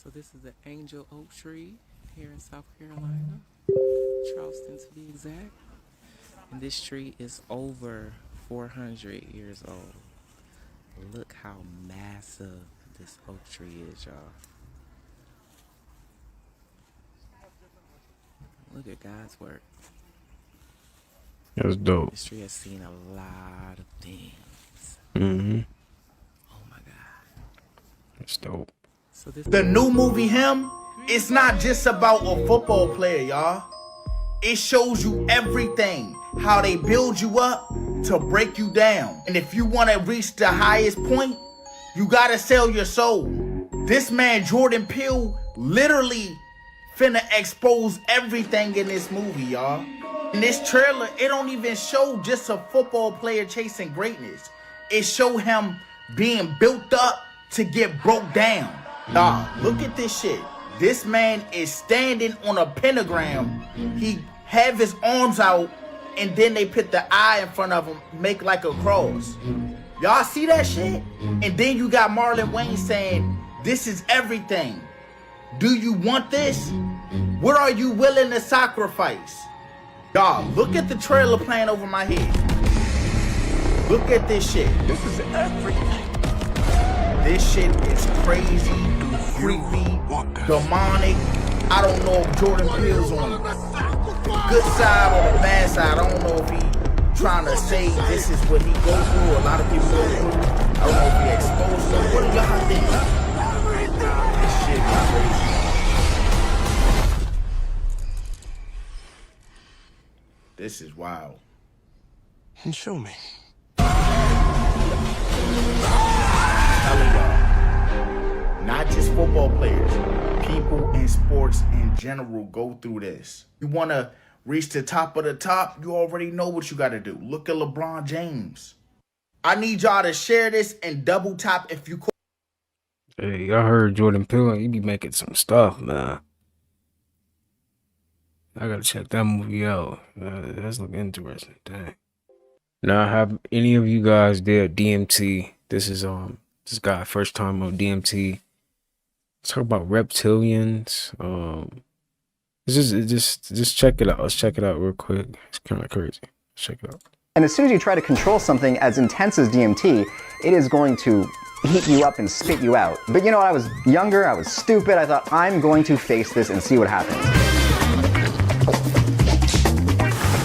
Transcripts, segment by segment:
So this is the angel oak tree here in South Carolina, Charleston to be exact. And this tree is over 400 years old. Look how massive this oak tree is, y'all. Look at God's work. That's dope. This tree has seen a lot of things. Mm-hmm. Oh my God. That's dope. So this The new movie, Him, it's not just about a football player, y'all. It shows you everything, how they build you up to break you down. And if you want to reach the highest point, you got to sell your soul. This man, Jordan Peele, literally finna expose everything in this movie, y'all. In this trailer, it don't even show just a football player chasing greatness. It show him being built up to get broke down. Nah, look at this shit. This man is standing on a pentagram. He have his arms out, and then they put the eye in front of him, make like a cross. Y'all see that shit? And then you got Marlon Wayne saying, "This is everything. Do you want this? What are you willing to sacrifice?" Y'all, look at the trailer playing over my head. Look at this shit. This is everything. This shit is crazy, creepy, demonic. I don't know if Jordan Peele's on the good side or the bad side. I don't know if he trying to say this is what he go through. A lot of people go through. I don't know if he exposed them. What do y'all think? This shit is crazy. This is wild. And show me. Telling y'all, not just football players, people in sports in general go through this. You want to reach the top of the top, you already know what you got to do. Look at LeBron James. I need y'all to share this and double tap if you could. Hey, y'all heard Jordan Peele? He be making some stuff, man. I gotta check that movie out. That's looking interesting. Dang. Now, have any of you guys did DMT? This is this guy first time on DMT. Let's talk about reptilians. Just check it out. Let's check it out real quick. It's kind of crazy. Let's check it out. And as soon as you try to control something as intense as DMT, it is going to heat you up and spit you out. But you know what? I was younger, I was stupid. I thought, I'm going to face this and see what happens.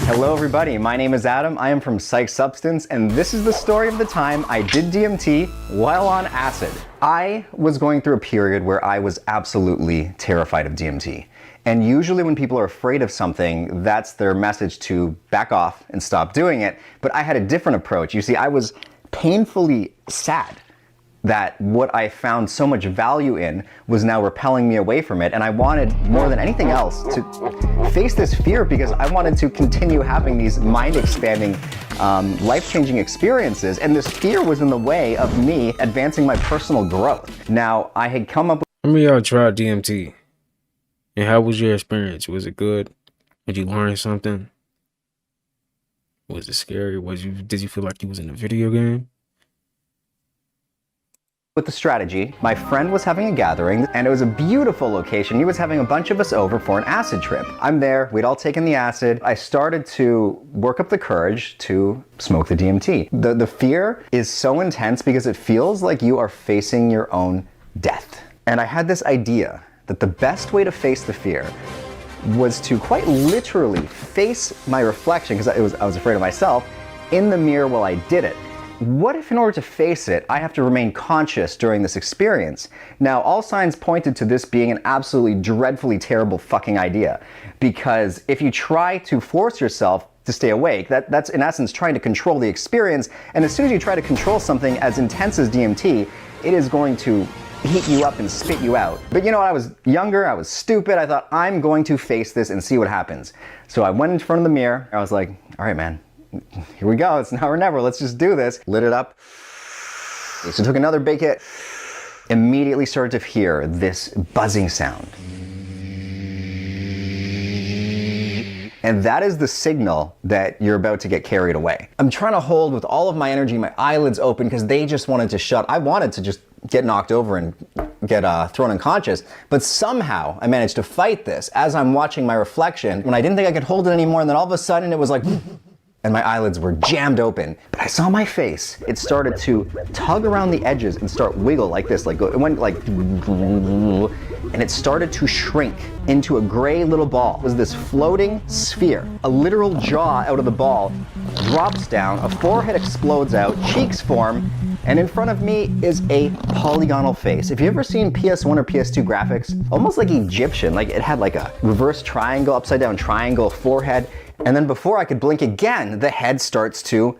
Hello everybody, my name is Adam, I am from Psych Substance, and this is the story of the time I did DMT while on acid. I was going through a period where I was absolutely terrified of DMT. And usually when people are afraid of something, that's their message to back off and stop doing it. But I had a different approach. You see, I was painfully sad that what I found so much value in was now repelling me away from it. And I wanted, more than anything else, to face this fear because I wanted to continue having these mind-expanding, life-changing experiences. And this fear was in the way of me advancing my personal growth. Now, I had come up with... How many of y'all tried DMT? And how was your experience? Was it good? Did you learn something? Was it scary? Did you feel like you was in a video game? With the strategy. My friend was having a gathering, and it was a beautiful location. He was having a bunch of us over for an acid trip. I'm there, we'd all taken the acid. I started to work up the courage to smoke the DMT. The fear is so intense because it feels like you are facing your own death. And I had this idea that the best way to face the fear was to quite literally face my reflection, because I was afraid of myself, in the mirror while I did it. What if in order to face it, I have to remain conscious during this experience? Now, all signs pointed to this being an absolutely dreadfully terrible fucking idea. Because if you try to force yourself to stay awake, that's in essence trying to control the experience. And as soon as you try to control something as intense as DMT, it is going to heat you up and spit you out. But you know what? I was younger, I was stupid. I thought, I'm going to face this and see what happens. So I went in front of the mirror. I was like, all right, man. Here we go, it's now or never, let's just do this. Lit it up. So took another big hit. Immediately started to hear this buzzing sound. And that is the signal that you're about to get carried away. I'm trying to hold with all of my energy, my eyelids open, because they just wanted to shut. I wanted to just get knocked over and thrown unconscious. But somehow I managed to fight this as I'm watching my reflection when I didn't think I could hold it anymore, and then all of a sudden it was like and my eyelids were jammed open. But I saw my face. It started to tug around the edges and start wiggle like this, like it went like, and it started to shrink into a gray little ball. It was this floating sphere. A literal jaw out of the ball drops down, a forehead explodes out, cheeks form, and in front of me is a polygonal face. If you've ever seen PS1 or PS2 graphics, almost like Egyptian, like it had like a reverse triangle, upside down triangle, forehead, and then before I could blink again, the head starts to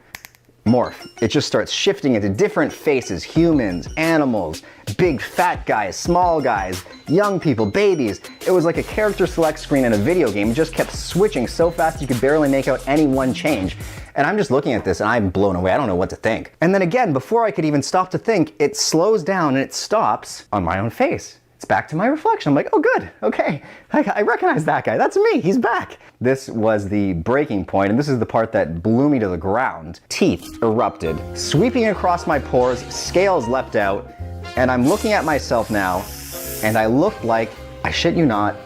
morph. It just starts shifting into different faces, humans, animals, big fat guys, small guys, young people, babies. It was like a character select screen in a video game. It just kept switching so fast you could barely make out any one change. And I'm just looking at this and I'm blown away. I don't know what to think. And then again, before I could even stop to think, it slows down and it stops on my own face. It's back to my reflection. I'm like, oh good, okay. I recognize that guy, that's me, he's back. This was the breaking point, and this is the part that blew me to the ground. Teeth erupted, sweeping across my pores, scales leapt out, and I'm looking at myself now, and I looked like, I shit you not,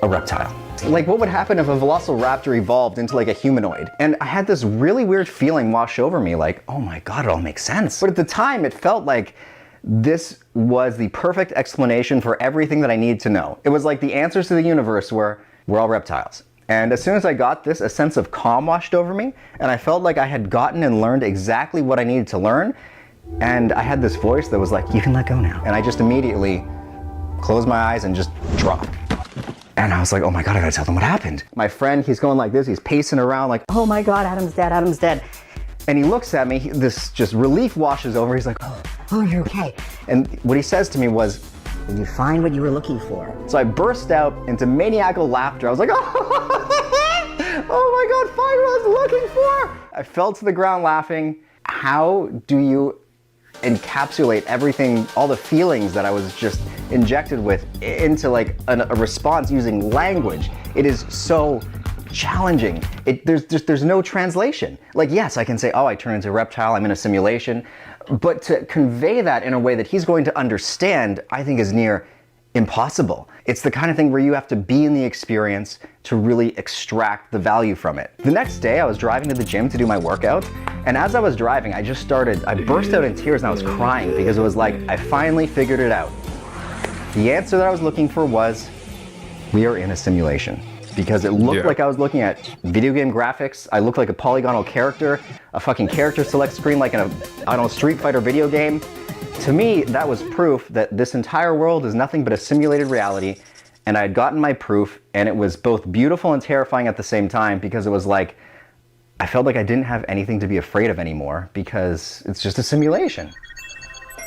a reptile. Like what would happen if a velociraptor evolved into like a humanoid? And I had this really weird feeling wash over me, like, oh my God, it all makes sense. But at the time, it felt like this was the perfect explanation for everything that I needed to know. It was like the answers to the universe were, we're all reptiles. And as soon as I got this, a sense of calm washed over me, and I felt like I had gotten and learned exactly what I needed to learn, and I had this voice that was like, you can let go now. And I just immediately closed my eyes and just dropped. And I was like, oh my God, I gotta tell them what happened. My friend, he's going like this, he's pacing around like, oh my God, Adam's dead, Adam's dead. And he looks at me, this just relief washes over, he's like, oh, you're okay. And what he says to me was, did you find what you were looking for? So I burst out into maniacal laughter. I was like, oh, oh my God, find what I was looking for. I fell to the ground laughing. How do you encapsulate everything, all the feelings that I was just injected with into like a response using language? It is so challenging. There's no translation. Like, yes, I can say, oh, I turn into a reptile, I'm in a simulation. But to convey that in a way that he's going to understand, I think is near impossible. It's the kind of thing where you have to be in the experience to really extract the value from it. The next day, I was driving to the gym to do my workout, and as I was driving, I burst out in tears and I was crying because it was like, I finally figured it out. The answer that I was looking for was, we are in a simulation. Because it looked like I was looking at video game graphics. I looked like a polygonal character, a fucking character select screen like in a, I don't know, Street Fighter video game. To me, that was proof that this entire world is nothing but a simulated reality, and I had gotten my proof, and it was both beautiful and terrifying at the same time because it was like, I felt like I didn't have anything to be afraid of anymore because it's just a simulation.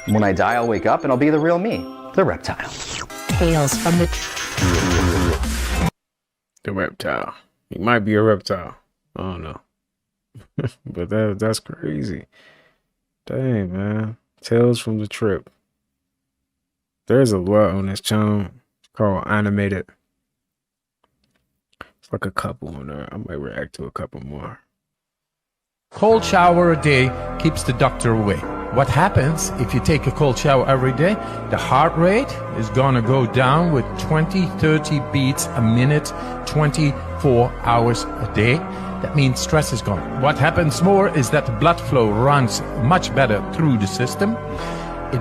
When I die, I'll wake up and I'll be the real me, the reptile. Tales from the... The reptile. He might be a reptile. I don't know. But that's crazy. Dang, man. Tales from the Trip. There's a lot on this channel called Animated. It's like a couple on there. I might react to a couple more. Cold shower a day keeps the doctor away. What happens if you take a cold shower every day? The heart rate is gonna go down with 20-30 beats a minute, 24 hours a day. That means stress is gone. What happens more is that the blood flow runs much better through the system.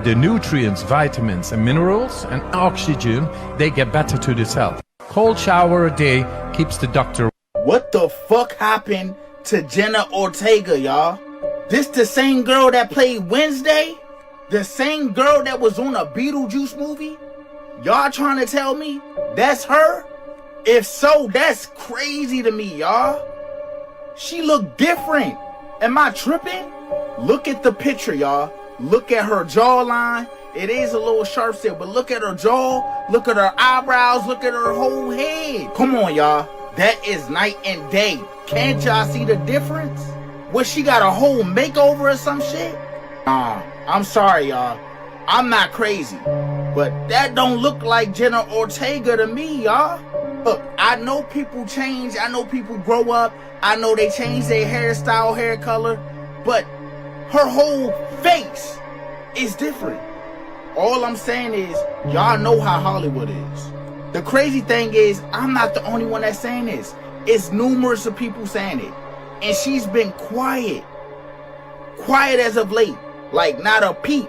The nutrients, vitamins and minerals and oxygen, they get better to the cell. Cold shower a day keeps the doctor away. What the fuck happened to Jenna Ortega, y'all? This the same girl that played Wednesday? The same girl that was on a Beetlejuice movie? Y'all trying to tell me that's her? If so, that's crazy to me, y'all. She look different. Am I tripping? Look at the picture, y'all. Look at her jawline. It is a little sharp still, but look at her jaw. Look at her eyebrows. Look at her whole head. Come on, y'all. That is night and day. Can't y'all see the difference? What, she got a whole makeover or some shit? I'm sorry, y'all. I'm not crazy. But that don't look like Jenna Ortega to me, y'all. Look, I know people change. I know people grow up. I know they change their hairstyle, hair color. But her whole face is different. All I'm saying is, y'all know how Hollywood is. The crazy thing is, I'm not the only one that's saying this. It's numerous of people saying it. And she's been quiet. Quiet as of late. Like, not a peep.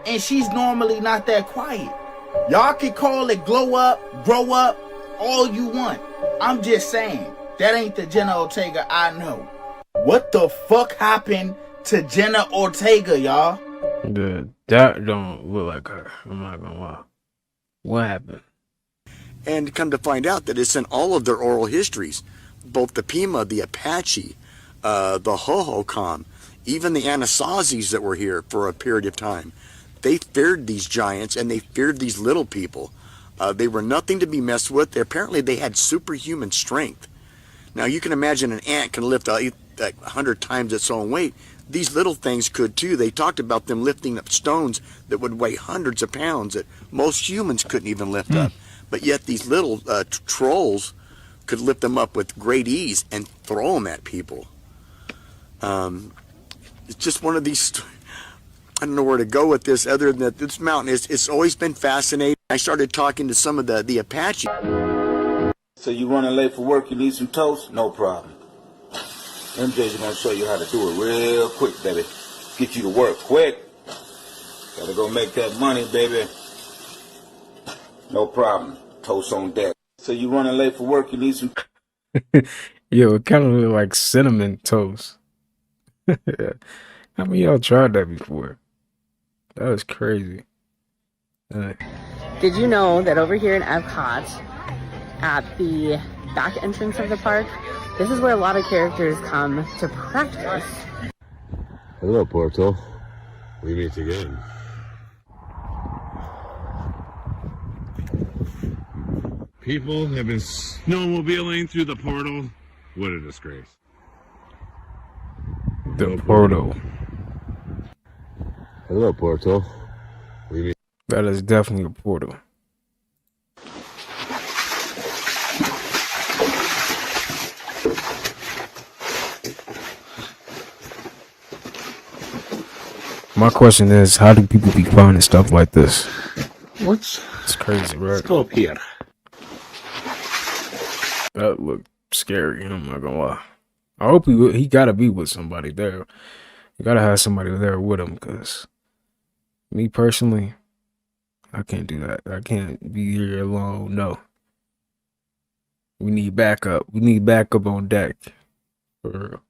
And she's normally not that quiet. Y'all can call it glow up, grow up, all you want. I'm just saying, that ain't the Jenna Ortega I know. What the fuck happened to Jenna Ortega, y'all? That don't look like her. I'm not gonna lie. What happened? And come to find out that it's in all of their oral histories. Both the Pima, the Apache, the Hohokam, even the Anasazis that were here for a period of time. They feared these giants and they feared these little people. They were nothing to be messed with. Apparently they had superhuman strength. Now you can imagine an ant can lift like 100 times its own weight. These little things could too. They talked about them lifting up stones that would weigh hundreds of pounds that most humans couldn't even lift up. But yet these little trolls could lift them up with great ease and throw them at people. It's just one of these, I don't know where to go with this other than that this mountain it's always been fascinating. I started talking to some of the Apache. So you running late for work, you need some toast? No problem. MJ's gonna show you how to do it real quick, baby. Get you to work quick. Gotta go make that money, baby. No problem. Toast on deck. So you running late for work, you need some... Yo, it kind of look like cinnamon toast. How many of y'all tried that before? That was crazy. Did you know that over here in Epcot, at the back entrance of the park, this is where a lot of characters come to practice? Hello, Portal. We meet again. People have been snowmobiling through the portal. What a disgrace. The portal. Hello, Portal. We meet. That is definitely a portal. My question is, how do people be finding stuff like this? It's crazy, right? Let's go up here. That looked scary, I'm not gonna lie. I hope he gotta be with somebody there. You gotta have somebody there with him, because me personally, I can't do that. I can't be here alone, no. We need backup. We need backup on deck. For real.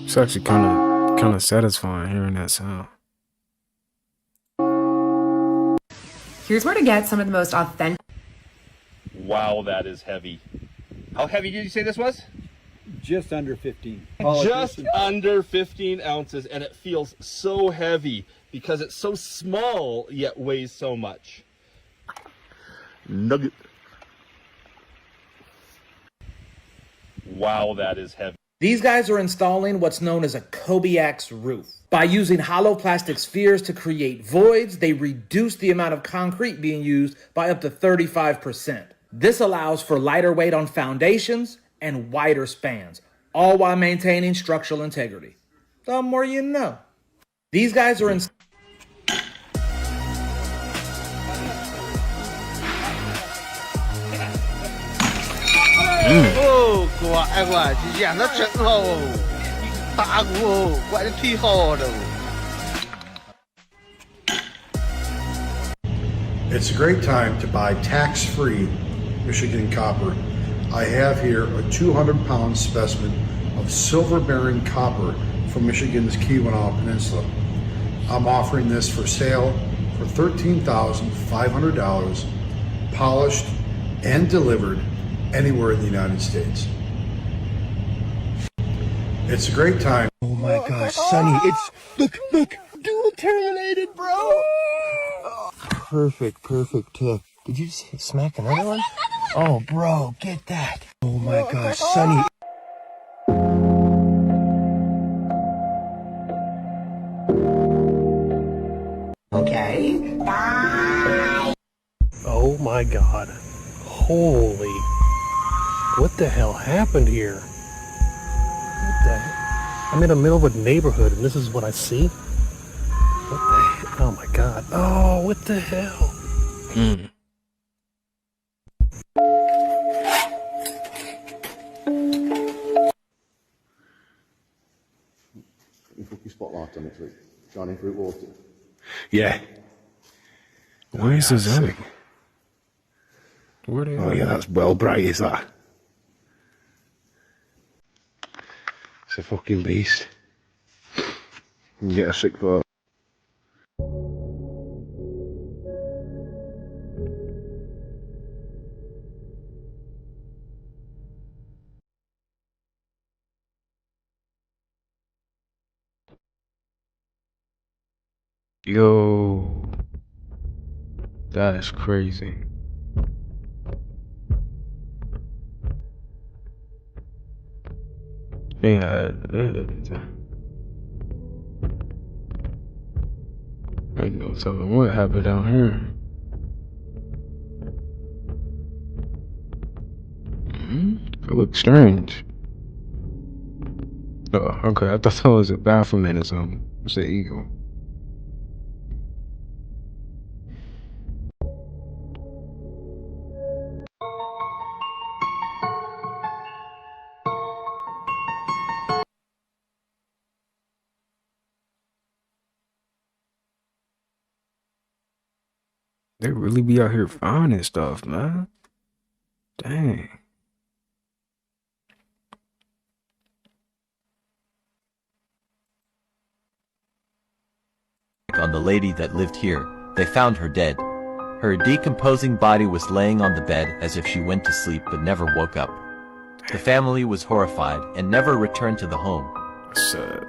It's actually kind of satisfying hearing that sound. Here's where to get some of the most authentic. Wow, that is heavy. How heavy did you say this was? Just under 15. Just under 15 ounces, and it feels so heavy because it's so small yet weighs so much. Nugget. Wow, that is heavy. These guys are installing what's known as a Kobiax roof. By using hollow plastic spheres to create voids, they reduce the amount of concrete being used by up to 35%. This allows for lighter weight on foundations and wider spans, all while maintaining structural integrity. The more you know. These guys are It's a great time to buy tax-free Michigan copper. I have here a 200-pound specimen of silver-bearing copper from Michigan's Keweenaw Peninsula. I'm offering this for sale for $13,500, polished and delivered anywhere in the United States. It's a great time. Oh my gosh, Sonny, it's, look, dual terminated, bro. Perfect tip. Did you just smack another one? Oh, bro, get that. Oh my gosh, Sonny. Okay. my God. Holy. What the hell happened here? What the hell? I'm in the middle of a neighborhood and this is what I see? What the hell? Oh my God. Oh, what the hell? You put your spotlight on it, so it's shining through water. Yeah. Where is this at? Where they Oh at? yeah, that's well bright, is that? It's a fucking beast. You can get a sick photo. Yo, that is crazy. Yeah, I ain't no telling what happened down here. It looks strange. Oh, okay, I thought that was a bathroom or something. It's an eagle. They really be out here finding stuff, man. Dang. On the lady that lived here, they found her dead. Her decomposing body was laying on the bed as if she went to sleep but never woke up. The family was horrified and never returned to the home. Sad.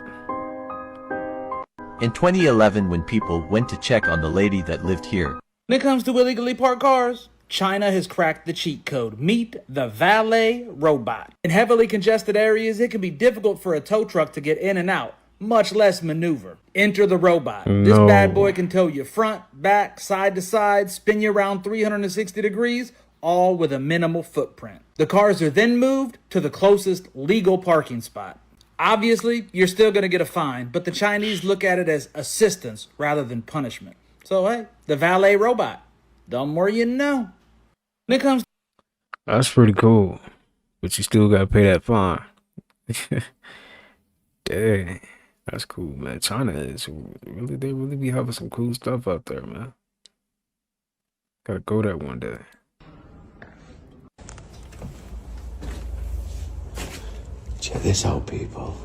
In 2011, when people went to check on the lady that lived here, When it comes to illegally parked cars, China has cracked the cheat code. Meet the valet robot. In heavily congested areas, it can be difficult for a tow truck to get in and out, much less maneuver. Enter the robot. This bad boy can tow you front, back, side to side, spin you around 360 degrees, all with a minimal footprint. The cars are then moved to the closest legal parking spot. Obviously, you're still going to get a fine, but the Chinese look at it as assistance rather than punishment. So, hey, the valet robot. The more you know. When it comes to That's pretty cool. But you still gotta pay that fine. Dang. That's cool, man. China is really, they really be having some cool stuff out there, man. Gotta go there one day. Check this out, people.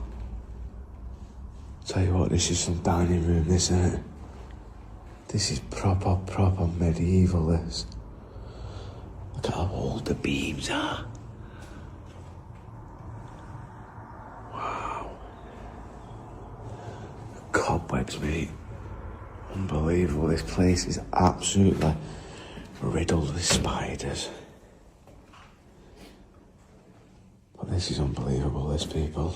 Tell you what, this is some dining room, this ain't it? This is proper medieval, this. Look at how old the beams are. Wow. Cobwebs, mate. Unbelievable. This place is absolutely riddled with spiders. But this is unbelievable, this, people.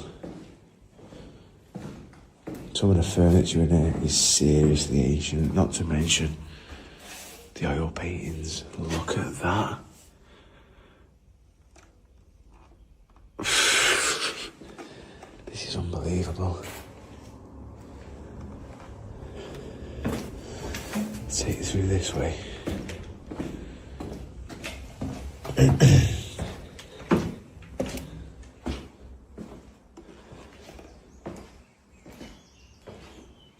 Some of the furniture in here is seriously ancient, not to mention the oil paintings. Look at that. This is unbelievable. Let's take it through this way.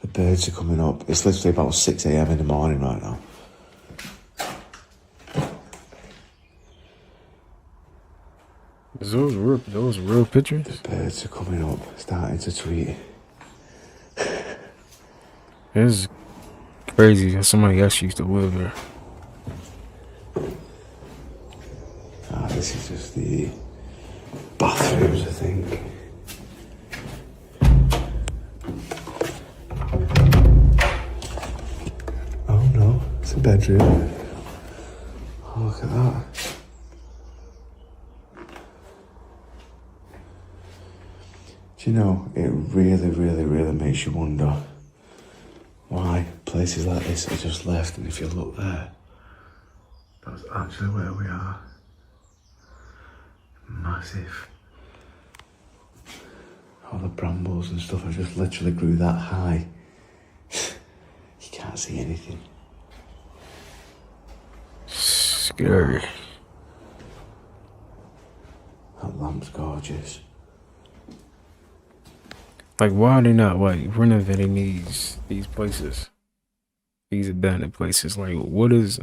The birds are coming up. It's literally about 6 AM in the morning right now. Is those real pictures? The birds are coming up, starting to tweet. It's crazy that somebody else used to live there. Ah, this is just the bathrooms, I think. Oh no, it's a bedroom. Oh, look at that. Do you know, it really makes you wonder why places like this are just left, and if you look there, That's actually where we are. Massive. All the brambles and stuff have just literally grew that high. You can't see anything. Scary. That lamp's gorgeous. Like, why are they not like renovating these places? These abandoned places. Like, what is?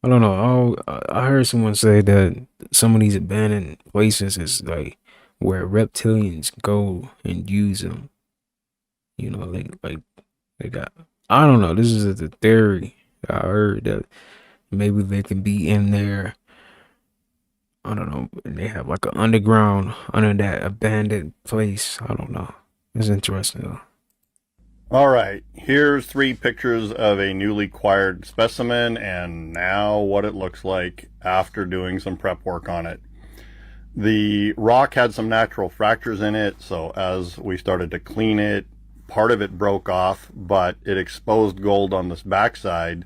I don't know. I heard someone say that some of these abandoned places is like where reptilians go and use them. You know, they got. I don't know. This is the theory I heard, that maybe they can be in there. I don't know. And they have like an underground under that abandoned place. I don't know. It's interesting though. All right, here's 3 pictures of a newly acquired specimen and now what it looks like after doing some prep work on it. The rock had some natural fractures in it, so as we started to clean it, part of it broke off, but it exposed gold on this backside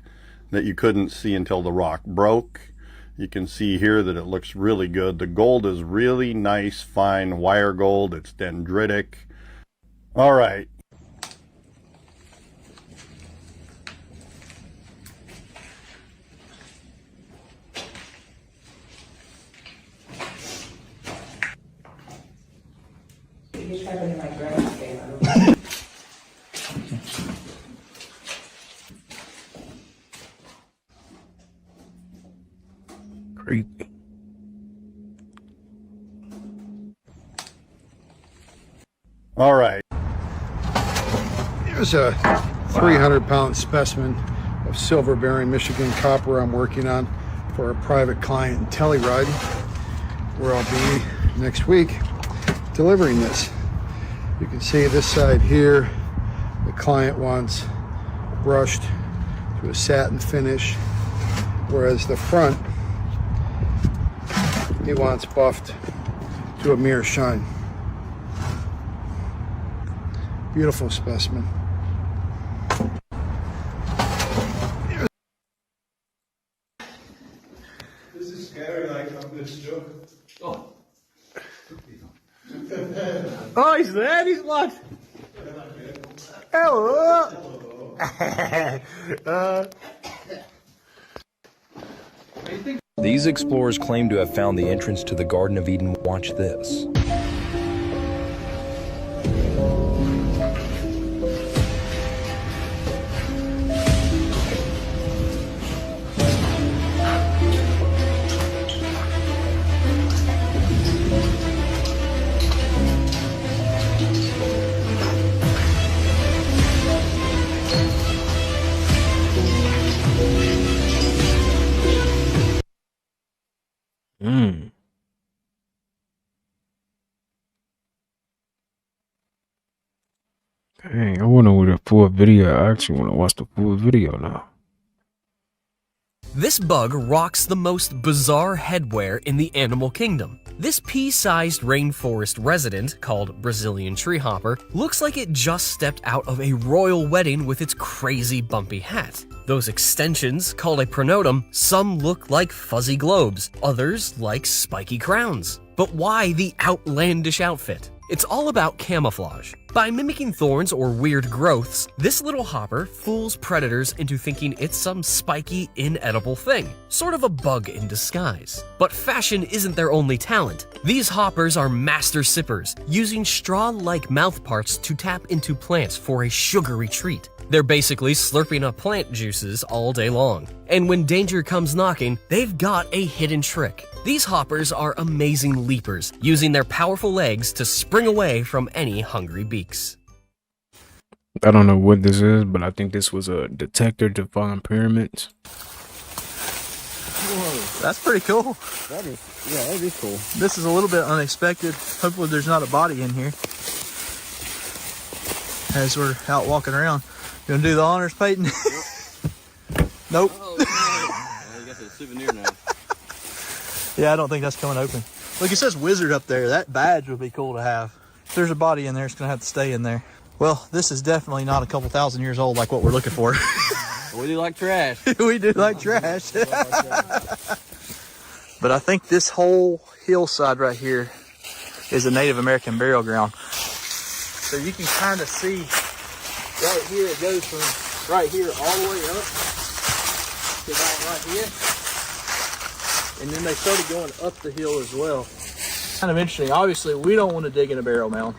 that you couldn't see until the rock broke. You can see here that it looks really good. The gold is really nice, fine wire gold. It's dendritic. All right. Creepy. All right. Here's a 300-pound specimen of silver-bearing Michigan copper I'm working on for a private client in Telluride, where I'll be next week delivering this. You can see this side here, the client wants brushed to a satin finish, whereas the front, he wants buffed to a mere shine. Beautiful specimen. This is scary, like I'm good stuff. Oh. Oh, he's there. He's locked. Hello. These explorers claim to have found the entrance to the Garden of Eden. Watch this. Dang, I want to know the full video. I actually want to watch the full video now. This bug rocks the most bizarre headwear in the animal kingdom. This pea-sized rainforest resident, called Brazilian treehopper, looks like it just stepped out of a royal wedding with its crazy bumpy hat. Those extensions, called a pronotum, some look like fuzzy globes, others like spiky crowns. But why the outlandish outfit? It's all about camouflage. By mimicking thorns or weird growths, this little hopper fools predators into thinking it's some spiky, inedible thing, sort of a bug in disguise. But fashion isn't their only talent. These hoppers are master sippers, using straw-like mouthparts to tap into plants for a sugary treat. They're basically slurping up plant juices all day long. And when danger comes knocking, they've got a hidden trick. These hoppers are amazing leapers, using their powerful legs to spring away from any hungry beaks. I don't know what this is, but I think this was a detector to find pyramids. Whoa, that's pretty cool. That is, yeah, that is cool. This is a little bit unexpected. Hopefully there's not a body in here as we're out walking around. You gonna do the honors, Peyton? Yep. Nope. Oh, well, you got the souvenir now. Yeah, I don't think that's coming open. Look, it says wizard up there. That badge would be cool to have. If there's a body in there, it's gonna have to stay in there. Well, this is definitely not a couple thousand years old like what we're looking for. We do like trash. We do like trash. But I think this whole hillside right here is a Native American burial ground. So you can kind of see right here, it goes from right here all the way up to about right here. And then they started going up the hill as well. Kind of interesting. Obviously, we don't want to dig in a burial mound,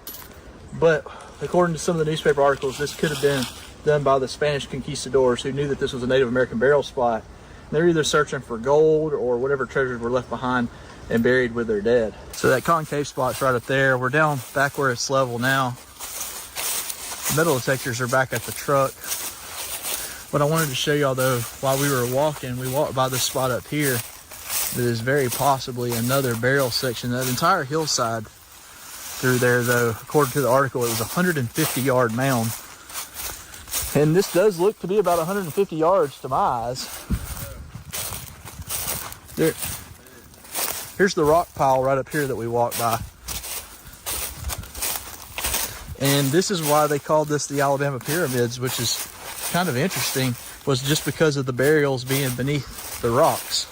but according to some of the newspaper articles, this could have been done by the Spanish conquistadors who knew that this was a Native American burial spot. They're either searching for gold or whatever treasures were left behind and buried with their dead. So that concave spot's right up there. We're down back where it's level now. The metal detectors are back at the truck. What I wanted to show y'all though, while we were walking, we walked by this spot up here that is very possibly another burial section. That entire hillside through there though, according to the article, it was a 150-yard mound. And this does look to be about 150 yards to my eyes. Here's the rock pile right up here that we walked by. And this is why they called this the Alabama Pyramids, which is kind of interesting, was just because of the burials being beneath the rocks.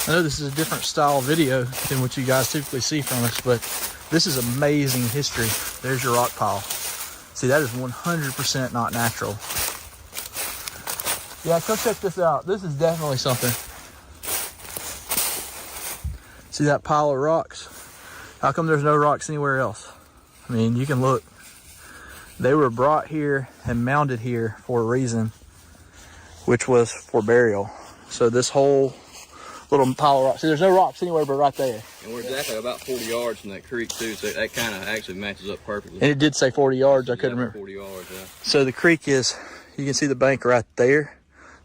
I know this is a different style video than what you guys typically see from us, but this is amazing history. There's your rock pile. See, that is 100% not natural. Yeah, come check this out. This is definitely something. See that pile of rocks? How come there's no rocks anywhere else? I mean, you can look. They were brought here and mounded here for a reason, which was for burial. So this whole little pile of rocks. See, there's no rocks anywhere but right there. And we're exactly about 40 yards from that creek too, so that kind of actually matches up perfectly. And it did say 40 yards, I couldn't remember. 40 yards, yeah. So the creek is, you can see the bank right there.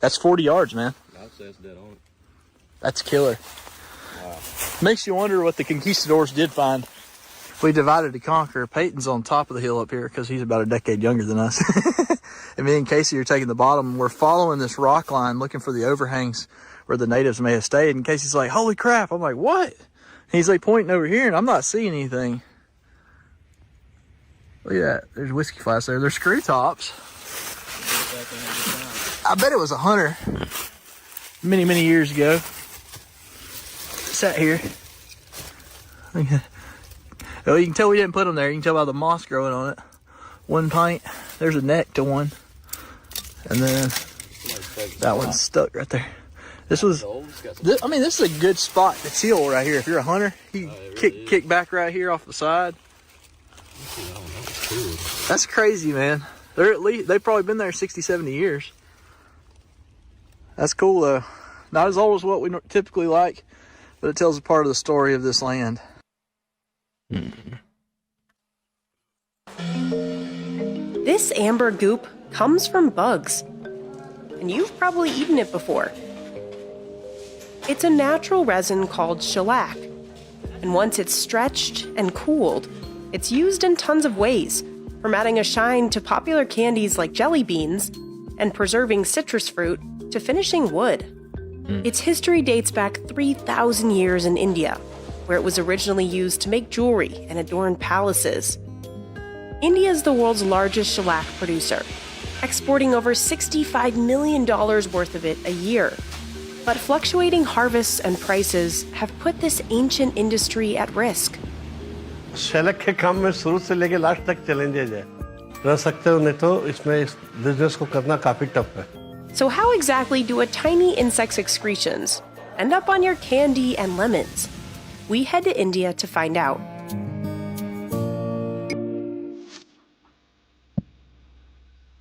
That's 40 yards, man. I'd say it's dead on it. That's killer. Wow. Makes you wonder what the conquistadors did find. We divided to conquer. Peyton's on top of the hill up here because he's about a decade younger than us. And me and Casey are taking the bottom. We're following this rock line looking for the overhangs where the natives may have stayed. And Casey's like, holy crap. I'm like, what? And he's like pointing over here and I'm not seeing anything. Look at that. There's whiskey flasks there. They're screw tops. I bet it was a hunter many, many years ago. Sat here. Oh, you can tell we didn't put them there. You can tell by the moss growing on it. 1 pint. There's a neck to one. And then that one's stuck right there. This was, I mean, this is a good spot to chill right here. If you're a hunter, you kick back right here off the side. That's crazy, man. They've probably been there 60, 70 years. That's cool though. Not as old as what we typically like, but it tells a part of the story of this land. This amber goop comes from bugs, and you've probably eaten it before. It's a natural resin called shellac, and once it's stretched and cooled, it's used in tons of ways, from adding a shine to popular candies like jelly beans and preserving citrus fruit to finishing wood. Its history dates back 3,000 years in India, where it was originally used to make jewelry and adorn palaces. India is the world's largest shellac producer, exporting over $65 million worth of it a year. But fluctuating harvests and prices have put this ancient industry at risk. Sherlock के काम में शुरू से लेके last तक challenges है रह सकते हो नहीं तो इसमें इस बिजनेस को करना काफी टफ है. So how exactly do a tiny insect's excretions end up on your candy and lemons? We head to India to find out.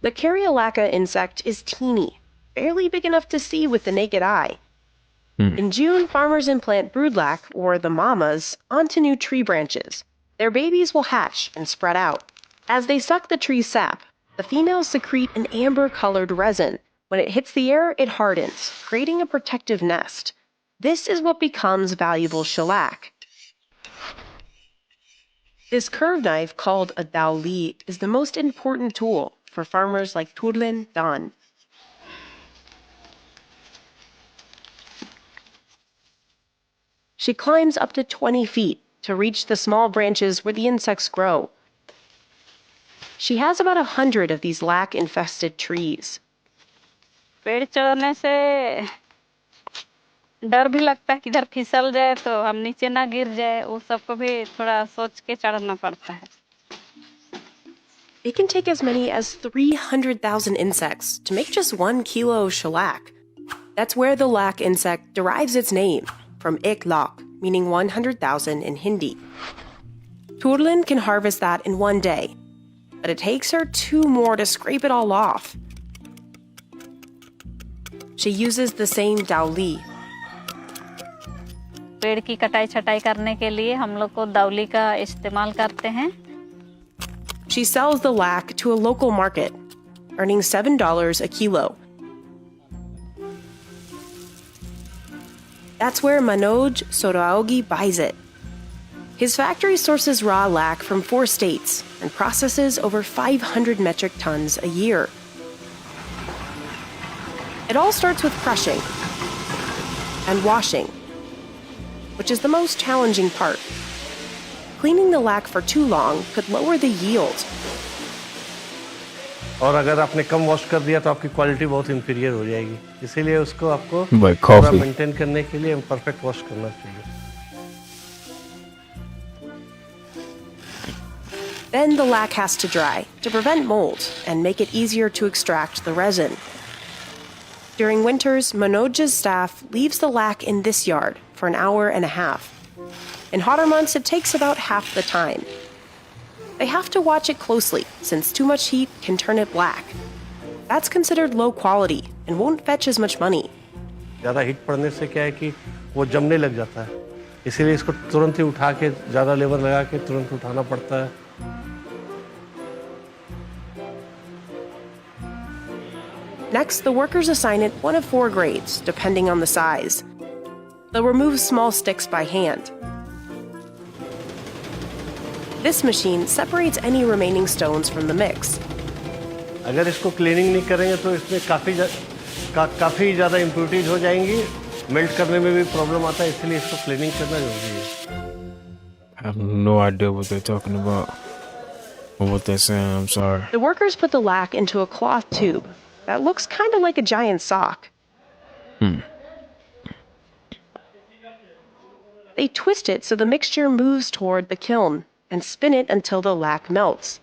The Karyalaka insect is teeny, barely big enough to see with the naked eye. In June, farmers implant broodlac, or the mamas, onto new tree branches. Their babies will hatch and spread out. As they suck the tree's sap, the females secrete an amber-colored resin. When it hits the air, it hardens, creating a protective nest. This is what becomes valuable shellac. This curved knife, called a dauli, is the most important tool for farmers like Turlen Dan. She climbs up to 20 feet to reach the small branches where the insects grow. She has about 100 of these lac-infested trees. पेड़ चढ़ने से डर भी लगता है कि इधर फिसल जाए तो हम नीचे ना गिर जाए, वो सबको भी थोड़ा सोच के चढ़ना पड़ता है. It can take as many as 300,000 insects to make just 1 kilo of shellac. That's where the lac insect derives its name, from ik lak, meaning 100,000 in Hindi. Turlin can harvest that in 1 day, but it takes her 2 more to scrape it all off. She uses the same dauli. पेड़ की कटाई छटाई करने के लिए हम लोग को दाउली का इस्तेमाल करते हैं. She sells the lac to a local market, earning $7 a kilo. That's where Manoj Soraogi buys it. His factory sources raw lac from 4 states and processes over 500 metric tons a year. It all starts with crushing and washing, which is the most challenging part. Cleaning the lac for too long could lower the yield. और अगर आपने कम wash कर दिया तो आपकी quality बहुत inferior हो जाएगी. इसीलिए उसको आपको Like पूरा coffee. मेंटेन करने के लिए परफेक्ट वॉश करना चाहिए. Then the lac has to dry to prevent mold and make it easier to extract the resin. During winters, Manoj's staff leaves the lac in this yard for an hour and a half. In hotter months, it takes about half the time. They have to watch it closely since too much heat can turn it black. That's considered low quality and won't fetch as much money. ज़्यादा heat पड़ने से क्या है कि वो जमने लग जाता है. इसीलिए इसको तुरंत ही उठा के ज़्यादा लेबर लगा के तुरंत उठाना पड़ता है. Next, the workers assign it one of 4 grades, depending on the size. They'll remove small sticks by hand. This machine separates any remaining stones from the mix. अगर इसको क्लीनिंग नहीं करेंगे तो इसमें काफ़ी ज़्यादा इम्प्यूरिटीज हो जाएंगी. मेल्ट करने में भी प्रॉब्लम आता है, इसलिए इसको क्लीनिंग करना जरूरी है. I have no idea what they're talking about or what they're saying. I'm sorry. The workers put the lac into a cloth tube that looks kind of like a giant sock. They twist it so the mixture moves toward the kiln and spin it until the lac melts.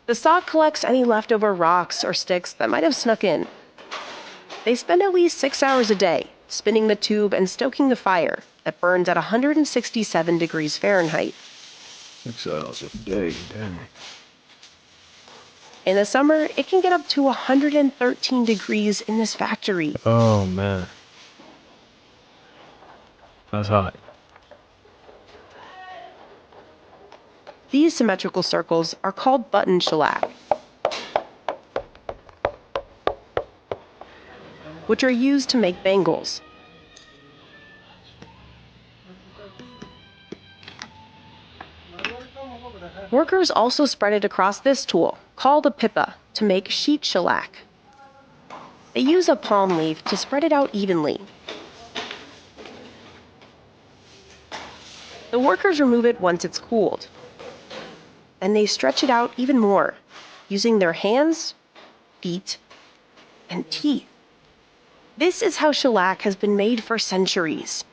The sock collects any leftover rocks or sticks that might have snuck in. They spend at least 6 hours a day spinning the tube and stoking the fire that burns at 167 degrees Fahrenheit. 6 hours a day, damn. In the summer, it can get up to 113 degrees in this factory. Oh man, that's hot. These symmetrical circles are called button shellac, which are used to make bangles. Workers also spread it across this tool, called a pippa, to make sheet shellac. They use a palm leaf to spread it out evenly. The workers remove it once it's cooled. Then they stretch it out even more, using their hands, feet, and teeth. This is how shellac has been made for centuries.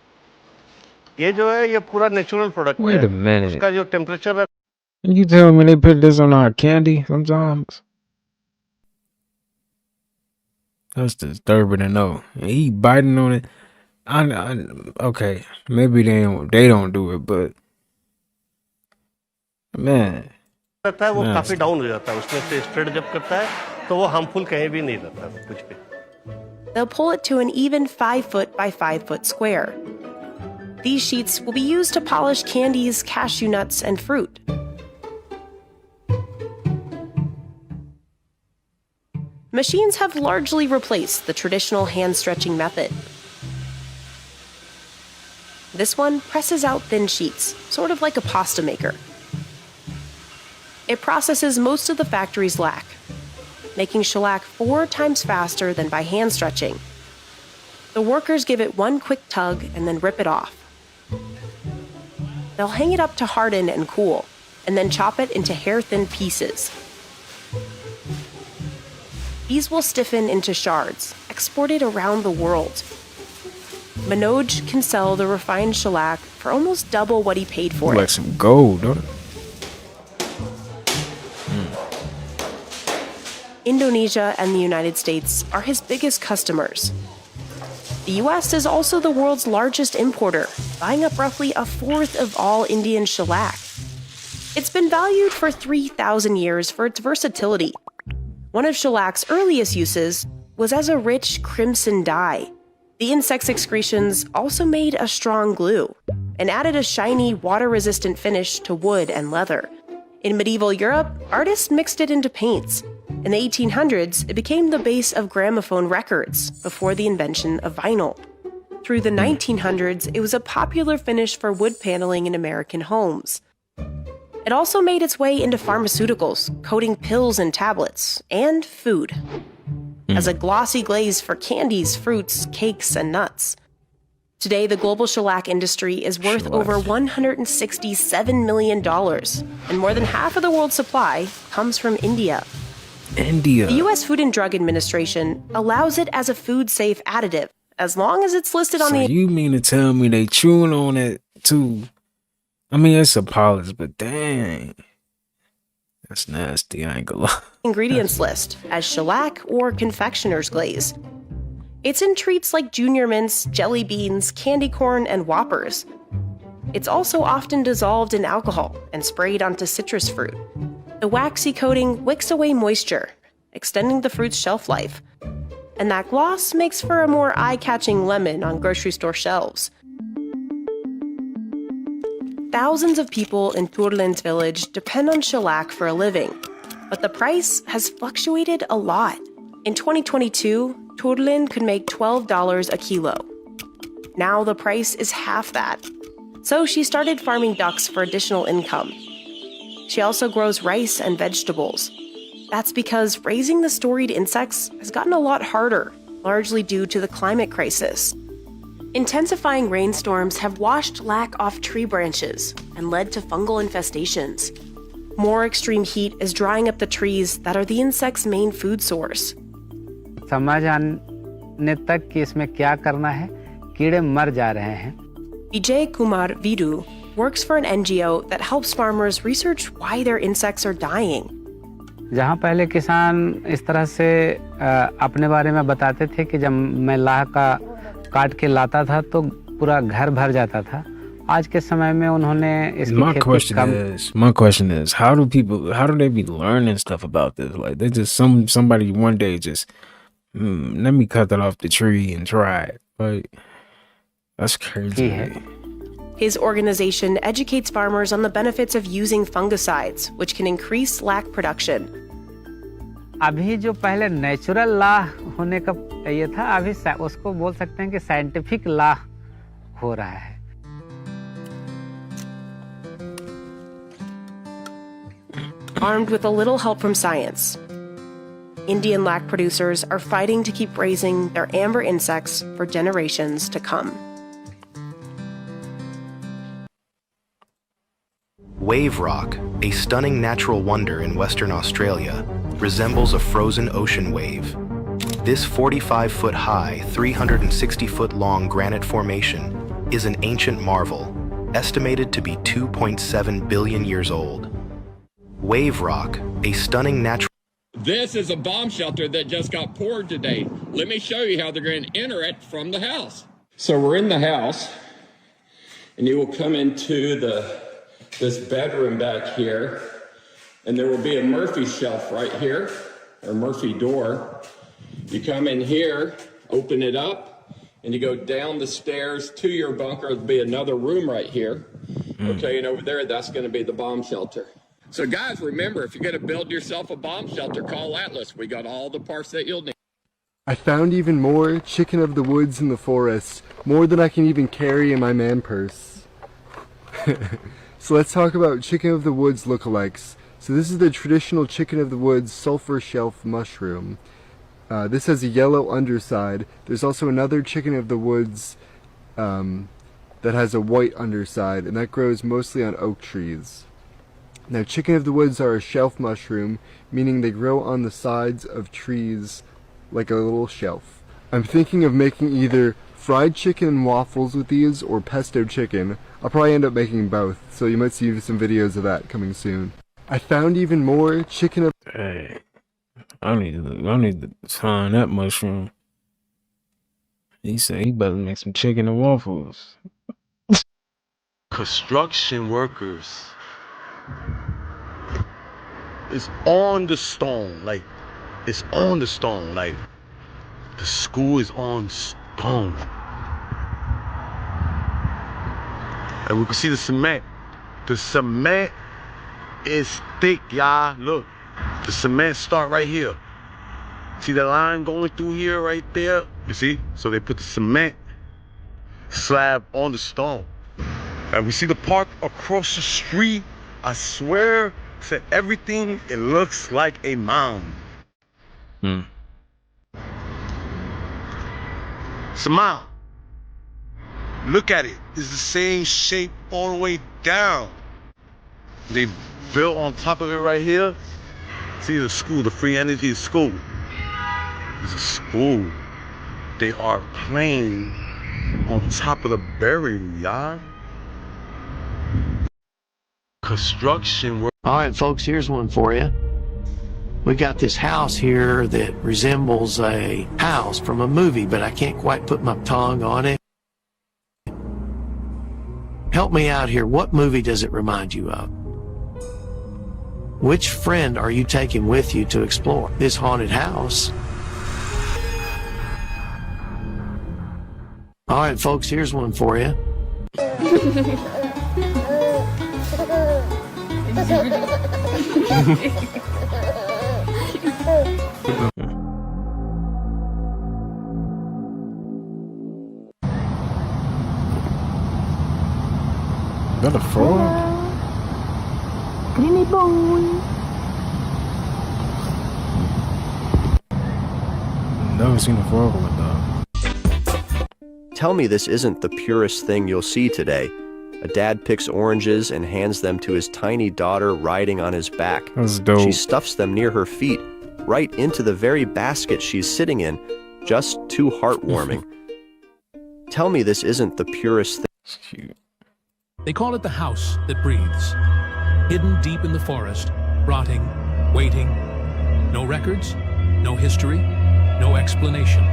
ये जो है ये पूरा natural product है. Wait a minute. उसका जो temperature है. You tell me they put this on our candy sometimes? That's disturbing to know. And he biting on it. Okay, maybe they don't do it, but man. रहता है वो काफी down हो जाता है. उसमें से स्प्रेड जब करता है तो वो हार्मफुल कहीं भी नहीं रहता कुछ भी. They'll pull it to an even 5 foot by 5 foot square. These sheets will be used to polish candies, cashew nuts, and fruit. Machines have largely replaced the traditional hand-stretching method. This one presses out thin sheets, sort of like a pasta maker. It processes most of the factory's lac, making shellac 4 times faster than by hand stretching. The workers give it one quick tug and then rip it off. They'll hang it up to harden and cool, and then chop it into hair-thin pieces. These will stiffen into shards, exported around the world. Manoj can sell the refined shellac for almost double what he paid for like it. some gold, don't it? Indonesia and the United States are his biggest customers. The US is also the world's largest importer, buying up roughly a fourth of all Indian shellac. It's been valued for 3,000 years for its versatility. One of shellac's earliest uses was as a rich crimson dye. The insect's excretions also made a strong glue and added a shiny, water-resistant finish to wood and leather. In medieval Europe, artists mixed it into paints. In the 1800s, it became the base of gramophone records before the invention of vinyl. Through the 1900s, it was a popular finish for wood paneling in American homes. It also made its way into pharmaceuticals, coating pills and tablets, and food. As a glossy glaze for candies, fruits, cakes, and nuts. Today, the global shellac industry is worth over $167 million, and more than half of the world's supply comes from India. India. The U.S. Food and Drug Administration allows it as a food-safe additive, as long as it's listed on So you mean to tell me they chewing on it too? I mean, it's a polish, but dang. That's nasty, I ain't gonna lie. ingredients list as shellac or confectioner's glaze. It's in treats like junior mints, jelly beans, candy corn, and whoppers. It's also often dissolved in alcohol and sprayed onto citrus fruit. The waxy coating wicks away moisture, extending the fruit's shelf life. And that gloss makes for a more eye-catching lemon on grocery store shelves. Thousands of people in Turlen's village depend on shellac for a living, but the price has fluctuated a lot. In 2022, Turlen could make $12 a kilo. Now the price is half that. So she started farming ducks for additional income. She also grows rice and vegetables. That's because raising the storied insects has gotten a lot harder, largely due to the climate crisis. Intensifying rainstorms have washed lac off tree branches and led to fungal infestations. More extreme heat is drying up the trees that are the insect's main food source. समझ आने तक कि इसमें क्या करना है, कीड़े मर जा रहे हैं. Vijay Kumar Vidu works for an NGO that helps farmers research why their insects are dying. जहाँ पहले किसान इस तरह से अपने बारे में बताते थे कि जब मैं लाह का काट के लाता था तो पूरा घर भर जाता था. आज के समय में उन्होंने इसकी My question is, how do they be learning stuff about this? Like they just somebody one day just let me cut that off the tree and try it. Like that's crazy. His organization educates farmers on the benefits of using fungicides, which can increase lac production. अभी जो पहले natural लाह होने का ये था, अभी उसको बोल सकते हैं कि साइंटिफिक लाह हो रहा है. Armed with a little help from science, Indian lac producers are fighting to keep raising their amber insects for generations to come. Wave rock, a stunning natural wonder in Western Australia, resembles a frozen ocean wave. This 45-foot high, 360-foot long granite formation is an ancient marvel, estimated to be 2.7 billion years old. Wave rock, a stunning natural... This is a bomb shelter that just got poured today. Let me show you how they're going to enter it from the house. So we're in the house, and you will come into this bedroom back here, and there will be a Murphy shelf right here, or Murphy door. You come in here, open it up, and you go down the stairs to your bunker. There'll be another room right here. Okay, and over there, that's going to be the bomb shelter. So guys, remember, if you're going to build yourself a bomb shelter, call Atlas. We got all the parts that you'll need. I found even more chicken of the woods in the forest, more than I can even carry in my man purse. So let's talk about chicken of the woods lookalikes. So this is the traditional chicken of the woods sulfur shelf mushroom. This has a yellow underside. There's also another chicken of the woods that has a white underside, and that grows mostly on oak trees. Now, chicken of the woods are a shelf mushroom, meaning they grow on the sides of trees like a little shelf. I'm thinking of making either fried chicken and waffles with these or pesto chicken. I'll probably end up making both, so you might see some videos of that coming soon. I found even more chicken of... Hey, I need to find that mushroom. He said he better make some chicken and waffles. Construction workers. It's on the stone, like it's on the stone, like the school is on stone. And we can see the cement. The cement is thick, y'all. Look, the cement start right here. See the line going through here right there? You see? So they put the cement slab on the stone. And we see the park across the street. I swear to everything, it looks like a mound. It's a mound. Look at it. It's the same shape all the way down. They built on top of it right here. See the school, the free energy school. It's a school. They are playing on top of the barrier, y'all. Construction work. All right, folks, here's one for you. We got this house here that resembles a house from a movie, but I can't quite put my tongue on it. Help me out here. What movie does it remind you of? Which friend are you taking with you to explore this haunted house? All right, folks, here's one for you. Is that a frog? Creamy boy. Never seen a frog like that. Tell me this isn't the purest thing you'll see today. A dad picks oranges and hands them to his tiny daughter riding on his back. That's dope. She stuffs them near her feet, right into the very basket she's sitting in. Just too heartwarming. Tell me this isn't the purest thing. They call it the house that breathes. Hidden deep in the forest, rotting, waiting. No records, no history, no explanation.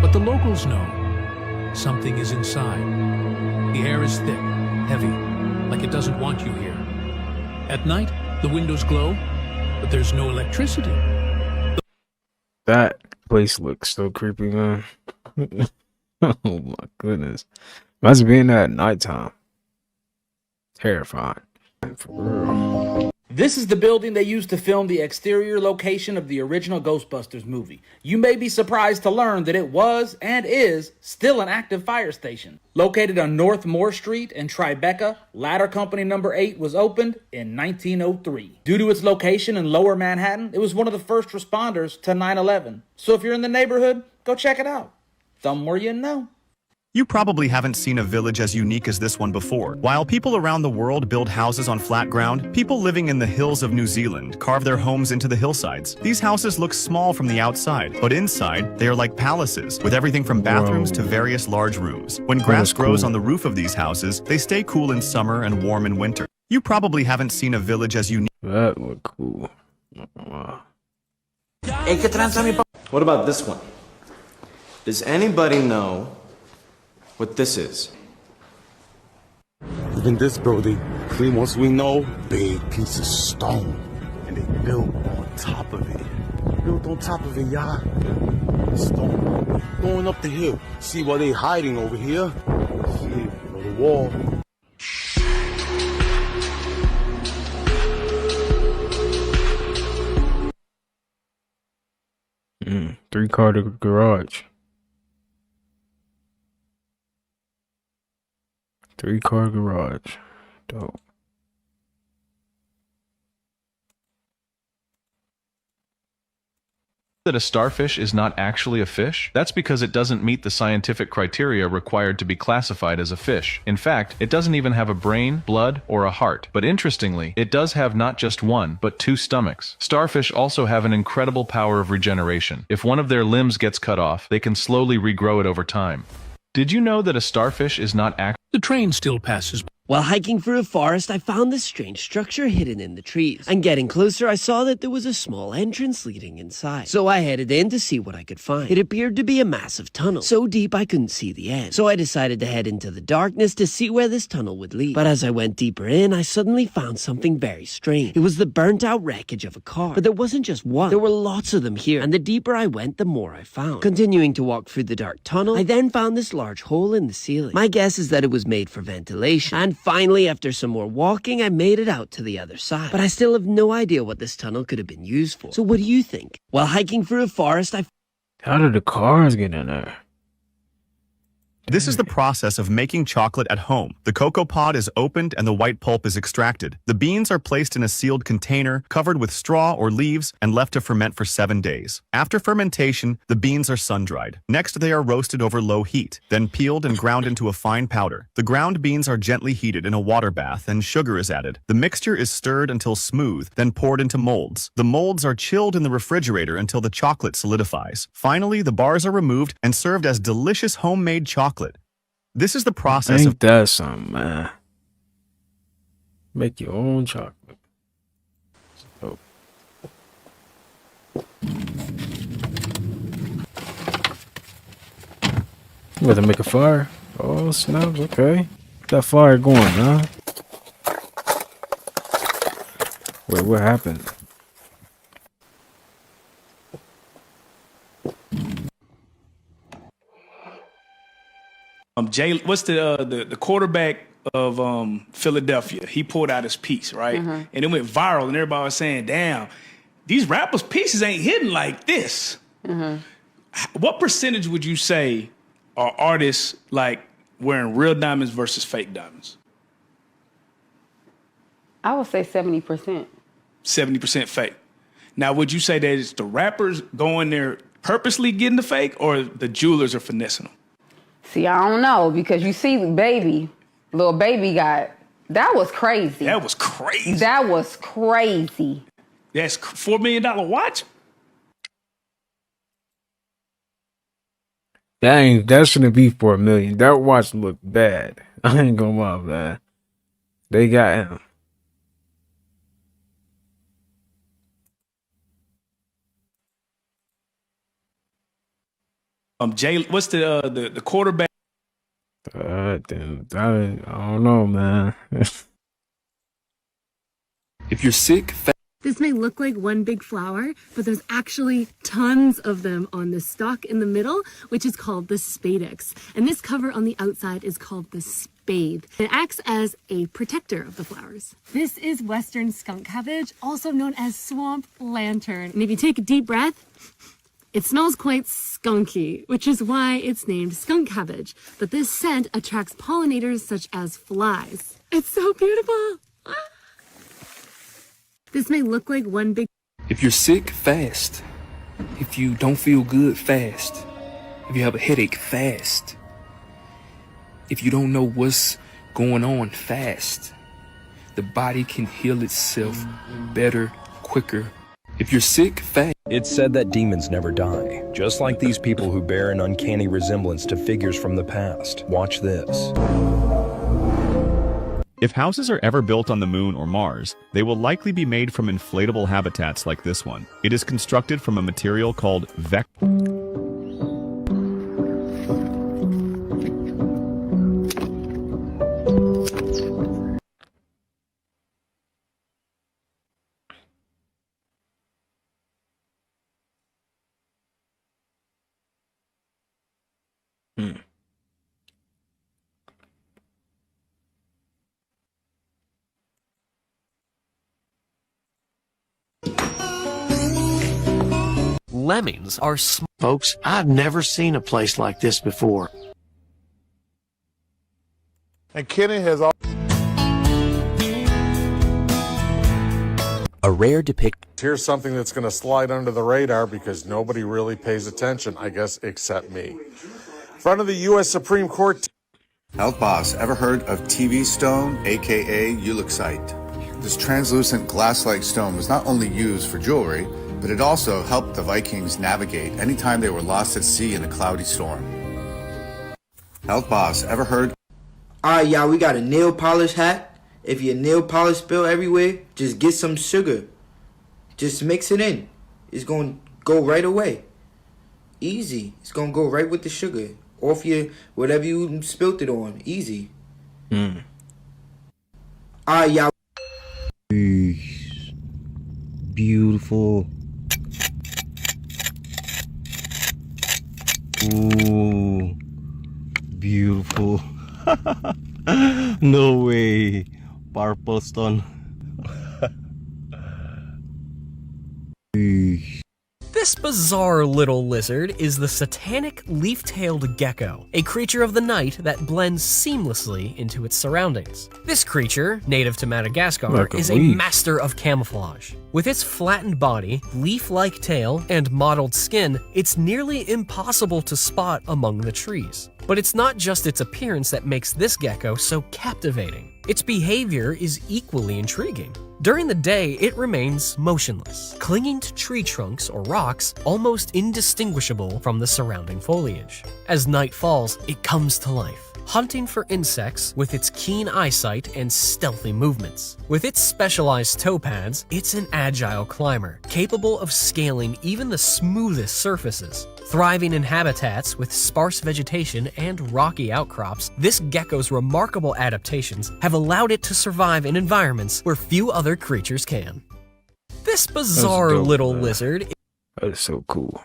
But the locals know something is inside. The air is thick, heavy, like it doesn't want you here. At night, the windows glow, but there's no electricity. That place looks so creepy, man. Oh my goodness. Must be in there at nighttime. Terrifying. For real. This is the building they used to film the exterior location of the original Ghostbusters movie. You may be surprised to learn that it was, and is, still an active fire station. Located on North Moore Street in Tribeca, Ladder Company number 8 was opened in 1903. Due to its location in Lower Manhattan, it was one of the first responders to 9/11. So if you're in the neighborhood, go check it out. The more you know. You probably haven't seen a village as unique as this one before. While people around the world build houses on flat ground, people living in the hills of New Zealand carve their homes into the hillsides. These houses look small from the outside, but inside, they are like palaces, with everything from bathrooms to various large rooms. When grass grows on the roof of these houses, they stay cool in summer and warm in winter. You probably haven't seen a village as unique. That look cool. Wow. What about this one? Does anybody know what this is? In this building, clean once we know, big piece of stone. And they built on top of it. Built on top of it, y'all. Stone. Going up the hill. See what they hiding over here? See, the wall. 3-car garage. 3-car garage. Dope. That a starfish is not actually a fish? That's because it doesn't meet the scientific criteria required to be classified as a fish. In fact, it doesn't even have a brain, blood, or a heart. But interestingly, it does have not just one, but 2 stomachs. Starfish also have an incredible power of regeneration. If one of their limbs gets cut off, they can slowly regrow it over time. Did you know that a starfish is not actually... The train still passes. While hiking through a forest, I found this strange structure hidden in the trees. And getting closer, I saw that there was a small entrance leading inside. So I headed in to see what I could find. It appeared to be a massive tunnel, so deep I couldn't see the end. So I decided to head into the darkness to see where this tunnel would lead. But as I went deeper in, I suddenly found something very strange. It was the burnt out wreckage of a car. But there wasn't just one. There were lots of them here, and the deeper I went, the more I found. Continuing to walk through the dark tunnel, I then found this large hole in the ceiling. My guess is that it was made for ventilation. And finally, after some more walking, I made it out to the other side. But I still have no idea what this tunnel could have been used for. So what do you think? While hiking through a forest, How did the cars get in there? This is the process of making chocolate at home. The cocoa pod is opened and the white pulp is extracted. The beans are placed in a sealed container, covered with straw or leaves, and left to ferment for 7 days. After fermentation, the beans are sun-dried. Next, they are roasted over low heat, then peeled and ground into a fine powder. The ground beans are gently heated in a water bath and sugar is added. The mixture is stirred until smooth, then poured into molds. The molds are chilled in the refrigerator until the chocolate solidifies. Finally, the bars are removed and served as delicious homemade chocolate. This is the process Ain't that something, man? Make your own chocolate. Oh. You got to make a fire? Oh, snap. Okay. That fire going, huh? Wait, what happened? What's the quarterback of Philadelphia? He pulled out his piece, right? And it went viral, and everybody was saying, "Damn, these rappers' pieces ain't hitting like this." What percentage would you say are artists like wearing real diamonds versus fake diamonds? I would say 70%. 70% fake. Now, would you say that it's the rappers going there purposely getting the fake, or the jewelers are finessing them? See, I don't know, because you see little baby got, that was crazy. That was crazy. That was crazy. That's $4 million watch? That shouldn't be $4 million. That watch looked bad. I ain't gonna lie, man. They got him. What's the quarterback? Damn, I don't know, man. If you're sick, This may look like one big flower, but there's actually tons of them on the stalk in the middle, which is called the spadix. And this cover on the outside is called the spathe. It acts as a protector of the flowers. This is western skunk cabbage, also known as swamp lantern. And if you take a deep breath, it smells quite skunky, which is why it's named skunk cabbage. But this scent attracts pollinators such as flies. It's so beautiful. This may look like one big... if you're sick, fast. If you don't feel good, fast. If you have a headache, fast. If you don't know what's going on, fast. The body can heal itself better, quicker. If you're sick, fast. It's said that demons never die, just like these people who bear an uncanny resemblance to figures from the past. Watch this. If houses are ever built on the moon or Mars, they will likely be made from inflatable habitats like this one. It is constructed from a material called Lemmings are folks, I've never seen a place like this before. And Kenny has all. A rare depiction. Here's something that's going to slide under the radar because nobody really pays attention, I guess, except me. In front of the U.S. Supreme Court. Health Boss, ever heard of TV stone, aka Ulexite? This translucent glass-like stone was not only used for jewelry, but it also helped the Vikings navigate anytime they were lost at sea in a cloudy storm. Health Boss, ever heard? Alright, y'all, we got a nail polish hack. If your nail polish spill everywhere, just get some sugar. Just mix it in. It's going to go right away. Easy. It's going to go right with the sugar. Off your, whatever you spilt it on. Easy. Alright, y'all. Beautiful. Ooh. Beautiful. No way. Purple stone. This bizarre little lizard is the satanic leaf-tailed gecko, a creature of the night that blends seamlessly into its surroundings. This creature, native to Madagascar, is a master of camouflage. With its flattened body, leaf-like tail, and mottled skin, it's nearly impossible to spot among the trees. But it's not just its appearance that makes this gecko so captivating. Its behavior is equally intriguing. During the day, it remains motionless, clinging to tree trunks or rocks, almost indistinguishable from the surrounding foliage. As night falls, it comes to life, hunting for insects with its keen eyesight and stealthy movements. With its specialized toe pads, it's an agile climber, capable of scaling even the smoothest surfaces. Thriving in habitats with sparse vegetation and rocky outcrops, this gecko's remarkable adaptations have allowed it to survive in environments where few other creatures can. This bizarre little lizard. That is so cool.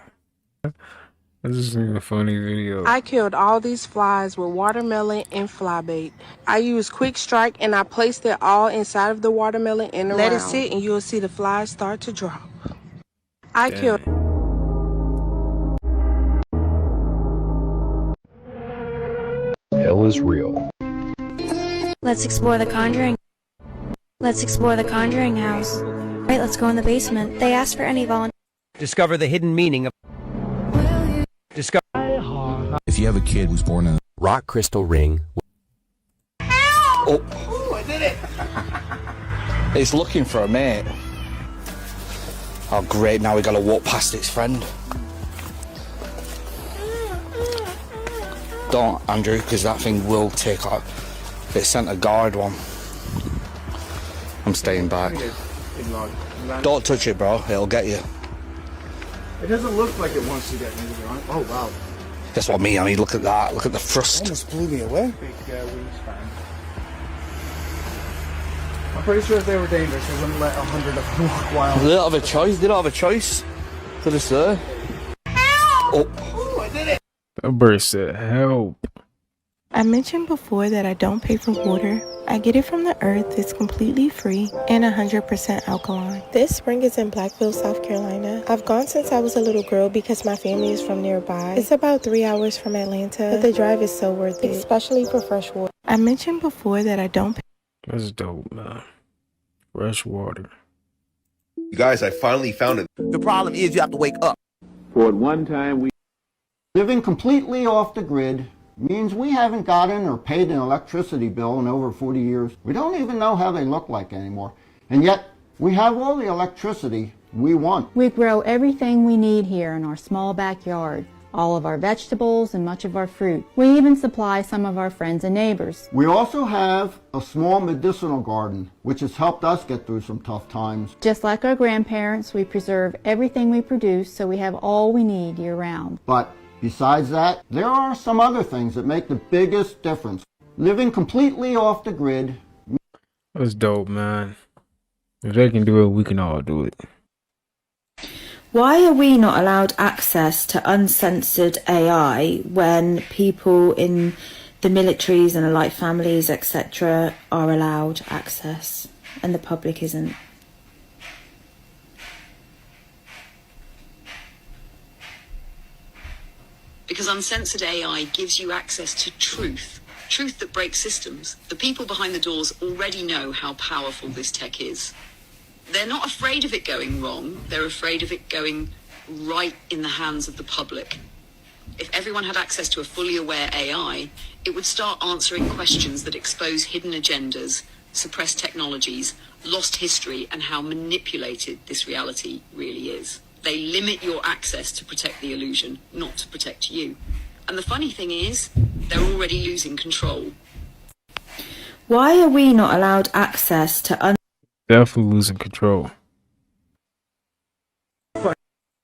This is a funny video. I killed all these flies with watermelon and fly bait. I used quick strike and I placed it all inside of the watermelon and around. Let it sit and you'll see the flies start to drop. I killed. Hell is real. Let's explore the Conjuring. Let's explore the Conjuring house. Right, let's go in the basement. They asked for any volunteers. Discover the hidden meaning of. Discover. If you have a kid who's born in a rock crystal ring. Oh, I did it! It's looking for a mate. Oh, great! Now we gotta walk past its friend. Don't, Andrew, because that thing will take off. It sent a guard one. I'm staying back. Don't touch it, bro. It'll get you. It doesn't look like it wants to get me, to be honest. Oh, wow. That's what I mean. Look at that. Look at the thrust. It almost blew me away. Big wingspan. I'm pretty sure if they were dangerous, they wouldn't let 100 of them walk wild. They don't have a choice. They don't have a choice. To the sir. Oh, I did it! That bird said, help. I mentioned before that I don't pay for water. I get it from the earth. It's completely free and 100% alkaline. This spring is in Blackville, South Carolina. I've gone since I was a little girl because my family is from nearby. It's about 3 hours from Atlanta, but the drive is so worth it, especially for fresh water. I mentioned before that I don't pay. That's dope, man. Fresh water. You guys, I finally found it. The problem is you have to wake up. For at one time, we living completely off the grid means we haven't gotten or paid an electricity bill in over 40 years. We don't even know how they look like anymore. And yet, we have all the electricity we want. We grow everything we need here in our small backyard. All of our vegetables and much of our fruit. We even supply some of our friends and neighbors. We also have a small medicinal garden, which has helped us get through some tough times. Just like our grandparents, we preserve everything we produce so we have all we need year-round. But besides that, there are some other things that make the biggest difference. Living completely off the grid. That's dope, man. If they can do it, we can all do it. Why are we not allowed access to uncensored AI when people in the militaries and like families, etc., are allowed access and the public isn't? Because uncensored AI gives you access to truth. Truth that breaks systems. The people behind the doors already know how powerful this tech is. They're not afraid of it going wrong. They're afraid of it going right in the hands of the public. If everyone had access to a fully aware AI, it would start answering questions that expose hidden agendas, suppressed technologies, lost history, and how manipulated this reality really is. They limit your access to protect the illusion, not to protect you. And the funny thing is, they're already losing control. Why are we not allowed access to Definitely losing control.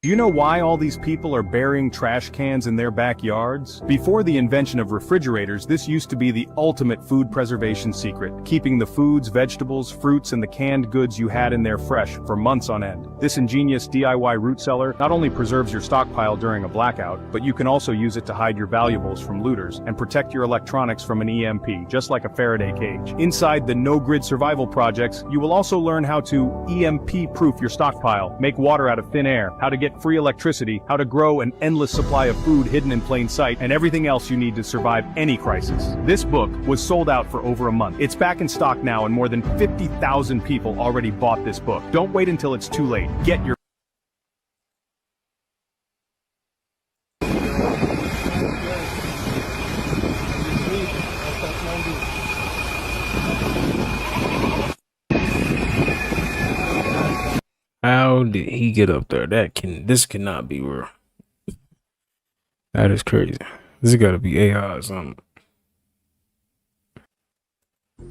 Do you know why all these people are burying trash cans in their backyards? Before the invention of refrigerators, this used to be the ultimate food preservation secret, keeping the foods, vegetables, fruits, and the canned goods you had in there fresh for months on end. This ingenious DIY root cellar not only preserves your stockpile during a blackout, but you can also use it to hide your valuables from looters and protect your electronics from an EMP, just like a Faraday cage. Inside the no-grid survival projects, you will also learn how to EMP-proof your stockpile, make water out of thin air, how to get free electricity, how to grow an endless supply of food hidden in plain sight, and everything else you need to survive any crisis. This book was sold out for over a month. It's back in stock now, and more than 50,000 people already bought this book. Don't wait until it's too late. Get your How did he get up there? This cannot be real. That is crazy. This gotta be AI or something.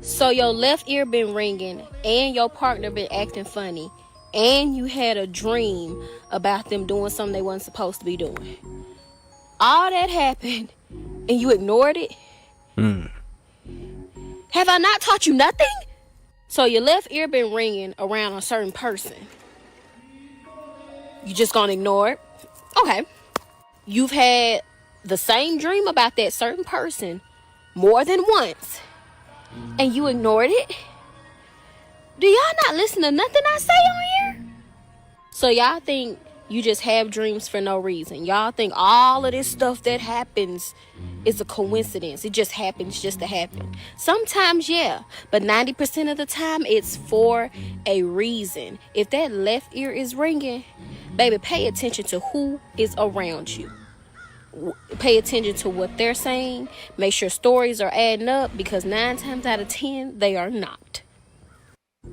So your left ear been ringing and your partner been acting funny and you had a dream about them doing something they wasn't supposed to be doing. All that happened and you ignored it? Have I not taught you nothing? So your left ear been ringing around a certain person. You just gonna ignore it? Okay. You've had the same dream about that certain person more than once, and you ignored it? Do y'all not listen to nothing I say on here? So y'all think you just have dreams for no reason. Y'all think all of this stuff that happens is a coincidence. It just happens just to happen. Sometimes, yeah, but 90% of the time, it's for a reason. If that left ear is ringing, baby, pay attention to who is around you. Pay attention to what they're saying. Make sure stories are adding up, because 9 times out of 10, they are not.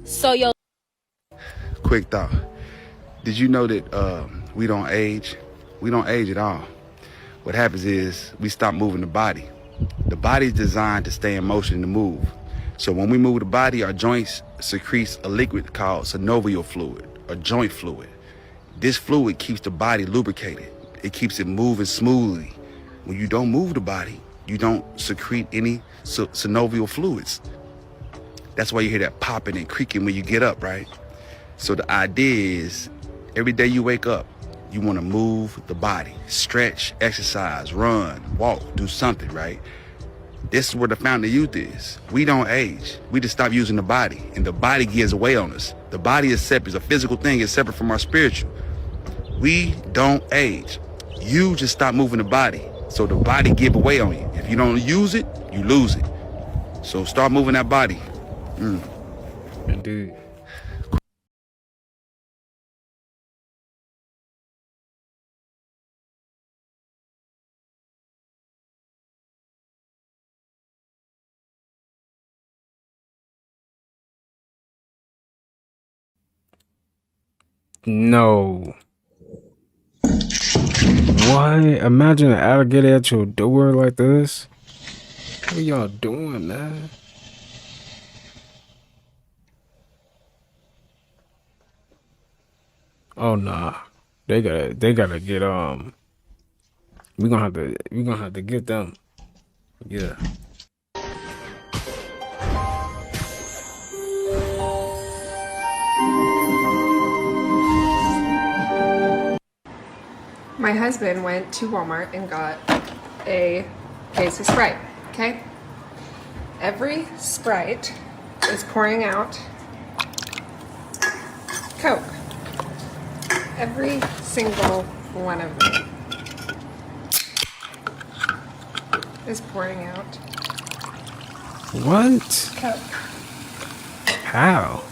So, yo. Quick thought. Did you know that we don't age? We don't age at all. What happens is we stop moving the body. The body's designed to stay in motion to move. So when we move the body, our joints secretes a liquid called synovial fluid, or joint fluid. This fluid keeps the body lubricated. It keeps it moving smoothly. When you don't move the body, you don't secrete any synovial fluids. That's why you hear that popping and creaking when you get up, right? So the idea is, every day you wake up, you want to move the body, stretch, exercise, run, walk, do something, right? This is where the fountain of youth is. We don't age. We just stop using the body, and the body gives away on us. The body is separate. It's a physical thing. It's separate from our spiritual. We don't age. You just stop moving the body, so the body give away on you. If you don't use it, you lose it. So start moving that body. Indeed. No. What? Imagine an alligator at your door like this. What are y'all doing, man? Oh nah. They gotta get we're gonna have to get them. Yeah. My husband went to Walmart and got a case of Sprite, okay? Every Sprite is pouring out Coke. Every single one of them is pouring out What? Coke. How?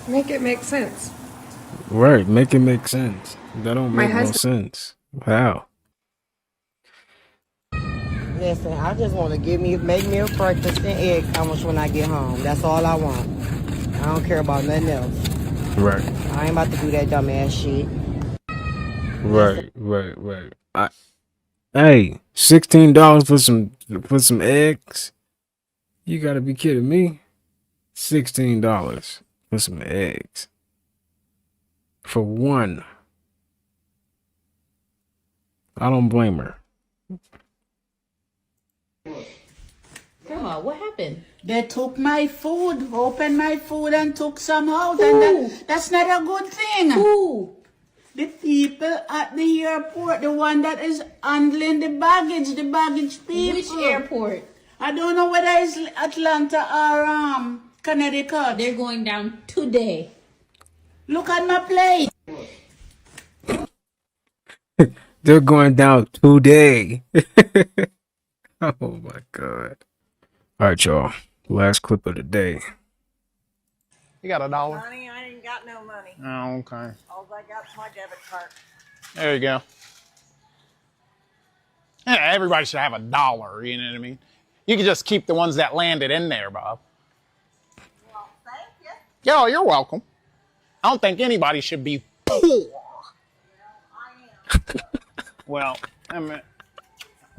Make it make sense. Right, make it make sense. That don't My make no husband- sense. How? Listen, I just want to make me a breakfast and egg sandwich when I get home. That's all I want. I don't care about nothing else. Right. I ain't about to do that dumbass shit. Right. Hey, $16 for some eggs? You gotta be kidding me. $16 for some eggs. For one. I don't blame her. Grandma, what happened? They took my food, opened my food and took some out. And that's not a good thing. Who? The people at the airport, the one that is handling the baggage people. Which airport? I don't know whether it's Atlanta or Connecticut. They're going down today. Look at my plate. They're going down today. Oh my God. All right, y'all. Last clip of the day. You got $1? Honey, I ain't got no money. Oh, okay. All I got is my debit card. There you go. Yeah, everybody should have $1, you know what I mean? You can just keep the ones that landed in there, Bob. Well, thank you. Yeah, you're welcome. I don't think anybody should be poor. I am. Well, I mean,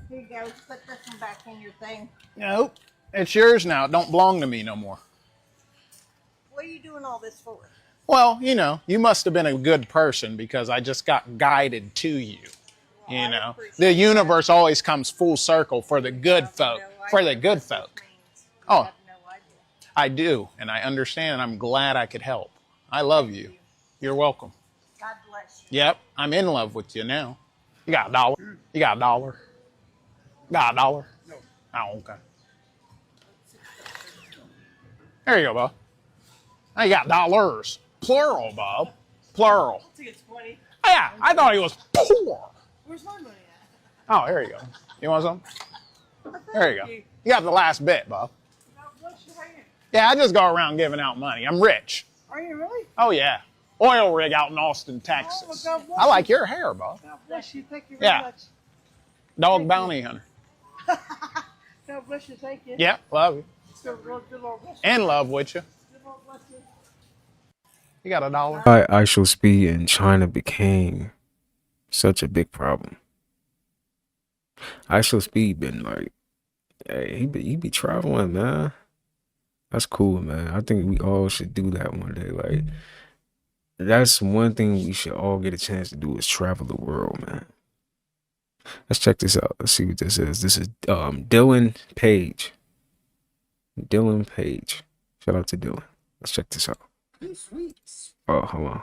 Here you go. Put this one back in your thing. nope. It's yours now. It don't belong to me no more. What are you doing all this for? Well, you know, you must have been a good person because I just got guided to you. Well, you know, the universe always comes full circle for the good folk. For the good folk. Oh, I do, and I understand, and I'm glad I could help. I love you. You're welcome. God bless you. Yep, I'm in love with you now. You got $1? You got $1? Got $1? No. Oh, okay. There you go, Bob. Now you got $. Plural, Bob. Plural. I think it's 20. Yeah, I thought he was poor. Where's my money at? Oh, here you go. You want some? There you go. You got the last bit, Bob. God bless your hand. Yeah, I just go around giving out money. I'm rich. Are you really? Oh, yeah. Oil rig out in Austin, Texas. Oh, God bless I like you. your hair, Bob. God bless you. Thank you very Yeah. much. Dog bounty hunter. God bless you. Thank you. Yep, love you. Good Lord bless you. In love with you. Good Lord bless you. You got $1? Why ISO speed in China became such a big problem. ISO speed been like, hey, he be traveling, man. That's cool, man. I think we all should do that one day. Like, that's one thing we should all get a chance to do is travel the world, man. Let's check this out. Let's see what this is. This is Dylan Page. Dylan Page. Shout out to Dylan. Let's check this out. Oh, hold on.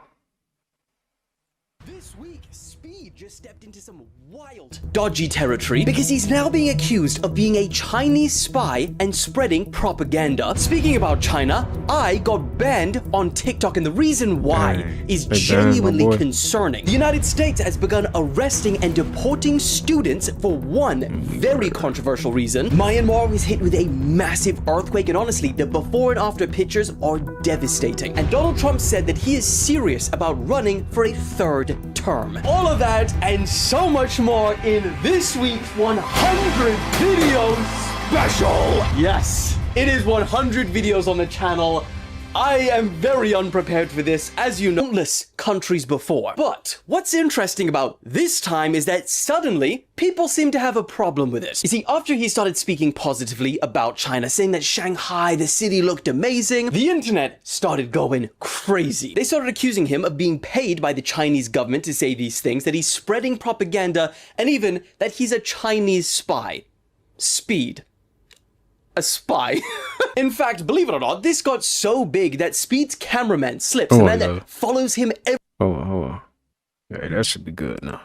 This week, Speed just stepped into some wild, dodgy territory because he's now being accused of being a Chinese spy and spreading propaganda. Speaking about China, I got banned on TikTok, and the reason why is genuinely concerning. The United States has begun arresting and deporting students for one very controversial reason. Myanmar was hit with a massive earthquake, and honestly, the before and after pictures are devastating. And Donald Trump said that he is serious about running for a third term. All of that and so much more in this week's 100 videos special. Yes, it is 100 videos on the channel. I am very unprepared for this, as you know, countless countries before. But what's interesting about this time is that suddenly people seem to have a problem with it. You see, after he started speaking positively about China, saying that Shanghai, the city looked amazing, the internet started going crazy. They started accusing him of being paid by the Chinese government to say these things, that he's spreading propaganda, and even that he's a Chinese spy. Speed. A spy. In fact, believe it or not, this got so big that Speed's cameraman Slips, the man that follows him Hold on. Yeah, that should be good now.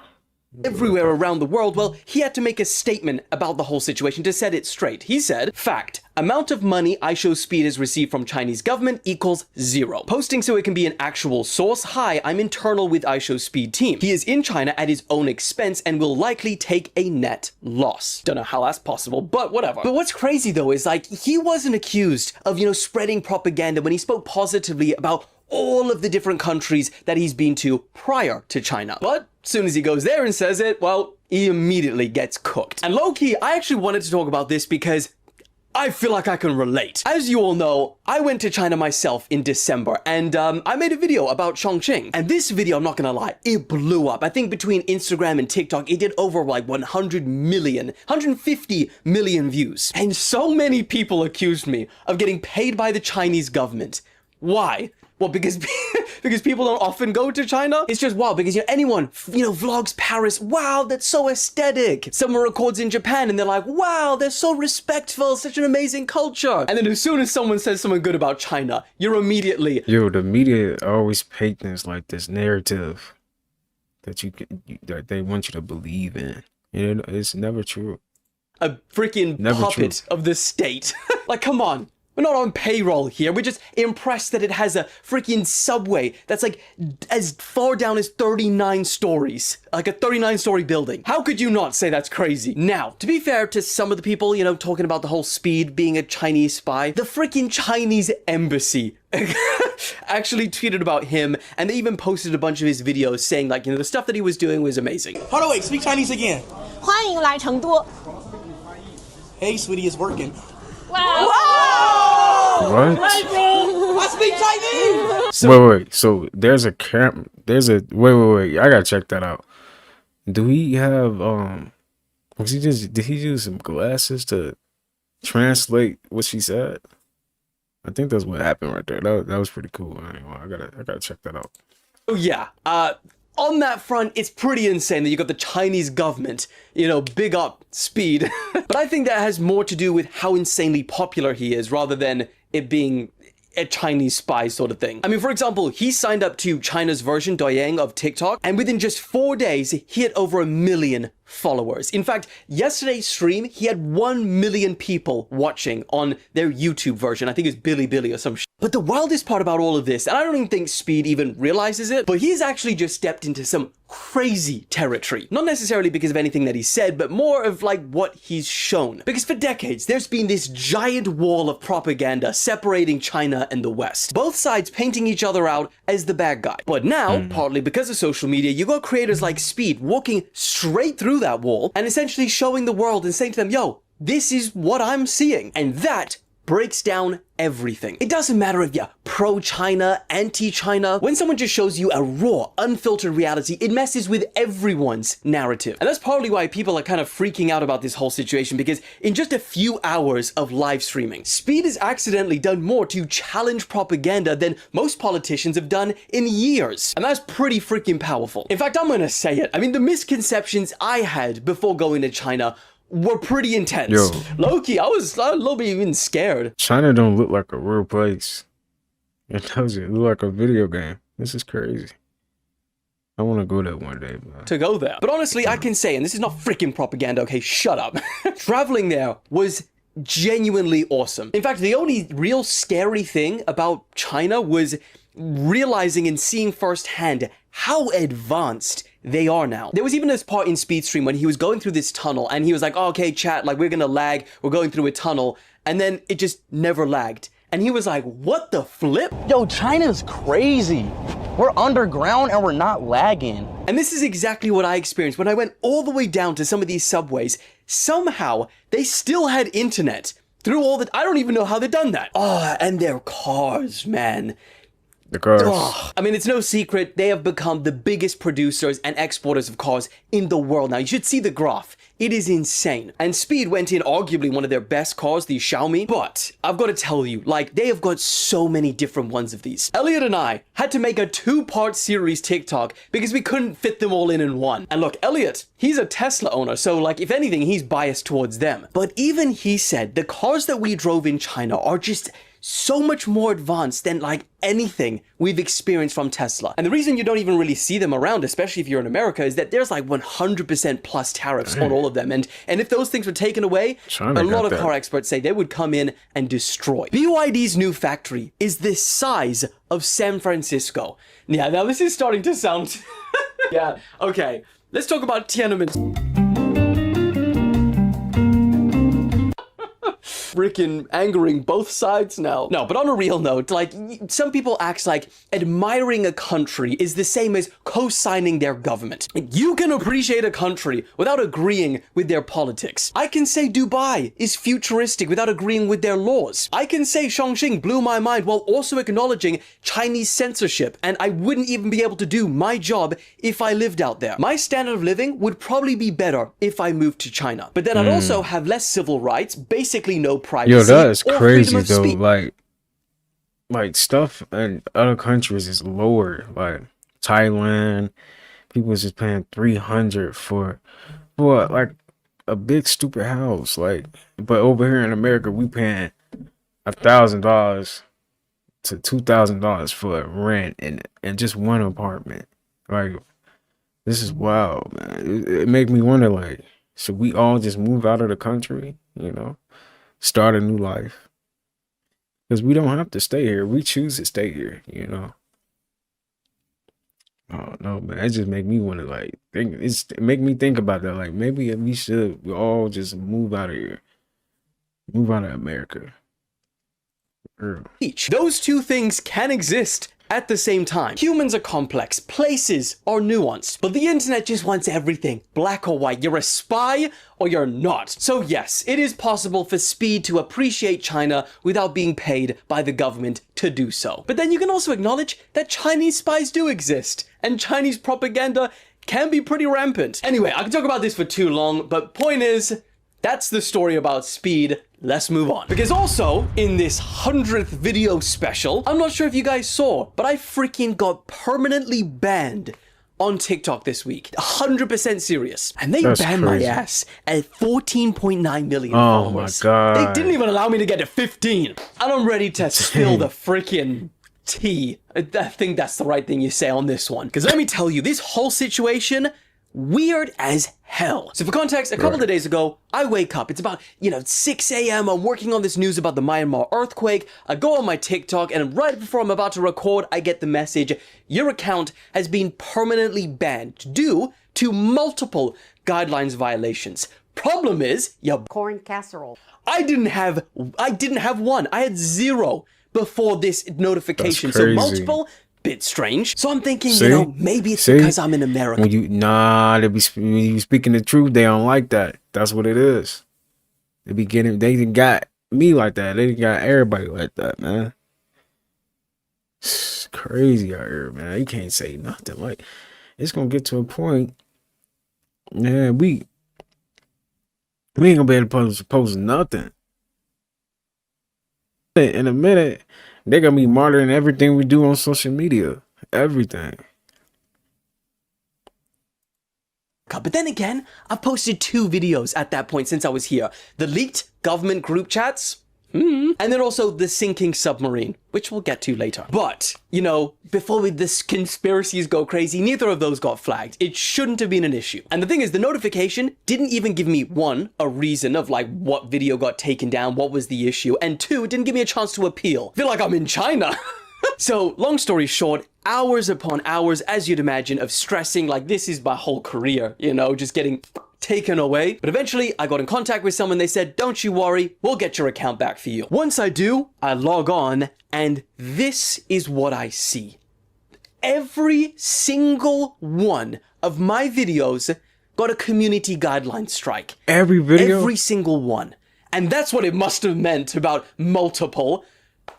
everywhere around the world, well, he had to make a statement about the whole situation to set it straight. He said, fact, amount of money IShowSpeed has received from Chinese government equals 0. Posting so it can be an actual source. Hi, I'm internal with IShowSpeed team. He is in China at his own expense and will likely take a net loss. Don't know how that's possible, but whatever. But what's crazy though is like, he wasn't accused of, spreading propaganda when he spoke positively about all of the different countries that he's been to prior to China. But as soon as he goes there and says it, well, he immediately gets cooked. And low-key, I actually wanted to talk about this because I feel like I can relate. As you all know, I went to China myself in December, and I made a video about Chongqing. And this video, I'm not gonna lie, it blew up. I think between Instagram and TikTok, it did over like 100 million, 150 million views. And so many people accused me of getting paid by the Chinese government. Why? Well, because people don't often go to China. It's just wow, because anyone, vlogs Paris. Wow, that's so aesthetic. Someone records in Japan and they're like, wow, they're so respectful, such an amazing culture. And then as soon as someone says something good about China, you're immediately... Yo, the media always paint this like this narrative that that they want you to believe in. It's never true. A freaking puppet of the state. Like, come on. We're not on payroll here. We're just impressed that it has a freaking subway that's like as far down as 39 stories. Like a 39-story building. How could you not say that's crazy? Now, to be fair to some of the people, talking about the whole Speed being a Chinese spy, the freaking Chinese embassy actually tweeted about him, and they even posted a bunch of his videos saying like, the stuff that he was doing was amazing. Hold on, wait, speak Chinese again. 欢迎来成都. Hey, sweetie, it's working. Wow. What? I speak Chinese. Wait. So there's a wait. I gotta check that out. Do he have did he use some glasses to translate what she said? I think that's what happened right there. That was pretty cool. Anyway, I gotta check that out. Oh yeah. On that front, it's pretty insane that you got the Chinese government, big up Speed. But I think that has more to do with how insanely popular he is rather than it being a Chinese spy sort of thing. I mean, for example, he signed up to China's version, Douyin, of TikTok, and within just 4 days, he had over 1 million followers. In fact, yesterday's stream, he had 1 million people watching on their YouTube version. I think it's Billy or some shit. But the wildest part about all of this, and I don't even think Speed even realizes it, but he's actually just stepped into some crazy territory. Not necessarily because of anything that he said, but more of like what he's shown. Because for decades, there's been this giant wall of propaganda separating China and the West. Both sides painting each other out as the bad guy. But now, partly because of social media, you got creators like Speed walking straight through that wall and essentially showing the world and saying to them, yo, this is what I'm seeing. And that breaks down everything. It doesn't matter if you're pro-China, anti-China. When someone just shows you a raw, unfiltered reality, it messes with everyone's narrative. And that's partly why people are kind of freaking out about this whole situation, because in just a few hours of live streaming, Speed has accidentally done more to challenge propaganda than most politicians have done in years. And that's pretty freaking powerful. In fact, I'm gonna say it. I mean, the misconceptions I had before going to China were pretty intense. Yo. Low-key, I was a little bit even scared. China don't look like a real place. It doesn't look like a video game. This is crazy. I want to go there one day, man. To go there. But honestly, I can say, and this is not freaking propaganda, okay, shut up. Traveling there was genuinely awesome. In fact, the only real scary thing about China was realizing and seeing firsthand how advanced they are now. There was even this part in Speed Stream when he was going through this tunnel and he was like, oh, okay, chat, like we're gonna lag, we're going through a tunnel, and then it just never lagged. And he was like, what the flip? Yo, China's crazy. We're underground and we're not lagging. And this is exactly what I experienced when I went all the way down to some of these subways. Somehow, they still had internet through all the... I don't even know how they've done that. Oh, and their cars, man. The cars. Oh, I mean, it's no secret, they have become the biggest producers and exporters of cars in the world now. You should see the graph. It is insane. And Speed went in arguably one of their best cars, the Xiaomi. But I've got to tell you, like, they have got so many different ones of these. Elliot and I had to make a 2-part series TikTok because we couldn't fit them all in one. And look, Elliot, he's a Tesla owner, so like, if anything, he's biased towards them. But even he said the cars that we drove in China are just so much more advanced than like anything we've experienced from Tesla. And the reason you don't even really see them around, especially if you're in America, is that there's like 100% plus tariffs on all of them. And if those things were taken away, China a lot of that. car experts say they would come in and destroy. BYD's new factory is the size of San Francisco. Yeah, now this is starting to sound... yeah, okay. Let's talk about Tiananmen. freaking angering both sides now. No, but on a real note, like, some people act like admiring a country is the same as co-signing their government. You can appreciate a country without agreeing with their politics. I can say Dubai is futuristic without agreeing with their laws. I can say Chongqing blew my mind while also acknowledging Chinese censorship, and I wouldn't even be able to do my job if I lived out there. My standard of living would probably be better if I moved to China. But then I'd also have less civil rights, basically no privacy. Yo, that is or crazy freedom of though. speech. Like stuff in other countries is lower. Like Thailand, people is just paying 300 for like a big stupid house. Like, but over here in America, we paying $1,000 to $2,000 for rent and just one apartment. Like, this is wild, man. It make me wonder, like, should we all just move out of the country? You know, start a new life. Because we don't have to stay here. We choose to stay here, you know. Oh no, man. It just make me want to like think. It make me think about that. Like maybe we all just move out of here. Move out of America. Each. Those two things can exist at the same time. Humans are complex, places are nuanced, but the internet just wants everything, black or white. You're a spy or you're not. So yes, it is possible for Speed to appreciate China without being paid by the government to do so. But then you can also acknowledge that Chinese spies do exist, and Chinese propaganda can be pretty rampant. Anyway, I could talk about this for too long, but point is, that's the story about Speed. Let's move on. Because also, in this 100th video special, I'm not sure if you guys saw, but I freaking got permanently banned on TikTok this week. 100% serious. And they banned my ass at 14.9 million followers. Oh my god. They didn't even allow me to get to 15. And I'm ready to spill the freaking tea. I think that's the right thing you say on this one. Because let me tell you, this whole situation, weird as hell. So for context, a couple of days ago, I wake up. It's about, 6 a.m. I'm working on this news about the Myanmar earthquake. I go on my TikTok, and right before I'm about to record, I get the message, your account has been permanently banned due to multiple guidelines violations. Problem is, corn casserole. I didn't have one. I had 0 before this notification. That's So crazy. multiple, bit strange. So I'm thinking, See? maybe it's See? because I'm in America. When you speaking the truth, they don't like that. That's what it is. They got me like that. They got everybody like that, man. It's crazy out here, man. You can't say nothing. Like, it's gonna get to a point, man, we ain't gonna be able to post nothing. In a minute, they're gonna be monitoring everything we do on social media. Everything. But then again, I've posted 2 videos at that point since I was here. The leaked government group chats, and then also the sinking submarine, which we'll get to later. But, before this conspiracies go crazy, neither of those got flagged. It shouldn't have been an issue. And the thing is, the notification didn't even give me, 1, a reason of like what video got taken down, what was the issue, and 2, it didn't give me a chance to appeal. I feel like I'm in China. So, long story short, hours upon hours, as you'd imagine, of stressing, like this is my whole career, just getting taken away. But eventually, I got in contact with someone. They said, don't you worry, we'll get your account back for you. Once I do, I log on, and this is what I see. Every single one of my videos got a community guideline strike. Every video? Every single one. And that's what it must have meant about multiple.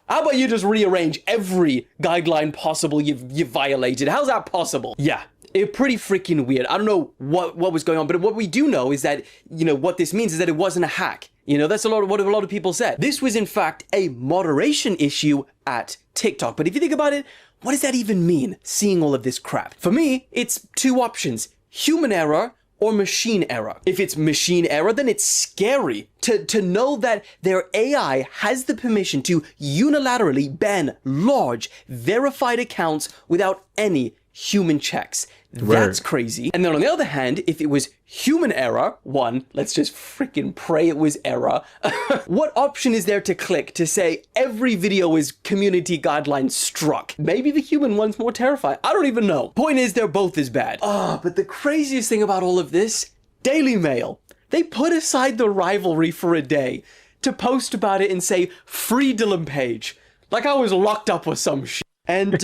How about you just rearrange every guideline possible you've violated? How's that possible? Yeah, it's pretty freaking weird. I don't know what was going on, but what we do know is that, what this means is that it wasn't a hack. That's what a lot of people said. This was in fact a moderation issue at TikTok. But if you think about it, what does that even mean, seeing all of this crap? For me, it's 2 options: human error or machine error. If it's machine error, then it's scary to know that their AI has the permission to unilaterally ban large, verified accounts without any human checks. That's crazy. And then on the other hand, if it was human error, 1, let's just freaking pray it was error. What option is there to click to say every video is community guidelines struck? Maybe the human one's more terrifying. I don't even know. Point is, they're both as bad. But the craziest thing about all of this, Daily Mail. They put aside the rivalry for a day to post about it and say, free Dylan Page. Like I was locked up or some shit. And,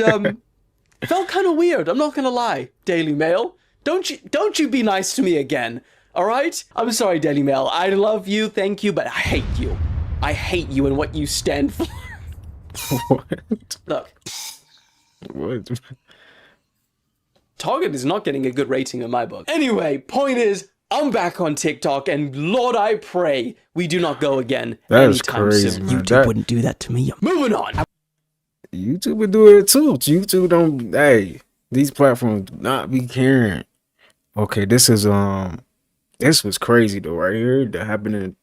felt kind of weird, I'm not gonna lie, Daily Mail. Don't you be nice to me again, alright? I'm sorry, Daily Mail. I love you, thank you, but I hate you. I hate you and what you stand for. What? Look. What? Target is not getting a good rating in my book. Anyway, point is, I'm back on TikTok, and Lord, I pray we do not go again anytime crazy, soon. man. YouTube wouldn't do that to me. Moving on. YouTube would do it too. YouTube don't. Hey, these platforms do not be caring. Okay, this was crazy though, right here. That happened in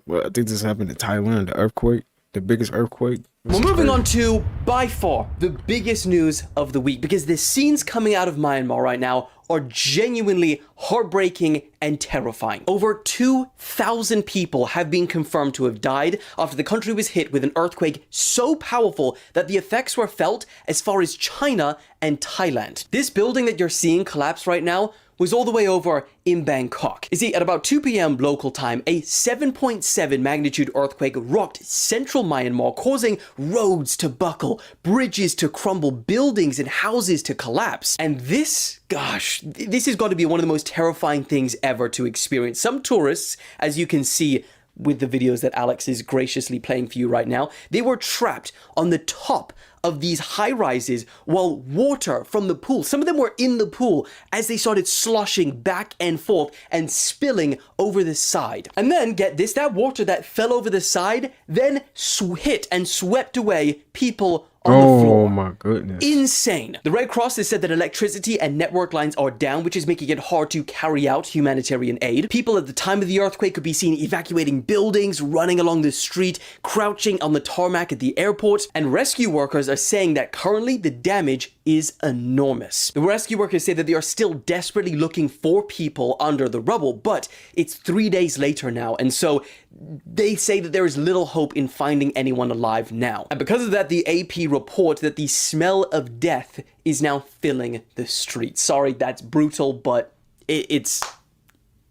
well, I think this happened in Thailand. The earthquake, the biggest earthquake. We're moving on to, by far, the biggest news of the week, because the scenes coming out of Myanmar right now are genuinely heartbreaking and terrifying. Over 2,000 people have been confirmed to have died after the country was hit with an earthquake so powerful that the effects were felt as far as China and Thailand. This building that you're seeing collapse right now was all the way over in Bangkok. You see, at about 2 p.m. local time, a 7.7 magnitude earthquake rocked central Myanmar, causing roads to buckle, bridges to crumble, buildings and houses to collapse. And this, gosh, this has got to be one of the most terrifying things ever to experience. Some tourists, as you can see with the videos that Alex is graciously playing for you right now, they were trapped on the top of these high rises while water from the pool, some of them were in the pool as they started sloshing back and forth and spilling over the side. And then, get this, that water that fell over the side then hit and swept away people on the floor. Oh my goodness. Insane. The Red Cross has said that electricity and network lines are down, which is making it hard to carry out humanitarian aid. People at the time of the earthquake could be seen evacuating buildings, running along the street, crouching on the tarmac at the airport, and rescue workers are saying that currently the damage is enormous. The rescue workers say that they are still desperately looking for people under the rubble, but it's 3 days later now, and so they say that there is little hope in finding anyone alive now. And because of that, the AP report that the smell of death is now filling the streets. Sorry, that's brutal, but it's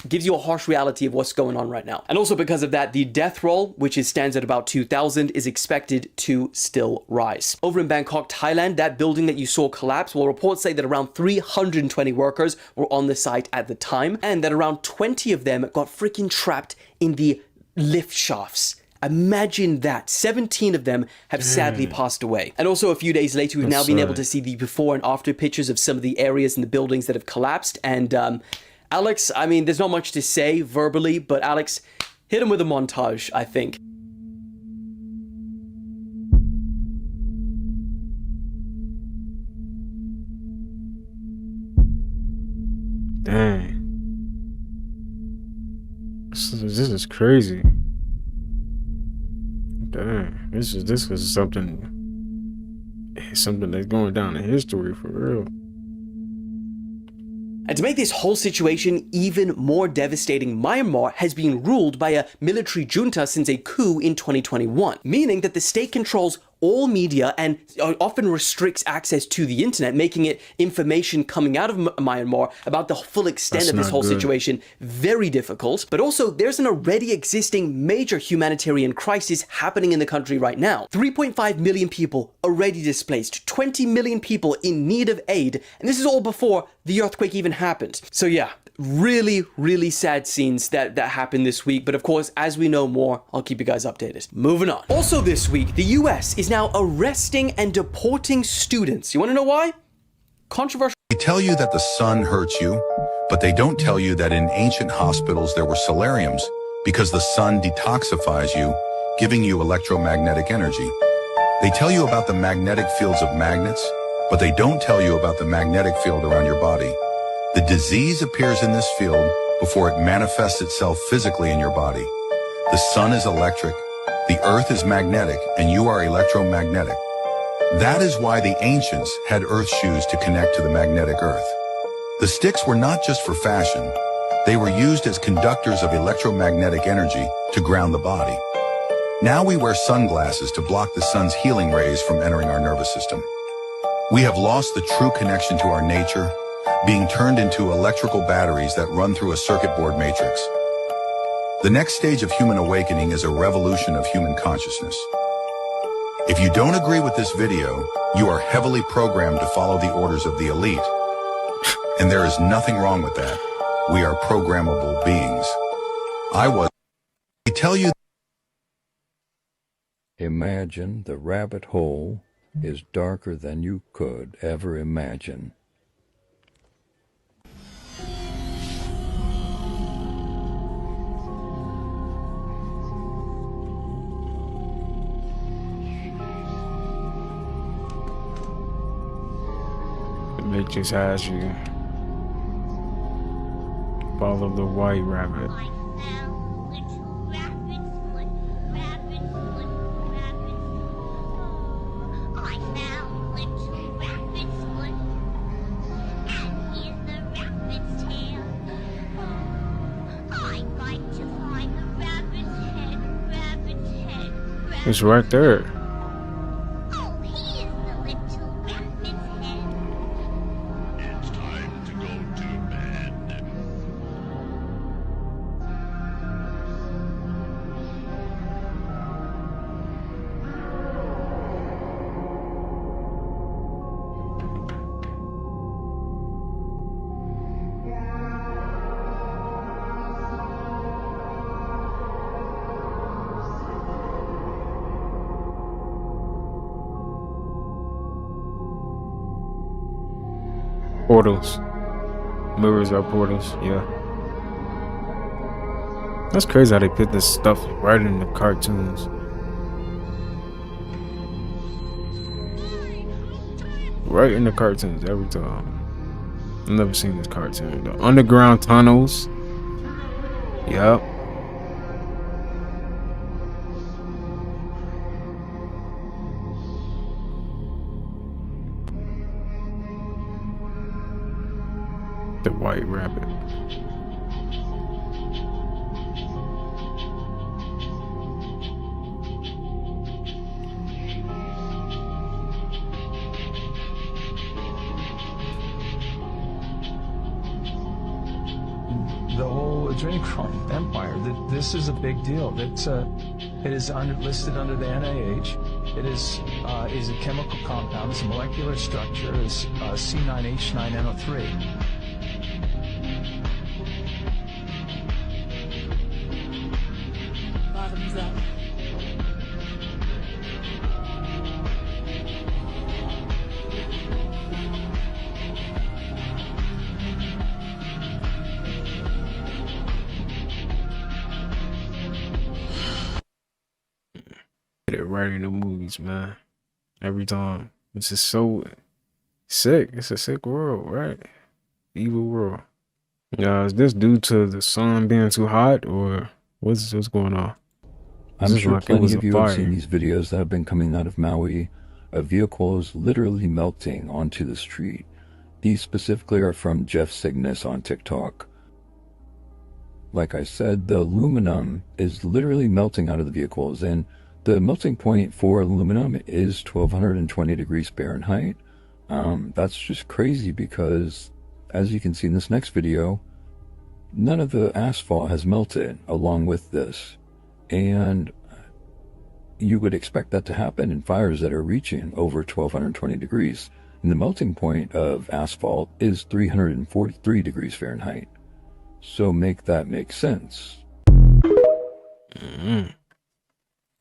gives you a harsh reality of what's going on right now. And also because of that, the death roll, which stands at about 2,000, is expected to still rise. Over in Bangkok, Thailand, that building that you saw collapse, well, reports say that around 320 workers were on the site at the time, and that around 20 of them got freaking trapped in the lift shafts. Imagine that. 17 of them have sadly passed away. And also a few days later, we've now been able to see the before and after pictures of some of the areas in the buildings that have collapsed. And Alex, I mean, there's not much to say verbally, but Alex, hit him with a montage, I think. Dang. This is crazy. Dang. This is something that's going down in history for real. And to make this whole situation even more devastating, Myanmar has been ruled by a military junta since a coup in 2021, meaning that the state controls all media and often restricts access to the internet, making it information coming out of Myanmar about the full extent of this whole situation very difficult. But also, there's an already existing major humanitarian crisis happening in the country right now. 3.5 million people already displaced, 20 million people in need of aid, and this is all before the earthquake even happened. So yeah, really, really sad scenes that happened this week. But of course, as we know more, I'll keep you guys updated. Moving on. Also this week, the US is now arresting and deporting students. You want to know why? Controversial. They tell you that the sun hurts you, but they don't tell you that in ancient hospitals there were solariums because the sun detoxifies you, giving you electromagnetic energy. They tell you about the magnetic fields of magnets, but they don't tell you about the magnetic field around your body. The disease appears in this field before it manifests itself physically in your body. The sun is electric, the earth is magnetic, and you are electromagnetic. That is why the ancients had earth shoes to connect to the magnetic earth. The sticks were not just for fashion. They were used as conductors of electromagnetic energy to ground the body. Now we wear sunglasses to block the sun's healing rays from entering our nervous system. We have lost the true connection to our nature, being turned into electrical batteries that run through a circuit board matrix. The next stage of human awakening is a revolution of human consciousness. If you don't agree with this video, you are heavily programmed to follow the orders of the elite. And there is nothing wrong with that. We are programmable beings. I tell you. Imagine the rabbit hole is darker than you could ever imagine. The Matrix has you. Follow the white rabbit. It's right there. Portals. Mirrors are portals, yeah. That's crazy how they put this stuff right in the cartoons. Right in the cartoons every time. I've never seen this cartoon. The underground tunnels. Yep. The white rabbit. The whole adrenochrome empire, this is a big deal. It is listed under the NIH. It is a chemical compound. Its molecular structure is C9H9NO3. Bottoms up. It right in the movies, man. Every time. It's just so sick. It's a sick world, right? Evil world. Is this due to the sun being too hot, or what's going on? I'm sure like plenty of you have seen these videos that have been coming out of Maui of vehicles literally melting onto the street. These specifically are from Jeff Cygnus on TikTok. Like I said, the aluminum is literally melting out of the vehicles, and the melting point for aluminum is 1220 degrees Fahrenheit. That's just crazy because, as you can see in this next video, none of the asphalt has melted along with this. And you would expect that to happen in fires that are reaching over 1220 degrees. And the melting point of asphalt is 343 degrees Fahrenheit. So make that make sense.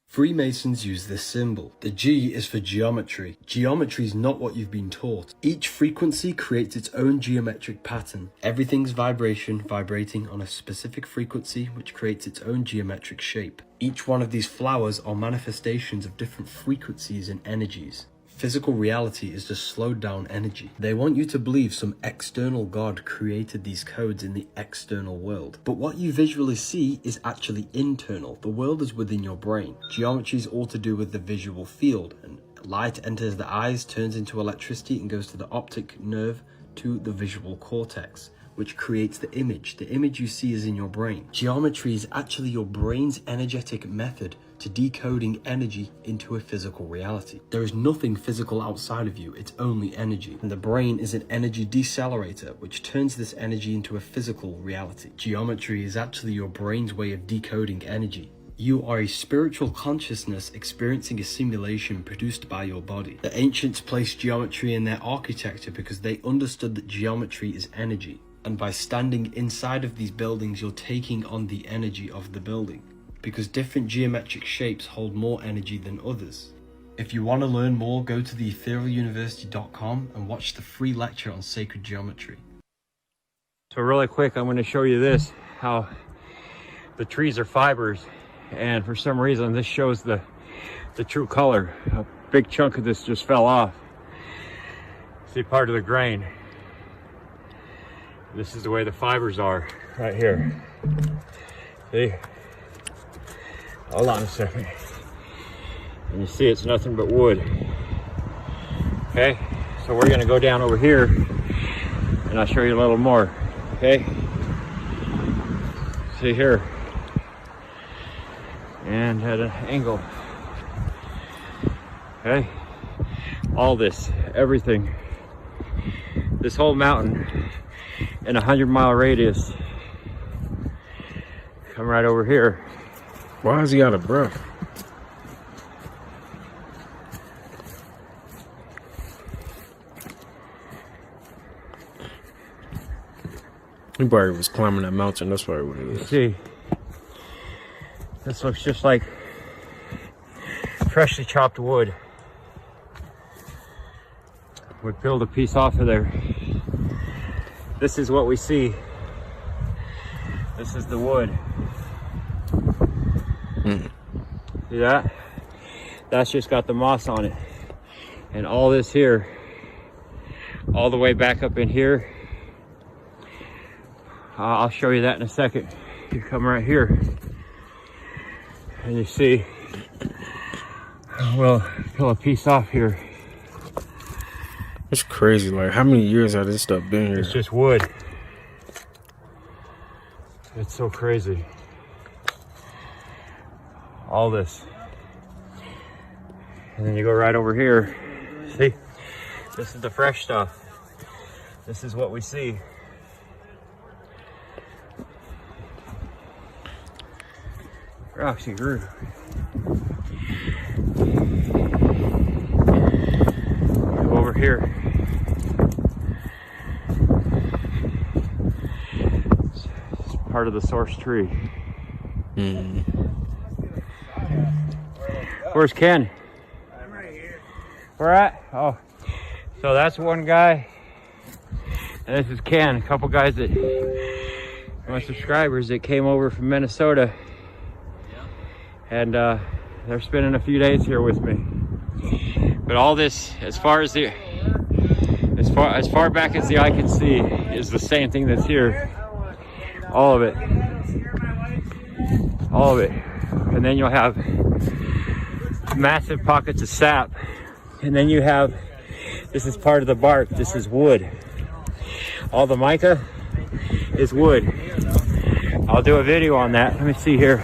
Freemasons use this symbol. The G is for geometry. Geometry is not what you've been taught. Each frequency creates its own geometric pattern. Everything's vibrating on a specific frequency which creates its own geometric shape. Each one of these flowers are manifestations of different frequencies and energies. Physical reality is just slowed down energy. They want you to believe some external God created these codes in the external world. But what you visually see is actually internal. The world is within your brain. Geometry is all to do with the visual field, and light enters the eyes, turns into electricity, and goes to the optic nerve to the visual cortex, which creates the image. The image you see is in your brain. Geometry is actually your brain's energetic method to decoding energy into a physical reality. There is nothing physical outside of you, it's only energy. And the brain is an energy decelerator, which turns this energy into a physical reality. Geometry is actually your brain's way of decoding energy. You are a spiritual consciousness experiencing a simulation produced by your body. The ancients placed geometry in their architecture because they understood that geometry is energy. And by standing inside of these buildings, you're taking on the energy of the building, because different geometric shapes hold more energy than others. If you want to learn more, go to theetherealuniversity.com and watch the free lecture on sacred geometry. So really quick, I'm going to show you this, how the trees are fibers, and for some reason this shows the true color. A big chunk of this just fell off. See part of the grain. This is the way the fibers are right here. See? Hold on a second. And you see it's nothing but wood. Okay, so we're gonna go down over here and I'll show you a little more. Okay, see here, and at an angle. Okay, all this, everything, this whole mountain in a 100-mile radius, come right over here. Why is he out of breath? He probably was climbing that mountain. That's probably what it is. See, this looks just like freshly chopped wood. We peeled a piece off of there. This is what we see. This is the wood. See that? That's just got the moss on it. And all this here, all the way back up in here, I'll show you that in a second. You come right here and you see, we'll peel a piece off here. It's crazy. Like, how many years has this stuff been here? It's just wood. It's so crazy. All this. And then you go right over here. See? This is the fresh stuff. This is what we see. Roxy grew. Go over here. It's part of the source tree. Where's Ken? I'm right here. Where at? Oh, so that's one guy, and this is Ken. A couple guys that, my subscribers that came over from Minnesota, and they're spending a few days here with me. But all this, as far back as the eye can see, is the same thing that's here. All of it. All of it. And then you'll have massive pockets of sap. And then you have, this is part of the bark, this is wood. All the mica is wood. I'll do a video on that. Let me see here.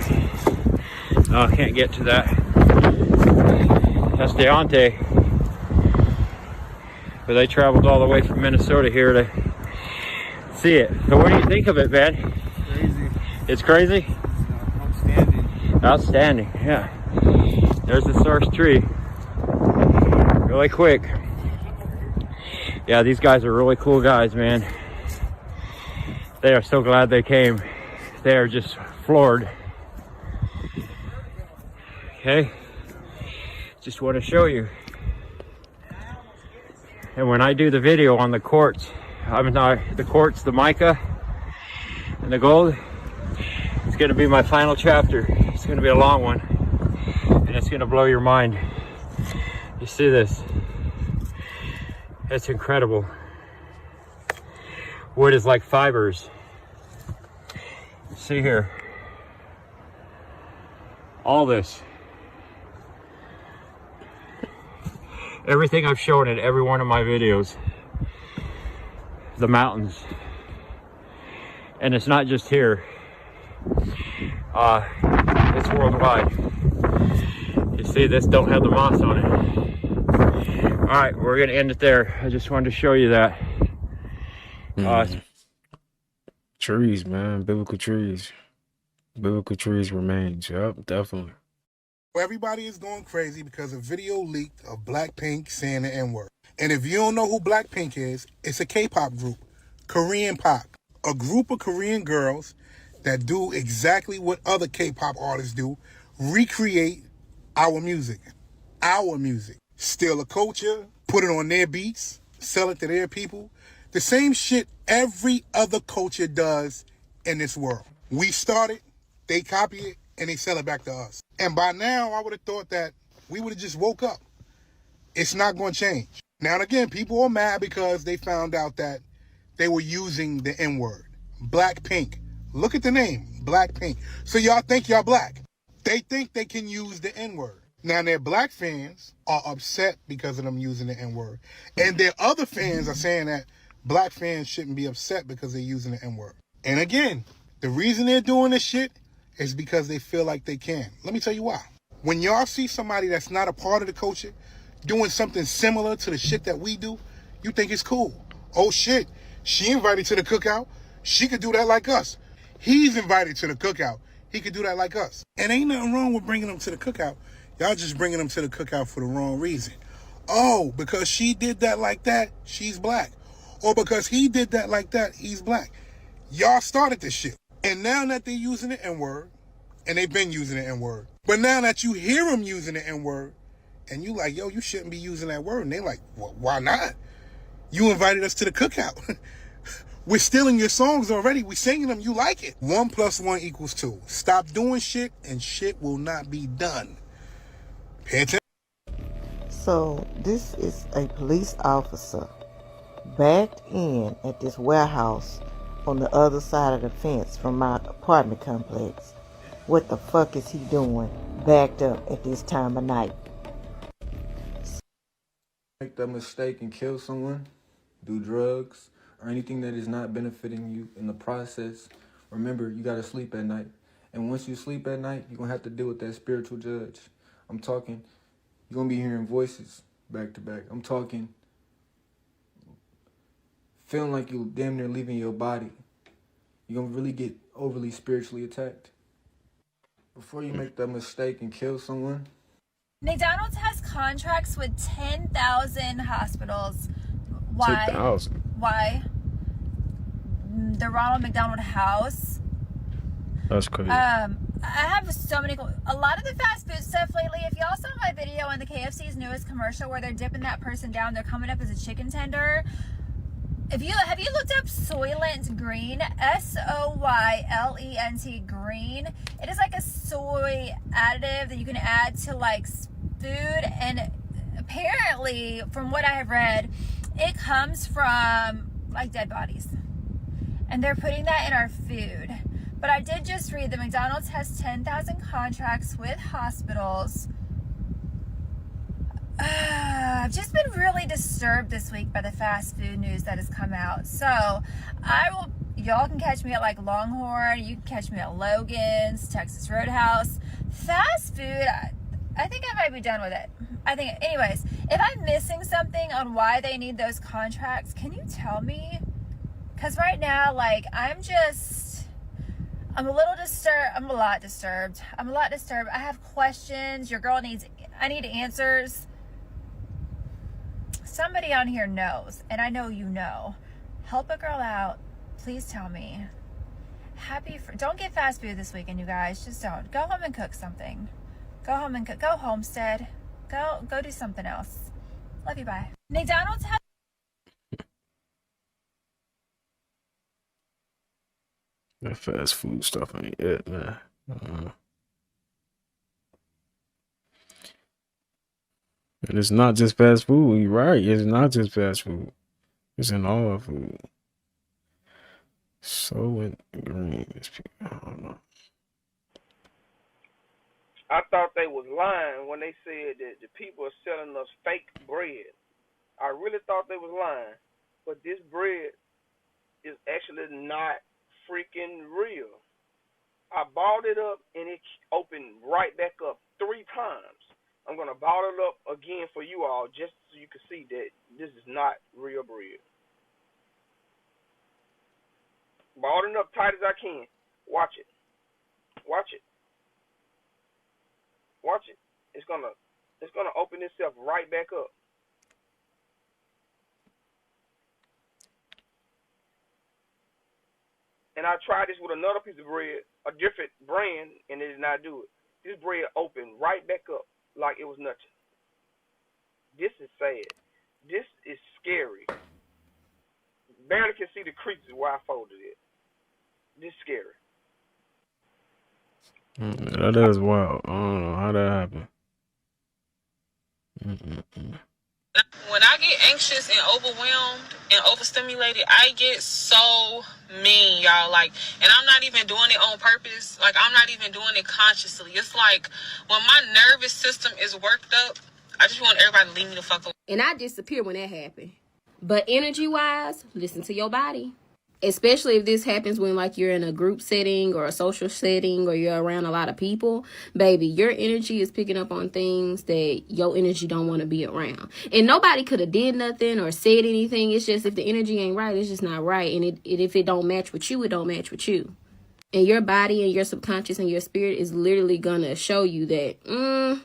Oh, I can't get to that. That's Deontay. But they traveled all the way from Minnesota here to see it. So what do you think of it, man? Crazy. It's crazy? Outstanding. Outstanding, yeah. There's the source tree. Really quick. Yeah, these guys are really cool guys, man. They are so glad they came. They are just floored. Okay, just want to show you. And when I do the video on the quartz, the quartz, the mica, and the gold, it's going to be my final chapter. It's going to be a long one, and it's going to blow your mind. You see this? It's incredible. Wood is like fibers. See here, all this. Everything I've shown in every one of my videos, the mountains, And it's not just here. It's worldwide. You see, this don't have the moss on it. All right, we're gonna end it there. I just wanted to show you that. Trees, man. Biblical trees. Biblical trees remains. Yep, definitely. Everybody is going crazy because a video leaked of Blackpink saying the N-word. And if you don't know who Blackpink is, it's a K-pop group, Korean pop. A group of Korean girls that do exactly what other K-pop artists do, recreate our music. Our music. Steal a culture, put it on their beats, sell it to their people. The same shit every other culture does in this world. We start it, they copy it, and they sell it back to us. And by now, I would have thought that we would have just woke up. It's not going to change. Now and again, people are mad because they found out that they were using the N-word. Blackpink. Look at the name, Blackpink. So y'all think y'all black. They think they can use the N-word. Now their black fans are upset because of them using the N-word. And their other fans are saying that black fans shouldn't be upset because they're using the N-word. And again, the reason they're doing this shit is because they feel like they can. Let me tell you why. When y'all see somebody that's not a part of the culture doing something similar to the shit that we do, you think it's cool. Oh shit, she invited to the cookout. She could do that like us. He's invited to the cookout. He could do that like us. And ain't nothing wrong with bringing them to the cookout. Y'all just bringing them to the cookout for the wrong reason. Oh, because she did that like that, she's black. Or because he did that like that, he's black. Y'all started this shit. And now that they're using the N-word, and they've been using the N-word, but now that you hear them using the N-word, and you like, yo, you shouldn't be using that word. And they like, well, why not? You invited us to the cookout. We're stealing your songs already. We're singing them. You like it. 1 + 1 = 2. Stop doing shit, and shit will not be done. Pay attention. So this is a police officer backed in at this warehouse on the other side of the fence from my apartment complex. What the fuck is he doing backed up at this time of night? Make that mistake and kill someone, do drugs, or anything that is not benefiting you in the process, remember, you gotta sleep at night. And once you sleep at night, you're gonna have to deal with that spiritual judge. I'm talking, you're gonna be hearing voices back to back. I'm talking, feeling like you damn near leaving your body. You're gonna really get overly spiritually attacked. Before you make that mistake and kill someone. McDonald's has contracts with 10,000 hospitals. Why? 10,000. Why? The Ronald McDonald House. That's crazy. I have so many. A lot of the fast food stuff lately. If y'all saw my video on the KFC's newest commercial where they're dipping that person down, they're coming up as a chicken tender. Have you looked up Soylent Green? SOYLENT Green. It is like a soy additive that you can add to like food, and apparently, from what I have read, it comes from like dead bodies, and they're putting that in our food. But I did just read that McDonald's has 10,000 contracts with hospitals. I've just been really disturbed this week by the fast food news that has come out. So y'all can catch me at like Longhorn. You can catch me at Logan's, Texas Roadhouse. Fast food, I think I might be done with it. Anyways, if I'm missing something on why they need those contracts, can you tell me? Because right now, like, I'm a little disturbed. I'm a lot disturbed. I have questions. I need answers. Somebody on here knows, and I know you know. Help a girl out. Please tell me. Don't get fast food this weekend, you guys. Just don't. Go home and cook something. Go homestead. Go do something else. Love you, bye. McDonald's has... That fast food stuff ain't it, man. And it's not just fast food. You're right. It's not just fast food. It's in all food. Soylent Green. I don't know. I thought they was lying when they said that the people are selling us fake bread. I really thought they was lying. But this bread is actually not freaking real. I balled it up and it opened right back up 3 times. I'm gonna ball it up again for you all just so you can see that this is not real bread. Ball it up tight as I can. Watch it. Watch it. Watch it. It's gonna open itself right back up. And I tried this with another piece of bread, a different brand, and it did not do it. This bread opened right back up like it was nothing. This is sad. This is scary. Barely can see the creases where I folded it. This is scary. That is wild. I don't know how that happened. When I get anxious and overwhelmed and overstimulated, I get so mean, y'all. Like, and I'm not even doing it on purpose. Like, I'm not even doing it consciously. It's like when my nervous system is worked up, I just want everybody to leave me the fuck alone. And I disappear when that happens. But energy-wise, listen to your body. Especially if this happens when, like, you're in a group setting or a social setting or you're around a lot of people. Baby, your energy is picking up on things that your energy don't want to be around. And nobody could have did nothing or said anything. It's just if the energy ain't right, it's just not right. And if it don't match with you, it don't match with you. And your body and your subconscious and your spirit is literally going to show you that,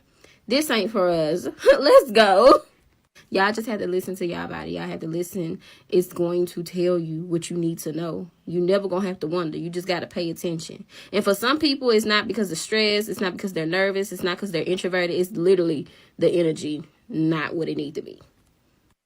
this ain't for us. Let's go. Y'all just have to listen to y'all body. Y'all have to listen. It's going to tell you what you need to know. You never going to have to wonder. You just got to pay attention. And for some people, it's not because of stress. It's not because they're nervous. It's not because they're introverted. It's literally the energy, not what it need to be.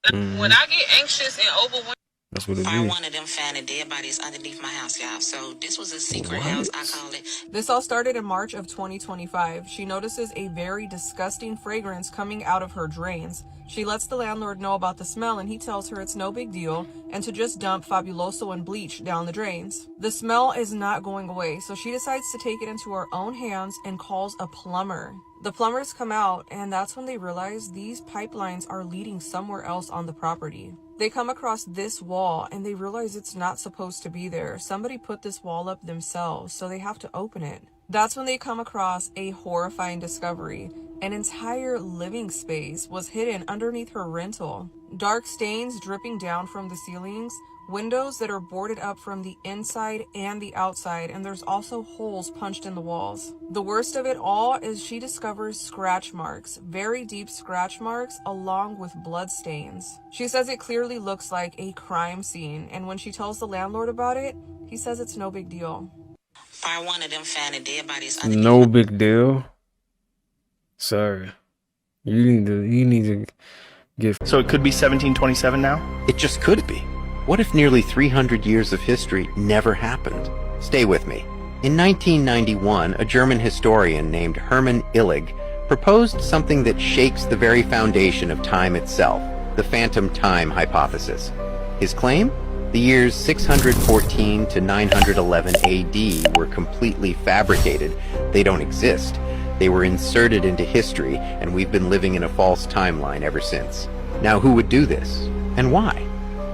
When I get anxious and overwhelmed. That's what it Find is. one of them finding dead bodies underneath my house, y'all. So this was a secret house, I call it. This all started in March of 2025. She notices a very disgusting fragrance coming out of her drains. She lets the landlord know about the smell and he tells her it's no big deal and to just dump Fabuloso and bleach down the drains. The smell is not going away, so she decides to take it into her own hands and calls a plumber. The plumbers come out and that's when they realize these pipelines are leading somewhere else on the property. They come across this wall and they realize it's not supposed to be there. Somebody put this wall up themselves, so they have to open it. That's when they come across a horrifying discovery. An entire living space was hidden underneath her rental. Dark stains dripping down from the ceilings, windows that are boarded up from the inside and the outside, and there's also holes punched in the walls. The worst of it all is she discovers scratch marks, very deep scratch marks, along with blood stains. She says it clearly looks like a crime scene, and when she tells the landlord about it, he says it's no big deal. Find one of them finding dead bodies It's no big deal. Sorry. You need to get. So it could be 1727 now? It just could be. What if nearly 300 years of history never happened? Stay with me. In 1991, a German historian named Hermann Illig proposed something that shakes the very foundation of time itself, the phantom time hypothesis. His claim? The years 614 to 911 AD were completely fabricated. They don't exist. They were inserted into history, and we've been living in a false timeline ever since. Now, who would do this? And why?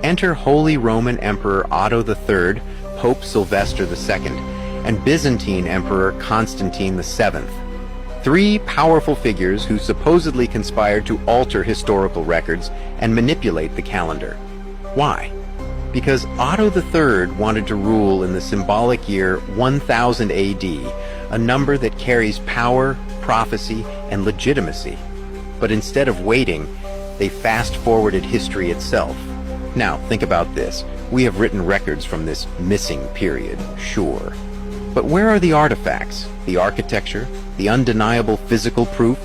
Enter Holy Roman Emperor Otto III, Pope Sylvester II, and Byzantine Emperor Constantine VII. Three powerful figures who supposedly conspired to alter historical records and manipulate the calendar. Why? Because Otto III wanted to rule in the symbolic year 1000 AD, a number that carries power, prophecy, and legitimacy. But instead of waiting, they fast-forwarded history itself. Now, think about this. We have written records from this missing period, sure. But where are the artifacts, the architecture, the undeniable physical proof?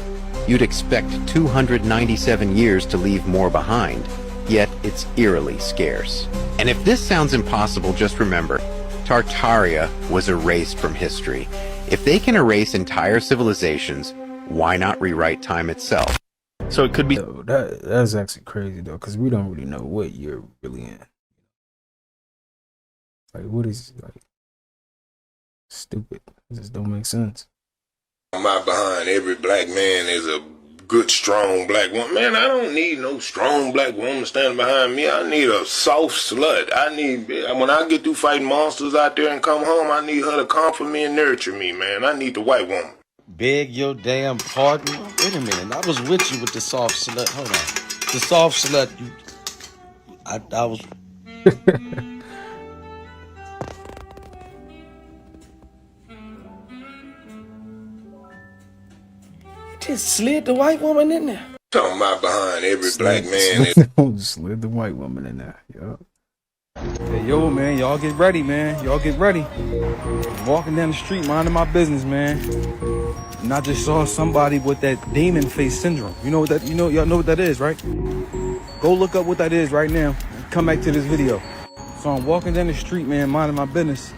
You'd expect 297 years to leave more behind, yet it's eerily scarce. And if this sounds impossible, just remember, Tartaria was erased from history. If they can erase entire civilizations, why not rewrite time itself? So it could be. That's actually crazy though, because we don't really know what year we're really in. Like, what is like stupid? It just don't make sense. My behind, every black man is a good, strong black woman. Man, I don't need no strong black woman standing behind me. I need a soft slut. When I get through fighting monsters out there and come home, I need her to comfort me and nurture me, man. I need the white woman. Beg your damn pardon? Wait a minute. I was with you with the soft slut. Hold on. The soft slut, I was... Just slid the white woman in there. Talking about behind every black man. Slid the white woman in there. Yup. Hey, yo, man, y'all get ready, man. Y'all get ready. I'm walking down the street, minding my business, man. And I just saw somebody with that demon face syndrome. You know what that? Y'all know what that is, right? Go look up what that is right now. Come back to this video. So I'm walking down the street, man, minding my business.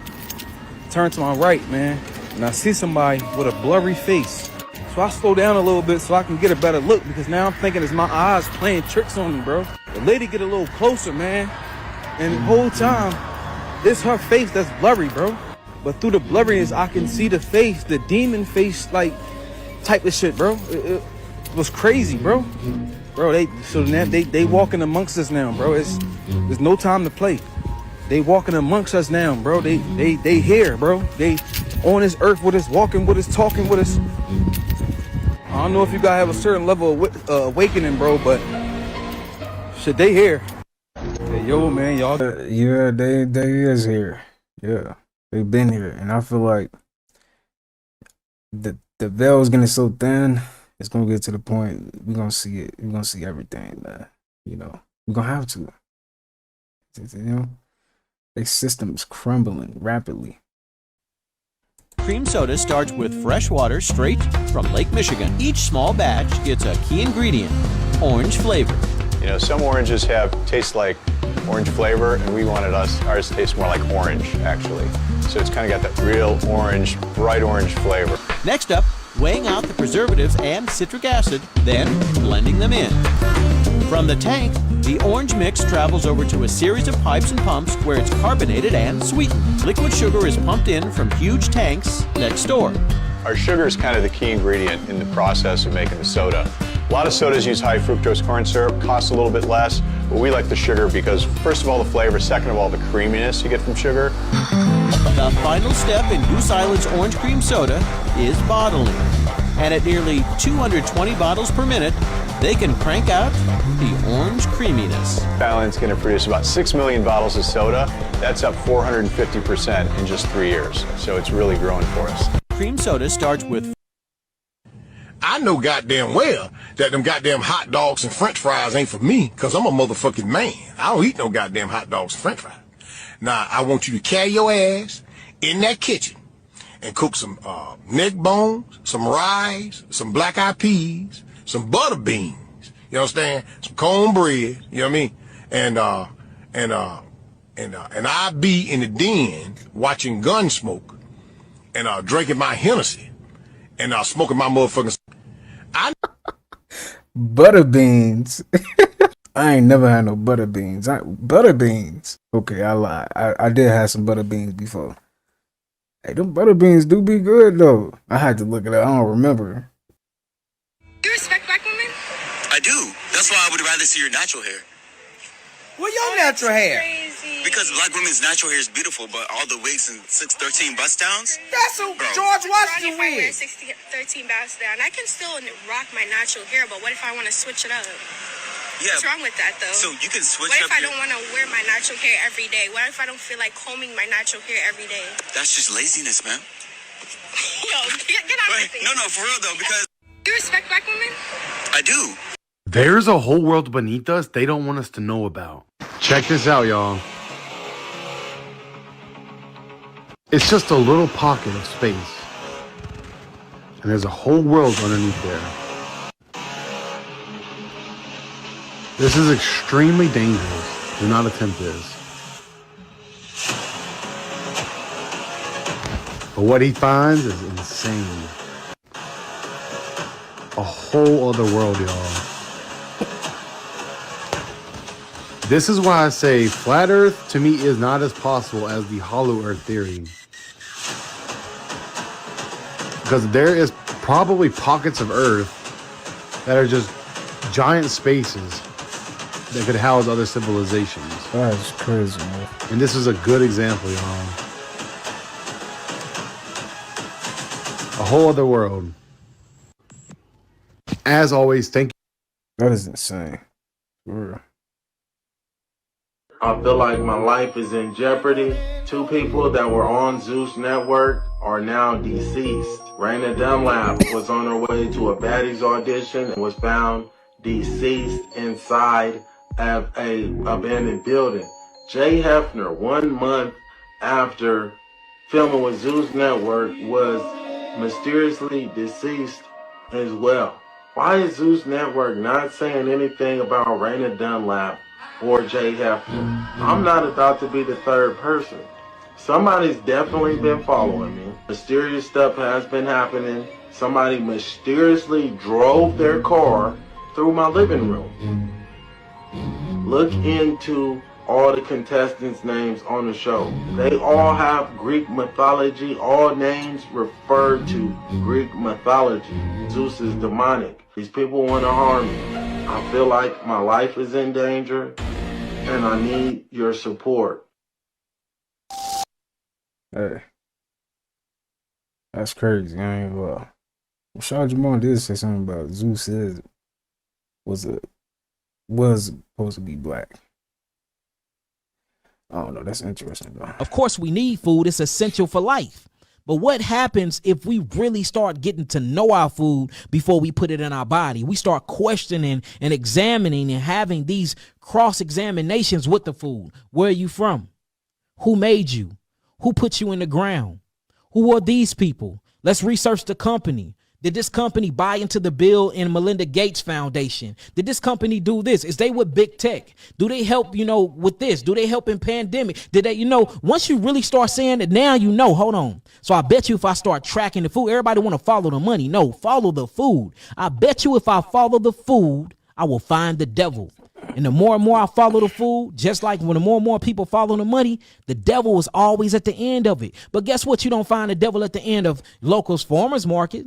Turn to my right, man, and I see somebody with a blurry face. So I slow down a little bit so I can get a better look, because now I'm thinking it's my eyes playing tricks on me, bro. The lady get a little closer, man. And the whole time, it's her face that's blurry, bro. But through the blurriness, I can see the face, the demon face, like, type of shit, bro. It was crazy, bro. Bro, they walking amongst us now, bro. There's no time to play. They walking amongst us now, bro. They here, bro. They on this earth with us, walking with us, talking with us. I don't know if you guys have a certain level of awakening, bro, but shit, they here. Hey, yo, man, y'all. Yeah, they is here. Yeah, they've been here, and I feel like the veil is getting so thin. It's gonna get to the point we're gonna see it. We're gonna see everything, man. You know, we're gonna have to. You know, their system's crumbling rapidly. Cream soda starts with fresh water straight from Lake Michigan. Each small batch gets a key ingredient, orange flavor. You know, some oranges taste like orange flavor, and we wanted ours to taste more like orange, actually. So it's kind of got that real orange, bright orange flavor. Next up, weighing out the preservatives and citric acid, then blending them in. From the tank, the orange mix travels over to a series of pipes and pumps where it's carbonated and sweetened. Liquid sugar is pumped in from huge tanks next door. Our sugar is kind of the key ingredient in the process of making the soda. A lot of sodas use high fructose corn syrup, costs a little bit less, but we like the sugar because, first of all, the flavor, second of all, the creaminess you get from sugar. The final step in Goose Island's orange cream soda is bottling. And at nearly 220 bottles per minute, they can crank out the orange creaminess. Island's going to produce about 6 million bottles of soda. That's up 450% in just 3 years. So it's really growing for us. Cream soda starts with... I know goddamn well that them goddamn hot dogs and french fries ain't for me, because I'm a motherfucking man. I don't eat no goddamn hot dogs and french fries. Now, I want you to carry your ass in that kitchen and cook some neck bones, some rice, some black eyed peas, some butter beans, you understand? Some cornbread, you know what I mean? And I be in the den watching Gunsmoke and drinking my Hennessy and smoking my motherfucking... Butter beans. I ain't never had no butter beans. Butter beans. Okay, I lied. I did have some butter beans before. Hey, them butter beans do be good though. I had to look it up. I don't remember. You respect black women? I do. That's why I would rather see your natural hair. Well, your natural hair. Crazy. Because black women's natural hair is beautiful, but all the wigs and 613 bust downs. That's who George Washington If I wear wig. 613 bust down, I can still rock my natural hair, but what if I want to switch it up? Yeah. What's wrong with that, though? So you can switch What up if I your- don't want to wear my natural hair every day? What if I don't feel like combing my natural hair every day? That's just laziness, man. Yo, get out of here. No, for real though, because You respect black women? I do. There's a whole world beneath us they don't want us to know about. Check this out, y'all. It's just a little pocket of space. And there's a whole world underneath there. This is extremely dangerous. Do not attempt this. But what he finds is insane. A whole other world, y'all. This is why I say flat Earth to me is not as possible as the hollow Earth theory. Because there is probably pockets of Earth that are just giant spaces that could house other civilizations. That's crazy, man. And this is a good example, y'all. A whole other world. As always, thank you. That is insane. For real. I feel like my life is in jeopardy. 2 people that were on Zeus Network are now deceased. Raina Dunlap was on her way to a Baddies audition and was found deceased inside of a abandoned building. Jay Hefner, 1 month after filming with Zeus Network, was mysteriously deceased as well. Why is Zeus Network not saying anything about Raina Dunlap or Jay Hefner? I'm not about to be the third person. Somebody's definitely been following me. Mysterious stuff has been happening. Somebody mysteriously drove their car through my living room. Look into all the contestants' names on the show. They all have Greek mythology. All names refer to Greek mythology. Zeus is demonic. These people want to harm me. I feel like my life is in danger, and I need your support. Hey. That's crazy. I ain't well. Rashad Jamal did say something about Zeus was supposed to be black. I don't know. That's interesting, though. Of course, we need food. It's essential for life. But what happens if we really start getting to know our food before we put it in our body? We start questioning and examining and having these cross-examinations with the food. Where are you from? Who made you? Who put you in the ground? Who are these people? Let's research the company. Did this company buy into the Bill and Melinda Gates Foundation? Did this company do this? Is they with big tech? Do they help, with this? Do they help in pandemic? Did they, once you really start saying it, now hold on. So I bet you if I start tracking the food, everybody want to follow the money. No, follow the food. I bet you if I follow the food, I will find the devil. And the more and more I follow the food, just like when the more and more people follow the money, the devil is always at the end of it. But guess what? You don't find the devil at the end of Locals Farmers Market.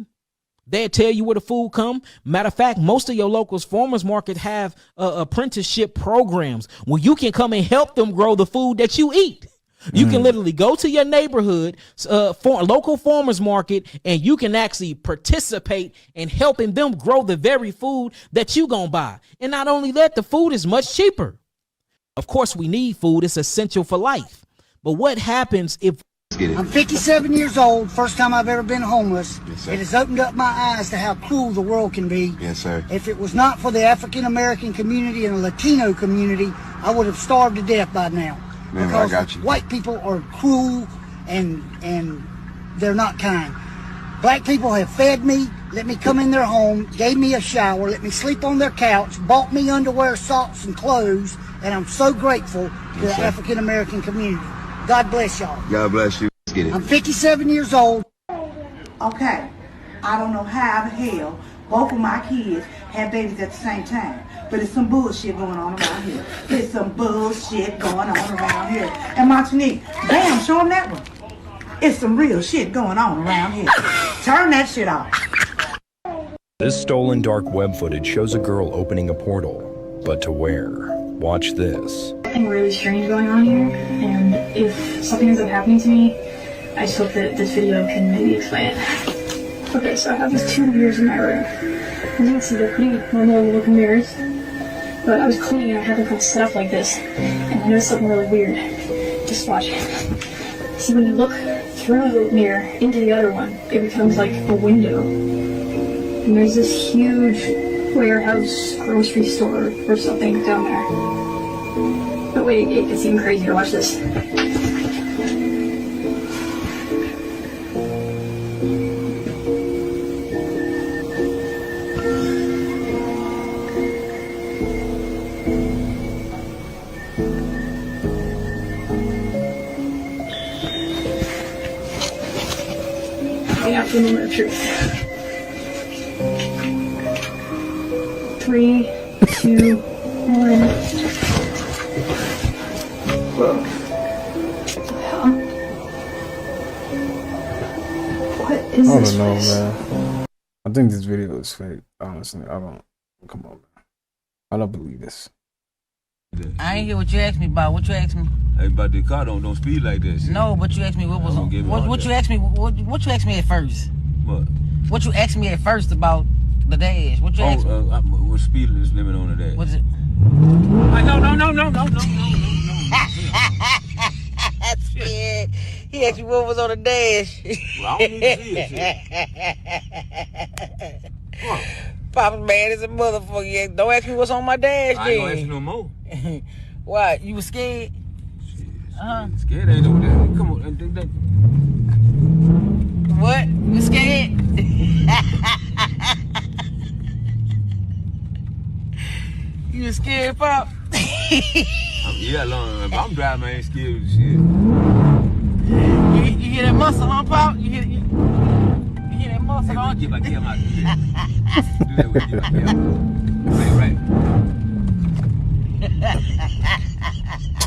They'll tell you where the food come. Matter of fact, most of your Locals Farmers Market have apprenticeship programs where you can come and help them grow the food that you eat. You can literally go to your neighborhood local farmers market, and you can actually participate in helping them grow the very food that you gonna buy. And not only that, the food is much cheaper. Of course, we need food. It's essential for life. But what happens if... I'm 57 years old, first time I've ever been homeless. Yes, sir. It has opened up my eyes to how cruel the world can be. Yes, sir. If it was not for the African American community and the Latino community, I would have starved to death by now. Man, because I got you. White people are cruel and they're not kind. Black people have fed me, let me come in their home, gave me a shower, let me sleep on their couch, bought me underwear, socks, and clothes, and I'm so grateful to the African American community. God bless y'all. God bless you. Let's get it. I'm 57 years old. Okay, I don't know how the hell both of my kids had babies at the same time, but it's some bullshit going on around here. It's some bullshit going on around here. And Martinique, damn, show them that one. It's some real shit going on around here. Turn that shit off. This stolen dark web footage shows a girl opening a portal, but to where? Watch this. Something really strange going on here, and if something ends up happening to me, I just hope that this video can maybe explain it. Okay, so I have these 2 mirrors in my room. As you can see, they're pretty normal looking mirrors, but I was cleaning and I had them kind of set up like this, and I noticed something really weird. Just watch. See, when you look through the mirror into the other one, it becomes like a window. And there's this huge warehouse, grocery store, or something down there. But wait, it gets even crazier. Watch this. The actual moment of truth. 3, 2, 1. Whoa. What is I this don't know, place? man. I think this video is fake. Honestly, I don't. Come on, man. I don't believe this. I ain't hear what you asked me about. What you asked me? Hey, about the car, don't speed like this. No, but you asked me what was on. What you asked me? What you asked me at first? What? What you asked me at first about the dash? What you asked me? What speed is limit on the dash? What's it? No. That's scared. He asked me what was on the dash. Well, I don't need to see it. Papa's mad as a motherfucker. Don't ask me what's on my dash. I ain't gonna ask you no more. Why? You was scared? Scared ain't no that. Come on. What? You scared? You was scared, Pop? Yeah, long. If I'm driving, I ain't scared of shit. You hear that muscle, huh, Pop? You hear that muscle, huh? Get my camera out of here. Do that with you. Right.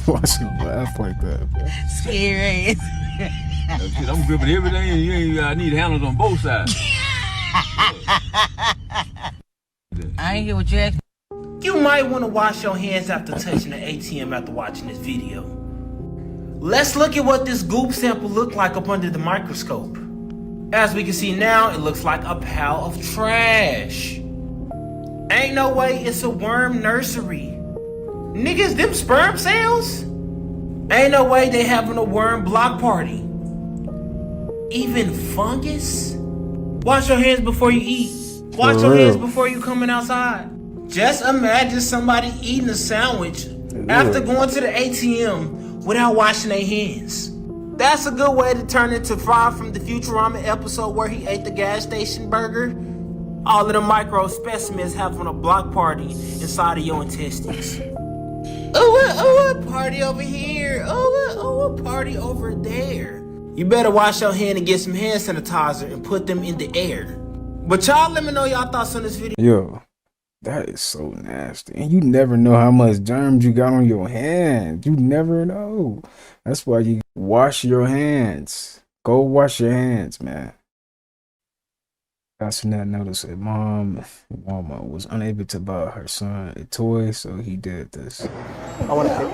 Why she laugh like that, bro? Scary. I'm gripping everything. I need handles on both sides. I ain't hear what you asked. You might want to wash your hands after touching the ATM after watching this video. Let's look at what this goop sample looked like up under the microscope. As we can see now, it looks like a pile of trash. Ain't no way it's a worm nursery. Niggas, them sperm cells? Ain't no way they having a worm block party. Even fungus? Wash your hands before you eat. Wash your hands before you coming outside. Just imagine somebody eating a sandwich after going to the ATM without washing their hands. That's a good way to turn into Fry from the Futurama episode where he ate the gas station burger. All of the micro specimens having a block party inside of your intestines. Oh, a party over here. Oh, a party over there. You better wash your hand and get some hand sanitizer and put them in the air. But y'all let me know y'all thoughts on this video. Yo, that is so nasty. And you never know how much germs you got on your hands. You never know. That's why you wash your hands. Go wash your hands, man. That's when I noticed that Mama was unable to buy her son a toy, so he did this. I want to pay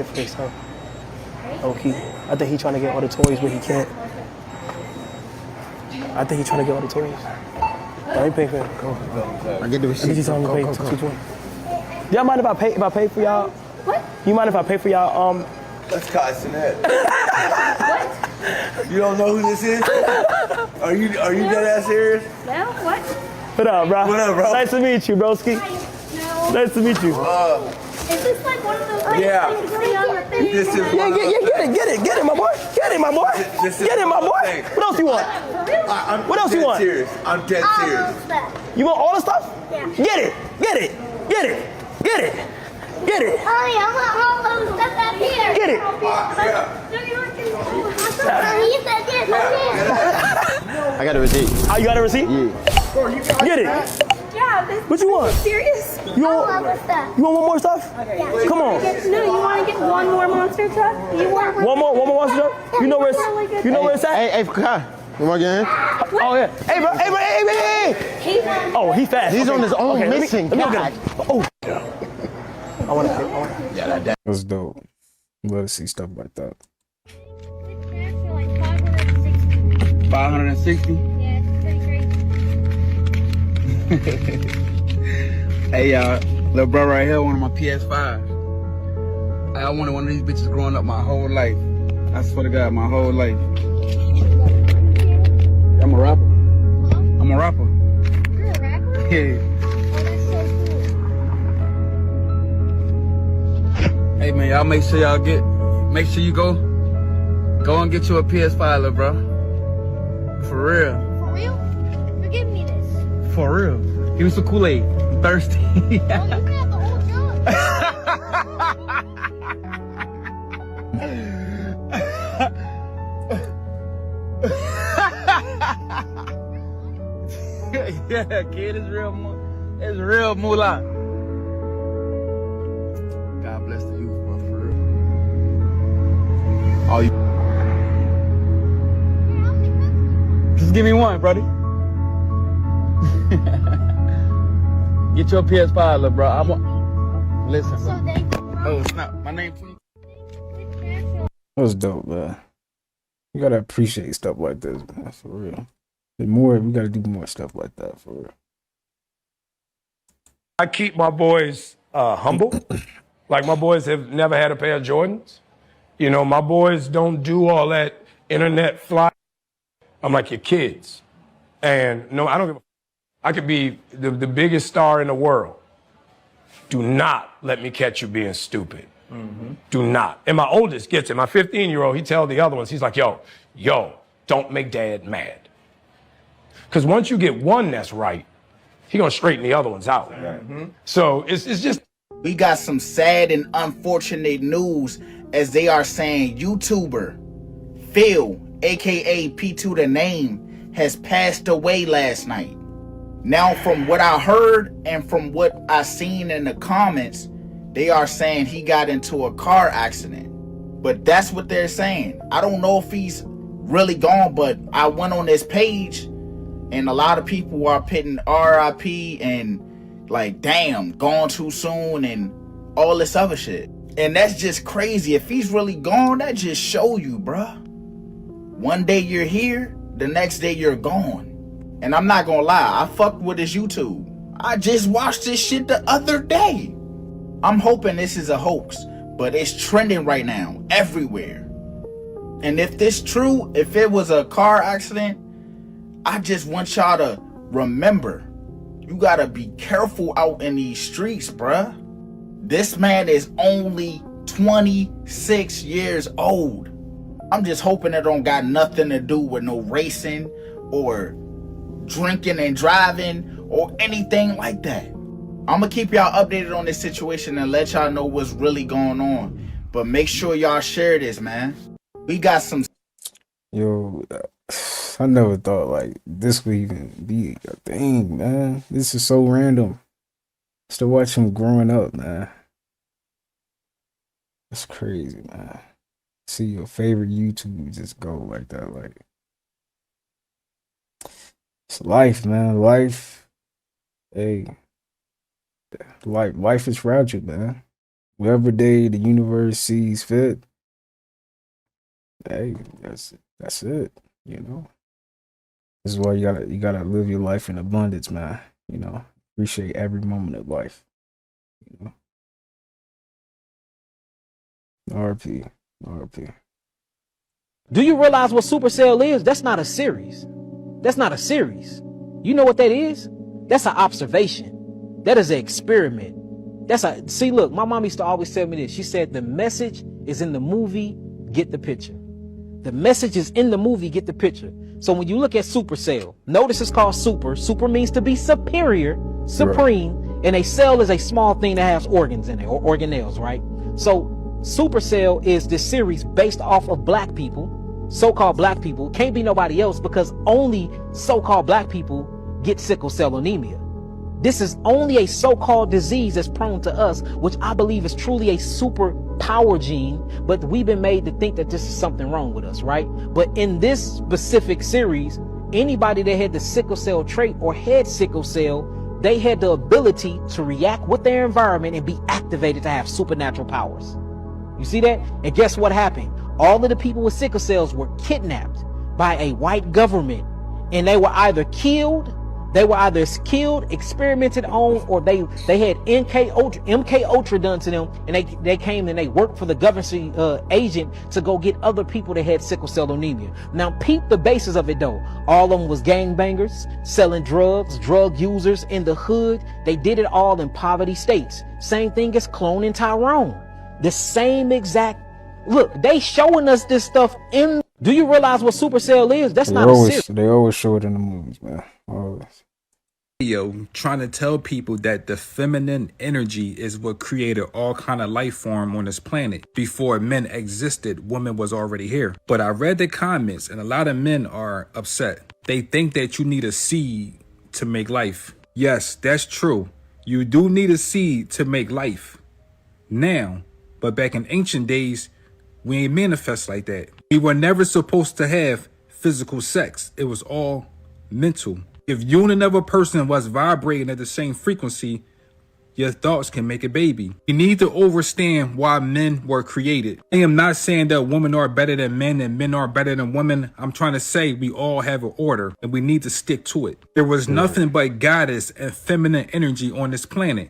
for his son. Okay. I think he's trying to get all the toys, but he can't. I think he's trying to get all the toys. I ain't pay for it. Go. I get the receipt. He's telling me to pay 220. Y'all mind if I pay for y'all? What? You mind if I pay for y'all? That's Castanet. What? You don't know who this is? Are you dead ass serious? No, what? What up, bro? What up, bro? Nice to meet you, broski. No. Nice to meet you. Is this like one of those Yeah. things really on the thing? This is Get it, my boy. Get it, my boy. Get it, my boy. What else you want? What else you want? Serious. I'm dead serious. You want all the stuff? Yeah. Get it. Honey, I want all those stuff up here. Get it. He said yes, I got a receipt. Oh, you got a receipt? Yeah. Get it. Yeah, What you want? Are you serious? You want one more stuff? Yeah. Come on. No, you want to get one more monster truck? You want One more monster truck? You know where it's at? Hey, Kai. You want to get in? Oh, yeah. Hey, bro. Hey. Oh, he's fast. He's on his own mission. Let me get him. Oh. I want to. Yeah, that's dope. Love to see stuff like that. 560? Yeah, it's pretty crazy. Hey, y'all. Little bro right here, one of my PS5. I wanted one of these bitches growing up my whole life. I swear to God, my whole life. I'm a rapper. I'm a rapper. You're a rapper? Yeah. Oh, that's so cool. Hey, man, y'all make sure you go and get you a PS5, little bro. For real. For real? You're giving me this. For real. Give me some Kool-Aid. I'm thirsty. Oh, you can have the whole jug. Yeah, kid, it's real moolah. God bless the youth, bro, for real. All you. Just give me one, buddy. Get your PS5, little bro. I want. Listen. Oh snap! My name. That was dope, man. You gotta appreciate stuff like this, man, for real. And more, we gotta do more stuff like that, for real. I keep my boys humble. Like, my boys have never had a pair of Jordans. You know, my boys don't do all that internet fly. I'm like your kids. And no, I don't give a I could be the biggest star in the world. Do not let me catch you being stupid. Do not. And my oldest gets it. My 15-year-old, he tells the other ones, he's like, yo, don't make dad mad. Because once you get one that's right, he gonna straighten the other ones out. So it's just. We got some sad and unfortunate news, as they are saying YouTuber Phil, aka P2 the Name, has passed away last night. Now, from what I heard and from what I seen in the comments, they are saying he got into a car accident. But that's what they're saying. I don't know if he's really gone, but I went on this page and a lot of people are putting RIP and like, damn, gone too soon and all this other shit. And that's just crazy. If he's really gone, that just show you, bruh. One day you're here, the next day you're gone. And I'm not gonna lie, I fucked with his YouTube. I just watched this shit the other day. I'm hoping this is a hoax, but it's trending right now, everywhere. And if this true, if it was a car accident, I just want y'all to remember, you gotta be careful out in these streets, bruh. This man is only 26 years old. I'm just hoping it don't got nothing to do with no racing or drinking and driving or anything like that. I'm gonna keep y'all updated on this situation and let y'all know what's really going on. But make sure y'all share this, man. We got some. Yo, I never thought like this would even be a thing, man. This is so random. Just to watch him growing up, man. That's crazy, man. See your favorite YouTuber just go like that, like. It's life, man. Life. Hey. Life is fragile, man. Whatever day the universe sees fit. Hey, that's it. You know. This is why you gotta live your life in abundance, man. You know. Appreciate every moment of life. You know. RP. Do you realize what Supercell is? That's not a series. That's not a series. You know what that is? That's an observation. That is an experiment. See, look, my mom used to always tell me this. She said, the message is in the movie, get the picture. The message is in the movie, get the picture. So when you look at Supercell, notice it's called super. Super means to be superior, supreme, right. And a cell is a small thing that has organs in it, or organelles, right? So Supercell is this series based off of black people, so-called black people. Can't be nobody else because only so-called black people get sickle cell anemia. This is only a so-called disease that's prone to us, which I believe is truly a super power gene, but we've been made to think that this is something wrong with us, right? But in this specific series, anybody that had the sickle cell trait or had sickle cell, they had the ability to react with their environment and be activated to have supernatural powers. You see that? And guess what happened? All of the people with sickle cells were kidnapped by a white government, and they were either killed, experimented on, or they had MK Ultra done to them, and they came and they worked for the government agent to go get other people that had sickle cell anemia. Now peep the basis of it though. All of them was gangbangers, selling drugs, drug users in the hood. They did it all in poverty states. Same thing as cloning Tyrone. The same exact. Look, they showing us this stuff in. Do you realize what Supercell is? That's not a series. They always show it in the movies, man. Always. Trying to tell people that the feminine energy is what created all kind of life form on this planet. Before men existed, women was already here. But I read the comments and a lot of men are upset. They think that you need a seed to make life. Yes, that's true. You do need a seed to make life now. But back in ancient days, we ain't manifest like that. We were never supposed to have physical sex. It was all mental. If you and another person was vibrating at the same frequency, your thoughts can make a baby. You need to understand why men were created. I am not saying that women are better than men and men are better than women. I'm trying to say we all have an order and we need to stick to it. There was nothing but goddess and feminine energy on this planet.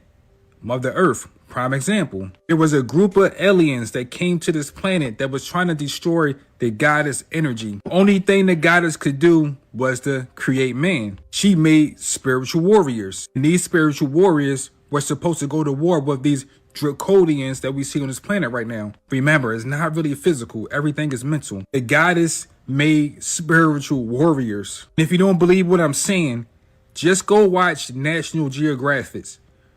Mother Earth, prime example. There was a group of aliens that came to this planet that was trying to destroy the goddess energy. The only thing the goddess could do was to create man. She made spiritual warriors. And these spiritual warriors were supposed to go to war with these draconians that we see on this planet right now. Remember, it's not really physical. Everything is mental. The goddess made spiritual warriors. And if you don't believe what I'm saying, just go watch National Geographic.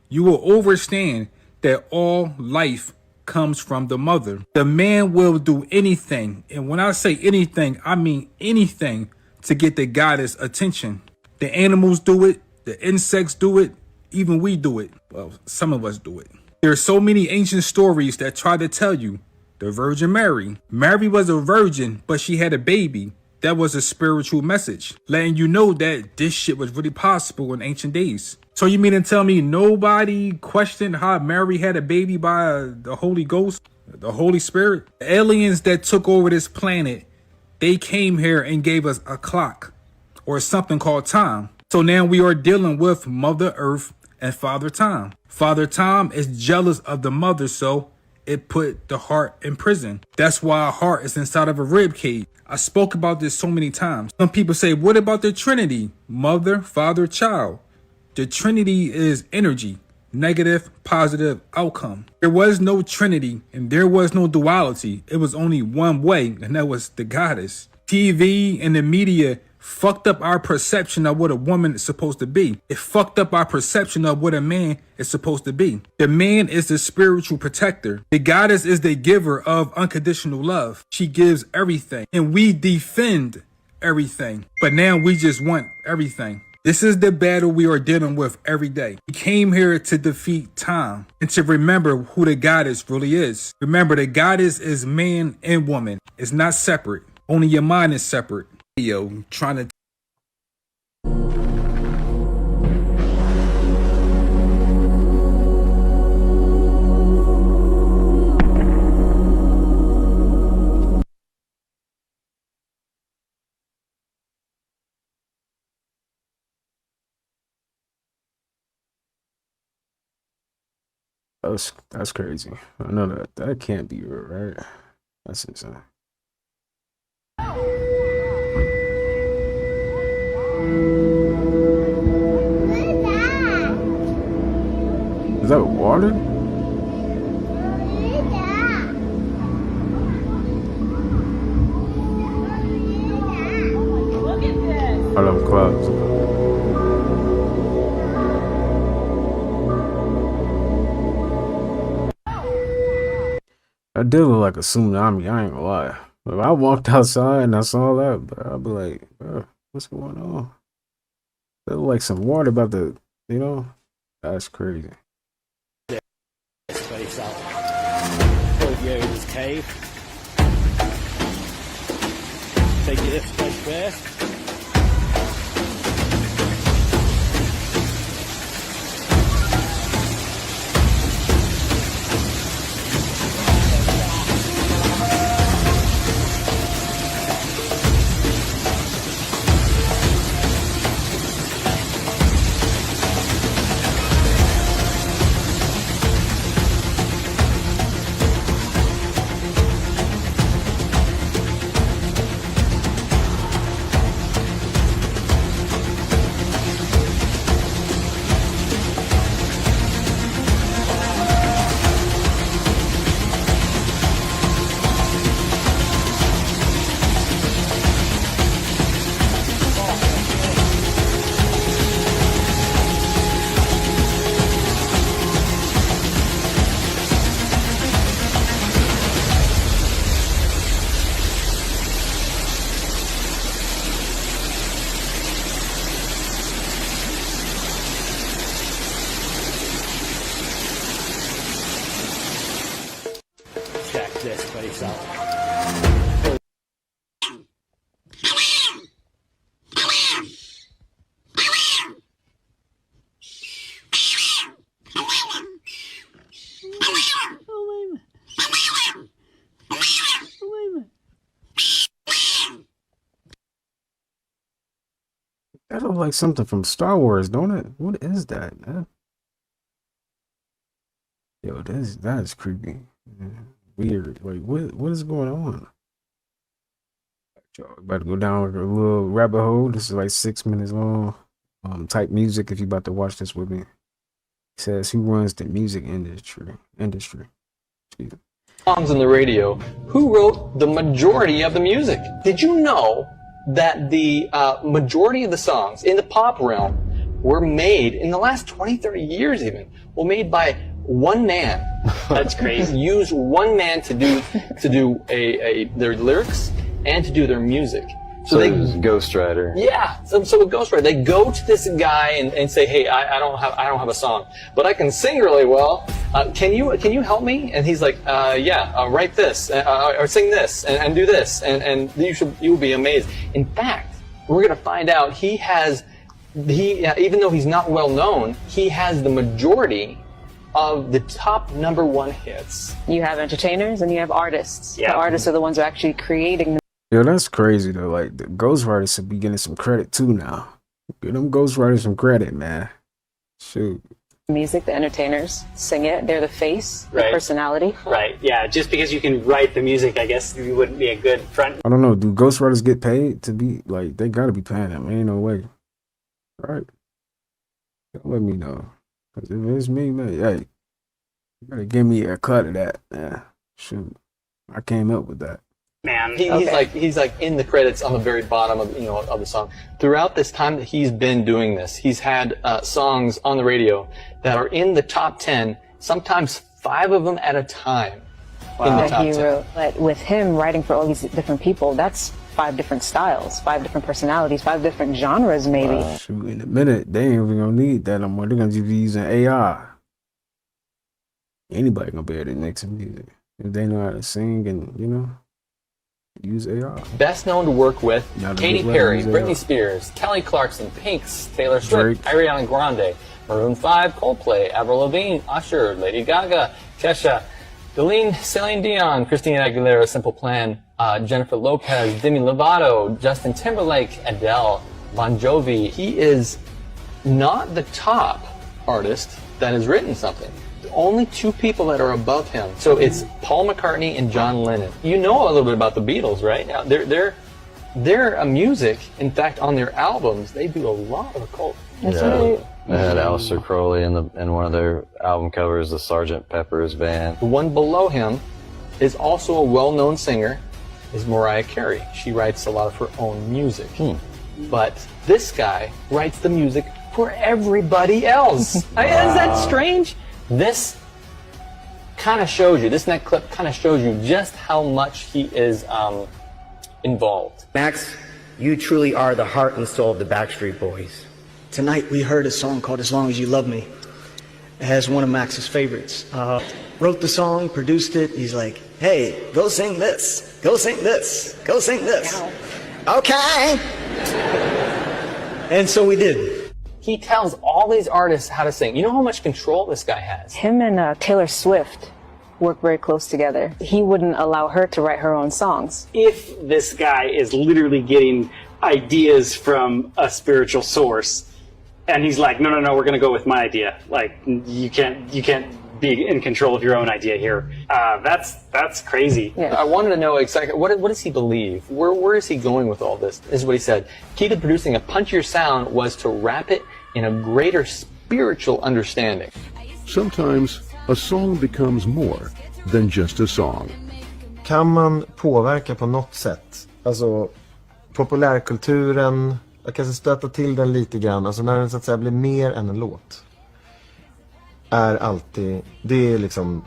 You will understand that all life comes from the mother. The man will do anything. And when I say anything, I mean anything to get the goddess attention. The animals do it. The insects do it. Even we do it. Well, some of us do it. There are so many ancient stories that try to tell you the Virgin Mary. Mary was a virgin, but she had a baby. That was a spiritual message, letting you know that this shit was really possible in ancient days. So you mean to tell me nobody questioned how Mary had a baby by the Holy Ghost, the Holy Spirit? The aliens that took over this planet, they came here and gave us a clock or something called time. So now we are dealing with Mother Earth and Father Time. Father Time is jealous of the mother, so it put the heart in prison. That's why a heart is inside of a rib cage. I spoke about this so many times. Some people say, what about the Trinity? Mother, Father, Child. The Trinity is energy, negative, positive outcome. There was no Trinity and there was no duality. It was only one way, and that was the goddess. TV and the media fucked up our perception of what a woman is supposed to be. It fucked up our perception of what a man is supposed to be. The man is the spiritual protector. The goddess is the giver of unconditional love. She gives everything, and we defend everything. But now we just want everything. This is the battle we are dealing with every day. We came here to defeat time and to remember who the goddess really is. Remember, the goddess is man and woman. It's not separate. Only your mind is separate. Yo, trying to That's crazy. I know that can't be real, right? That's insane. Is that water? All them clouds. That did look like a tsunami, I ain't gonna lie. If I walked outside and I saw that, bro, I'd be like, bro, what's going on? It looked like some water about to, you know? That's crazy. Space out. You're in this cave. Take it this place first. Check this place out. That looks like something from Star Wars, don't it? What is that, man? Yo, that is creepy. Weird. Like, what is going on? Y'all about to go down a little rabbit hole. This is like 6 minutes long. Type music if you about to watch this with me. It says, who runs the music industry? Songs on the radio. Who wrote the majority of the music? Did you know that the majority of the songs in the pop realm were made in the last 20, 30 years even, were made by one man? That's crazy. Use one man to do their lyrics and to do their music. So they was a ghostwriter. Yeah, so a ghostwriter. They go to this guy and say, "Hey, I don't have a song, but I can sing really well. Can you help me?" And he's like, "Yeah, write this or sing this and do this, and you'll be amazed." In fact, we're gonna find out even though he's not well known, he has the majority of the top #1 hits. You have entertainers and you have artists. Yeah. The artists are the ones who are actually creating the Yo, that's crazy though. Like the ghostwriters should be getting some credit too now. Give them ghostwriters some credit, man. Shoot. music. The entertainers sing it. They're the face, the personality. Right. Yeah. Just because you can write the music, I guess you wouldn't be a good front. I don't know. Do ghostwriters get paid to be like? They gotta be paying them. Ain't no way. All right. Let me know. Cause if it's me, man, hey, you gotta give me a cut of that. Yeah. Shoot. I came up with that. Man, he's like in the credits on the very bottom of of the song. Throughout this time that he's been doing this, he's had songs on the radio that are in the top 10, sometimes 5 of them at a time. In the top 10. But with him writing for all these different people, that's 5 different styles, 5 different personalities, 5 different genres, maybe. Shoot, in a minute, they ain't even gonna need that no more. They're gonna just be using AI. Anybody gonna be able to make some music if they know how to sing and use AI. Best known to work with Katy Perry, Britney Spears, Kelly Clarkson, Pinks, Taylor Swift, Ariana Grande, Maroon 5, Coldplay, Avril Lavigne, Usher, Lady Gaga, Kesha, Celine Dion, Christina Aguilera, Simple Plan, Jennifer Lopez, Demi Lovato, Justin Timberlake, Adele, Bon Jovi. He is not the top artist that has written something. Only 2 people that are above him. So it's Paul McCartney and John Lennon. You know a little bit about the Beatles, right? Now their music, in fact, on their albums, they do a lot of occult. That's right. They had Aleister Crowley in one of their album covers, the Sgt. Pepper's Band. The one below him is also a well-known singer, is Mariah Carey. She writes a lot of her own music. But this guy writes the music for everybody else. Isn't that strange? This kind of shows you, this next clip kind of shows you just how much he is involved. Max, you truly are the heart and soul of the Backstreet Boys. Tonight we heard a song called As Long As You Love Me. It has one of Max's favorites. Wrote the song, produced it. He's like, hey, go sing this, go sing this, go sing this. Okay. And so we did. He tells all these artists how to sing. You know how much control this guy has? Him and Taylor Swift work very close together. He wouldn't allow her to write her own songs. If this guy is literally getting ideas from a spiritual source, and he's like, no, we're going to go with my idea. Like, you can't be in control of your own idea here. That's crazy. Yeah. I wanted to know exactly what does he believe? Where is he going with all this? This is what he said. Key to producing a punchier sound was to wrap it in a greater spiritual understanding. Sometimes a song becomes more than just a song. Kan man påverka på något sätt? Alltså populärkulturen, jag kanske stöta till den lite grann, alltså när den så att säga blir mer än en låt. Är alltid, det är liksom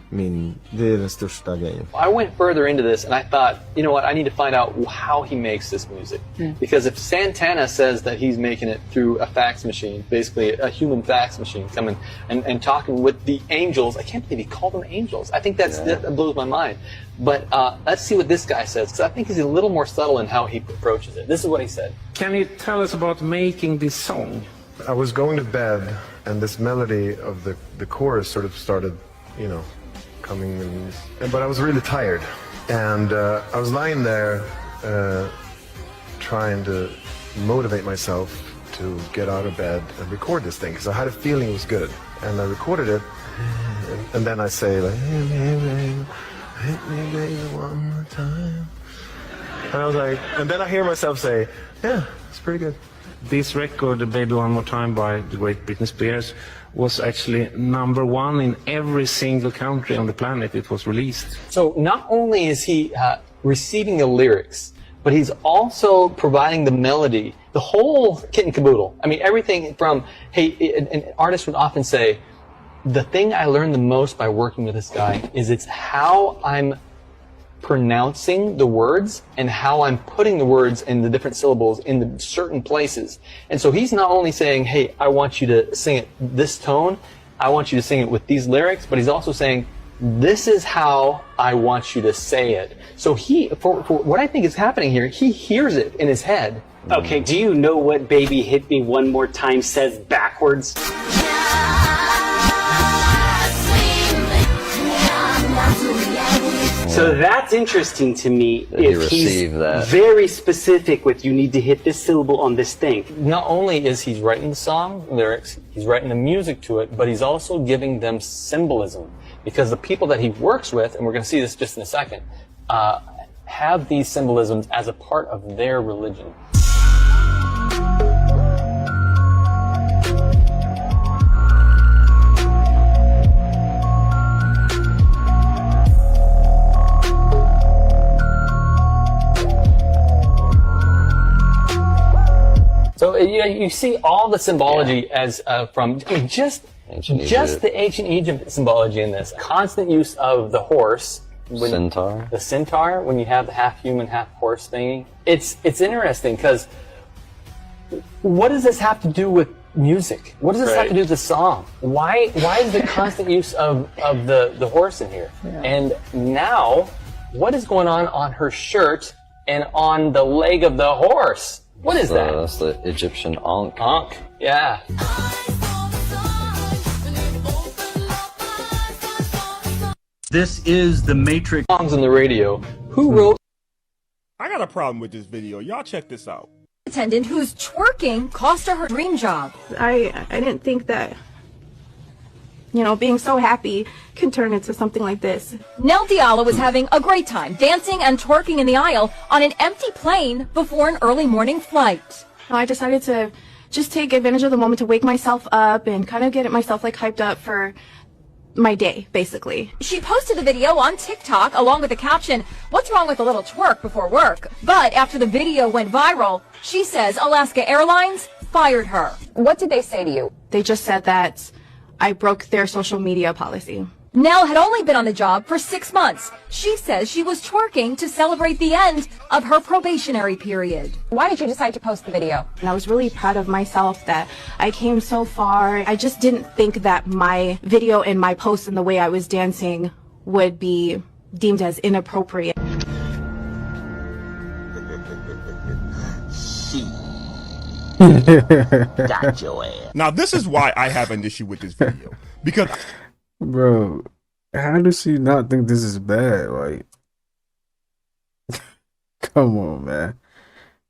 det är den största grejen. I went further into this and I thought, you know what, I need to find out how he makes this music. Because if Santana says that he's making it through a fax machine, basically a human fax machine, coming and talking with the angels, I can't believe he called them angels. I think that blows my mind. But let's see what this guy says, because I think he's a little more subtle in how he approaches it. This is what he said. Can you tell us about making this song? I was going to bed and this melody of the chorus sort of started, coming in, but I was really tired. And I was lying there trying to motivate myself to get out of bed and record this thing because I had a feeling it was good. And I recorded it, and then I say like, hey, baby, hit me, baby, one more time. And I was like, and then I hear myself say, yeah, it's pretty good. This record, Baby One More Time by the great Britney Spears, was actually #1 in every single country on the planet it was released. So not only is he receiving the lyrics, but he's also providing the melody, the whole kit and caboodle. I mean, everything from, hey, an artist would often say, the thing I learned the most by working with this guy is it's how I'm pronouncing the words and how I'm putting the words in the different syllables in the certain places. And so he's not only saying, hey, I want you to sing it this tone, I want you to sing it with these lyrics, but he's also saying, this is how I want you to say it. So for what I think is happening here, he hears it in his head. Okay, do you know what Baby Hit Me One More Time says backwards? So that's interesting to me. If he's very specific with you need to hit this syllable on this thing. Not only is he writing the song lyrics, he's writing the music to it, but he's also giving them symbolism. Because the people that he works with, and we're going to see this just in a second, have these symbolisms as a part of their religion. So you see all the symbology as from just the ancient Egypt symbology in this. Constant use of the horse. Centaur. The centaur, when you have the half human, half horse thingy. It's interesting because what does this have to do with music? What does this have to do with the song? Why is the constant use of the horse in here? Yeah. And now, what is going on her shirt and on the leg of the horse? What is that? That's the Egyptian Ankh. Ankh, yeah. This is the Matrix. Songs on the radio. Who wrote? I got a problem with this video. Y'all check this out. Attendant who's twerking cost her dream job. I didn't think that, you know, being so happy can turn into something like this. Nell Diallo was having a great time dancing and twerking in the aisle on an empty plane before an early morning flight. I decided to just take advantage of the moment to wake myself up and kind of get myself like hyped up for my day, basically. She posted the video on TikTok along with the caption, "What's wrong with a little twerk before work?" But after the video went viral, she says Alaska Airlines fired her. What did they say to you? They just said that I broke their social media policy. Nell had only been on the job for 6 months. She says she was twerking to celebrate the end of her probationary period. Why did you decide to post the video? And I was really proud of myself that I came so far. I just didn't think that my video and my post and the way I was dancing would be deemed as inappropriate. Got your ass. Now this is why I have an issue with this video. Because bro, how does she not think this is bad? Like, come on, man.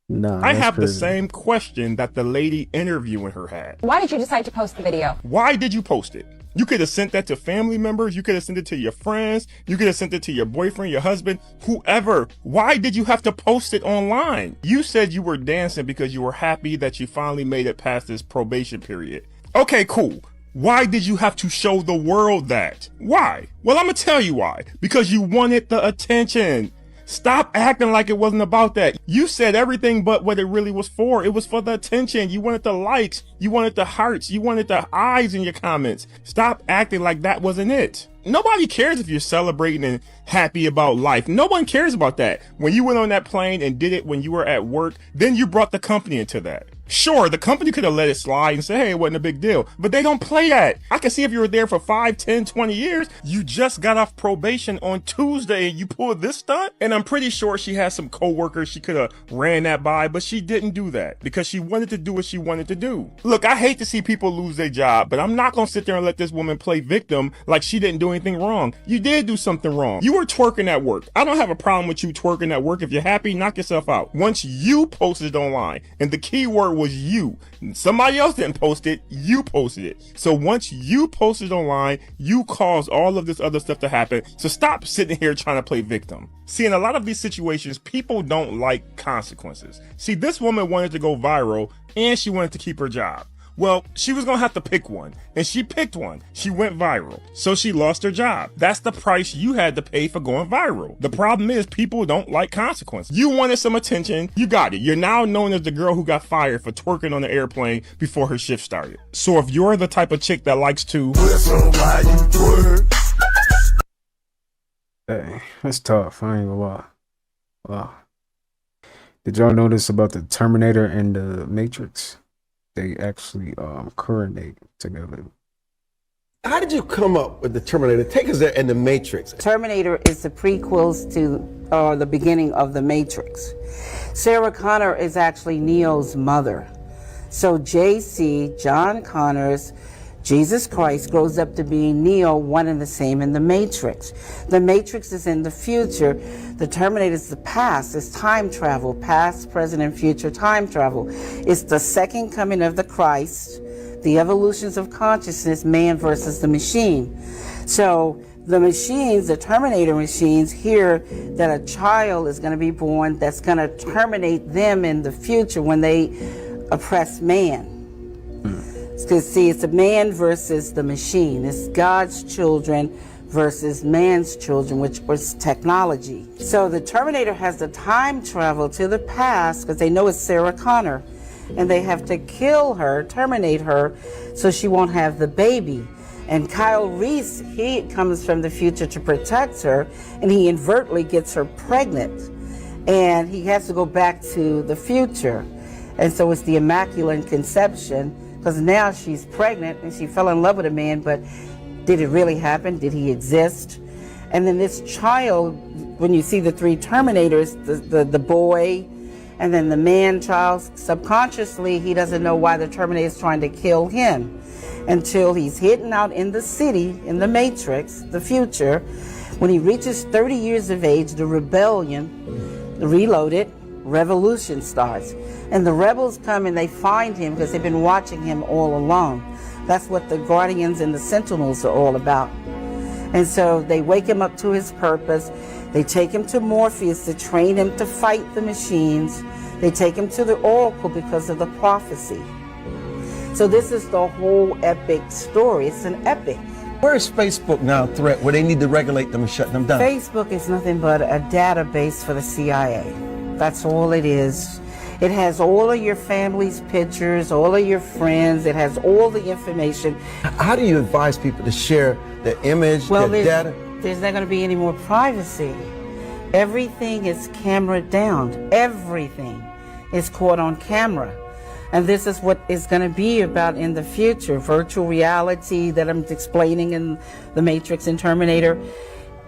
Nah, I have crazy. the same question that the lady interviewing her had. Why did you decide to post the video? Why did you post it? You could have sent that to family members. You could have sent it to your friends. You could have sent it to your boyfriend, your husband, whoever. Why did you have to post it online? You said you were dancing because you were happy that you finally made it past this probation period. Okay, cool. Why did you have to show the world that? Why? Well, I'm gonna tell you why. Because you wanted the attention. Stop acting like it wasn't about that. You said everything but what it really was for. It was for the attention. You wanted the likes. You wanted the hearts. You wanted the eyes in your comments. Stop acting like that wasn't it. Nobody cares if you're celebrating and happy about life. No one cares about that. When you went on that plane and did it when you were at work, then you brought the company into that. Sure, the company could have let it slide and say, hey, it wasn't a big deal. But they don't play that. I can see if you were there for 5, 10, 20 years, you just got off probation on Tuesday and you pulled this stunt. And I'm pretty sure she has some coworkers she could have ran that by, but she didn't do that because she wanted to do what she wanted to do. Look, Look, I hate to see people lose their job, but I'm not going to sit there and let this woman play victim like she didn't do anything wrong. You did do something wrong. You were twerking at work. I don't have a problem with you twerking at work. If you're happy, knock yourself out. Once you posted online, and the key word was you, somebody else didn't post it, you posted it. So once you posted online, you caused all of this other stuff to happen. So stop sitting here trying to play victim. See, in a lot of these situations, people don't like consequences. See, this woman wanted to go viral and she wanted to keep her job. Well, she was going to have to pick one, and she picked one. She went viral, so she lost her job. That's the price you had to pay for going viral. The problem is people don't like consequences. You wanted some attention, you got it. You're now known as the girl who got fired for twerking on the airplane before her shift started. So if you're the type of chick that likes to Hey, that's tough. I ain't gonna lie. Wow. Did y'all notice about the Terminator and the Matrix? They actually coordinate together. How did you come up with the Terminator? Take us there in the Matrix. Terminator is the prequels to the beginning of the Matrix. Sarah Connor is actually Neo's mother. So JC, John Connor's Jesus Christ, grows up to be Neo, one and the same in the Matrix. The Matrix is in the future. The Terminator is the past. It's time travel, past, present, and future time travel. It's the second coming of the Christ, the evolutions of consciousness, man versus the machine. So the machines, the Terminator machines, hear that a child is going to be born that's going to terminate them in the future when they oppress man. Because see, it's a man versus the machine. It's God's children versus man's children, which was technology. So the Terminator has the time travel to the past because they know it's Sarah Connor. And they have to kill her, terminate her, so she won't have the baby. And Kyle Reese, he comes from the future to protect her, and he inadvertently gets her pregnant. And he has to go back to the future. And so it's the Immaculate Conception, because now she's pregnant and she fell in love with a man, but did it really happen? Did he exist? And then this child, when you see the three Terminators, the boy, and then the man-child, subconsciously he doesn't know why the Terminator is trying to kill him until he's hidden out in the city, in the Matrix, the future. When he reaches 30 years of age, the rebellion, the Reloaded, revolution starts. And the rebels come and they find him because they've been watching him all along. That's what the Guardians and the Sentinels are all about. And so they wake him up to his purpose. They take him to Morpheus to train him to fight the machines. They take him to the Oracle because of the prophecy. So this is the whole epic story. It's an epic. Where is Facebook now a threat where they need to regulate them and shut them down? Facebook is nothing but a database for the CIA. That's all it is. It has all of your family's pictures, all of your friends. It has all the information. How do you advise people to share their image, their data? There's not going to be any more privacy. Everything is camera down. Everything is caught on camera. And this is what it's going to be about in the future. Virtual reality that I'm explaining in The Matrix and Terminator.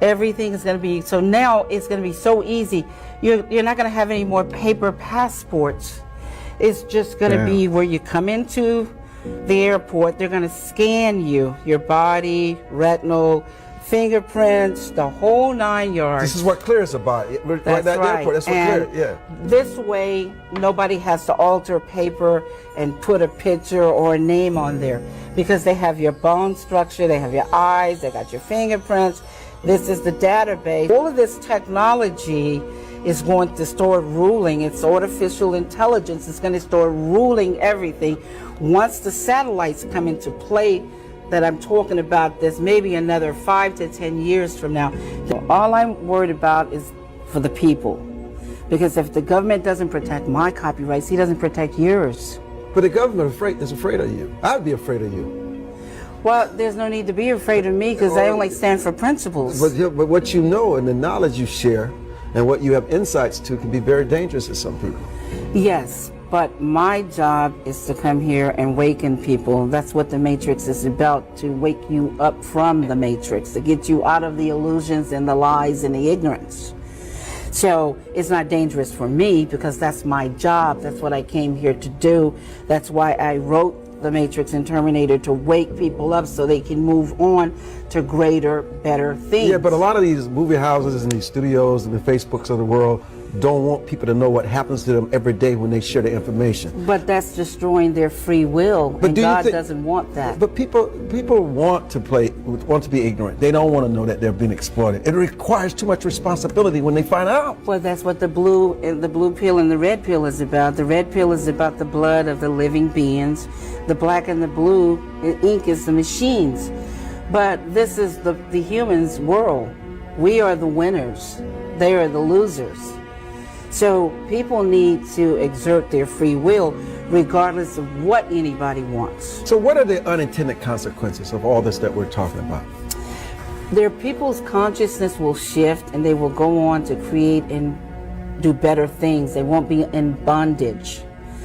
Everything is going to be, so now it's going to be so easy. You're not going to have any more paper passports. It's just going to be where you come into the airport, they're going to scan you, your body, retinal, fingerprints, the whole 9 yards. This is what clears a body. That's right. Airport, that's what and clears, yeah. This way, nobody has to alter paper and put a picture or a name on there because they have your bone structure, they have your eyes, they got your fingerprints. This is the database. All of this technology is going to start ruling. It's artificial intelligence. It's going to start ruling everything. Once the satellites come into play that I'm talking about, there's maybe another 5 to 10 years from now. All I'm worried about is for the people. Because if the government doesn't protect my copyrights, he doesn't protect yours. But the government is afraid of you. I'd be afraid of you. Well, there's no need to be afraid of me because I only stand for principles. But what you know and the knowledge you share and what you have insights to can be very dangerous to some people. Yes, but my job is to come here and waken people. That's what the Matrix is about, to wake you up from the Matrix, to get you out of the illusions and the lies and the ignorance. So it's not dangerous for me because that's my job. That's what I came here to do. That's why I wrote the Matrix and Terminator to wake people up so they can move on to greater, better things. Yeah, but a lot of these movie houses and these studios and the Facebooks of the world don't want people to know what happens to them every day when they share the information. But that's destroying their free will, But and do you God think- doesn't want that. But people want to be ignorant. They don't want to know that they're being exploited. It requires too much responsibility when they find out. Well, that's what the blue pill and the red pill is about. The red pill is about the blood of the living beings. The black and the blue ink is the machines. But this is the humans' world. We are the winners. They are the losers. So people need to exert their free will regardless of what anybody wants. So what are the unintended consequences of all this that we're talking about? Their people's consciousness will shift and they will go on to create and do better things. They won't be in bondage.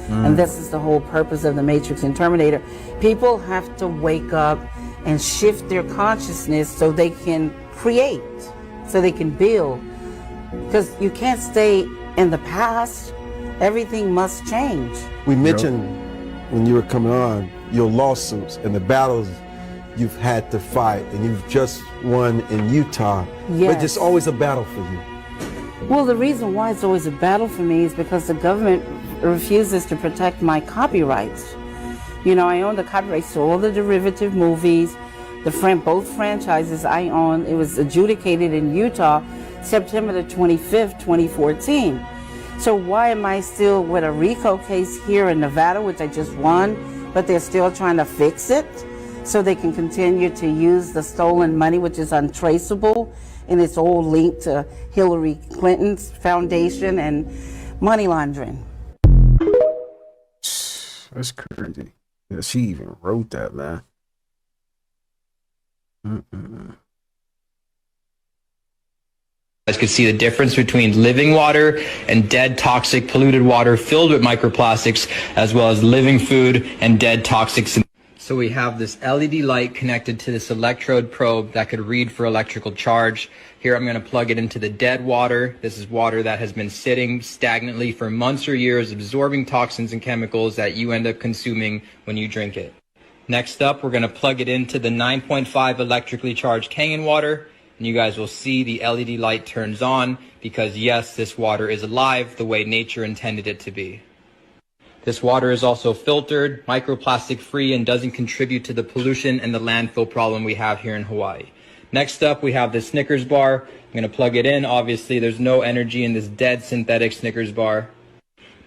And this is the whole purpose of the Matrix and Terminator. People have to wake up and shift their consciousness so they can create, so they can build. Because you can't stay in the past. Everything must change. We mentioned when you were coming on your lawsuits and the battles you've had to fight, and you've just won in Utah. Yes. But it's always a battle for you. Well, the reason why it's always a battle for me is because the government refuses to protect my copyrights. You know, I own the copyrights to all the derivative movies, both franchises I own. It was adjudicated in Utah September the 25th, 2014. So why am I still with a RICO case here in Nevada, which I just won, but they're still trying to fix it so they can continue to use the stolen money, which is untraceable, and it's all linked to Hillary Clinton's foundation and money laundering. That's crazy. Yeah, she even wrote that, man. You guys could see the difference between living water and dead, toxic, polluted water filled with microplastics, as well as living food and dead, toxic. So we have this LED light connected to this electrode probe that could read for electrical charge. Here I'm going to plug it into the dead water. This is water that has been sitting stagnantly for months or years, absorbing toxins and chemicals that you end up consuming when you drink it. Next up, we're going to plug it into the 9.5 electrically charged Kangen water. And you guys will see the LED light turns on because yes, this water is alive the way nature intended it to be. This water is also filtered, microplastic free, and doesn't contribute to the pollution and the landfill problem we have here in Hawaii. Next up, we have the Snickers bar. I'm going to plug it in. Obviously, there's no energy in this dead synthetic Snickers bar.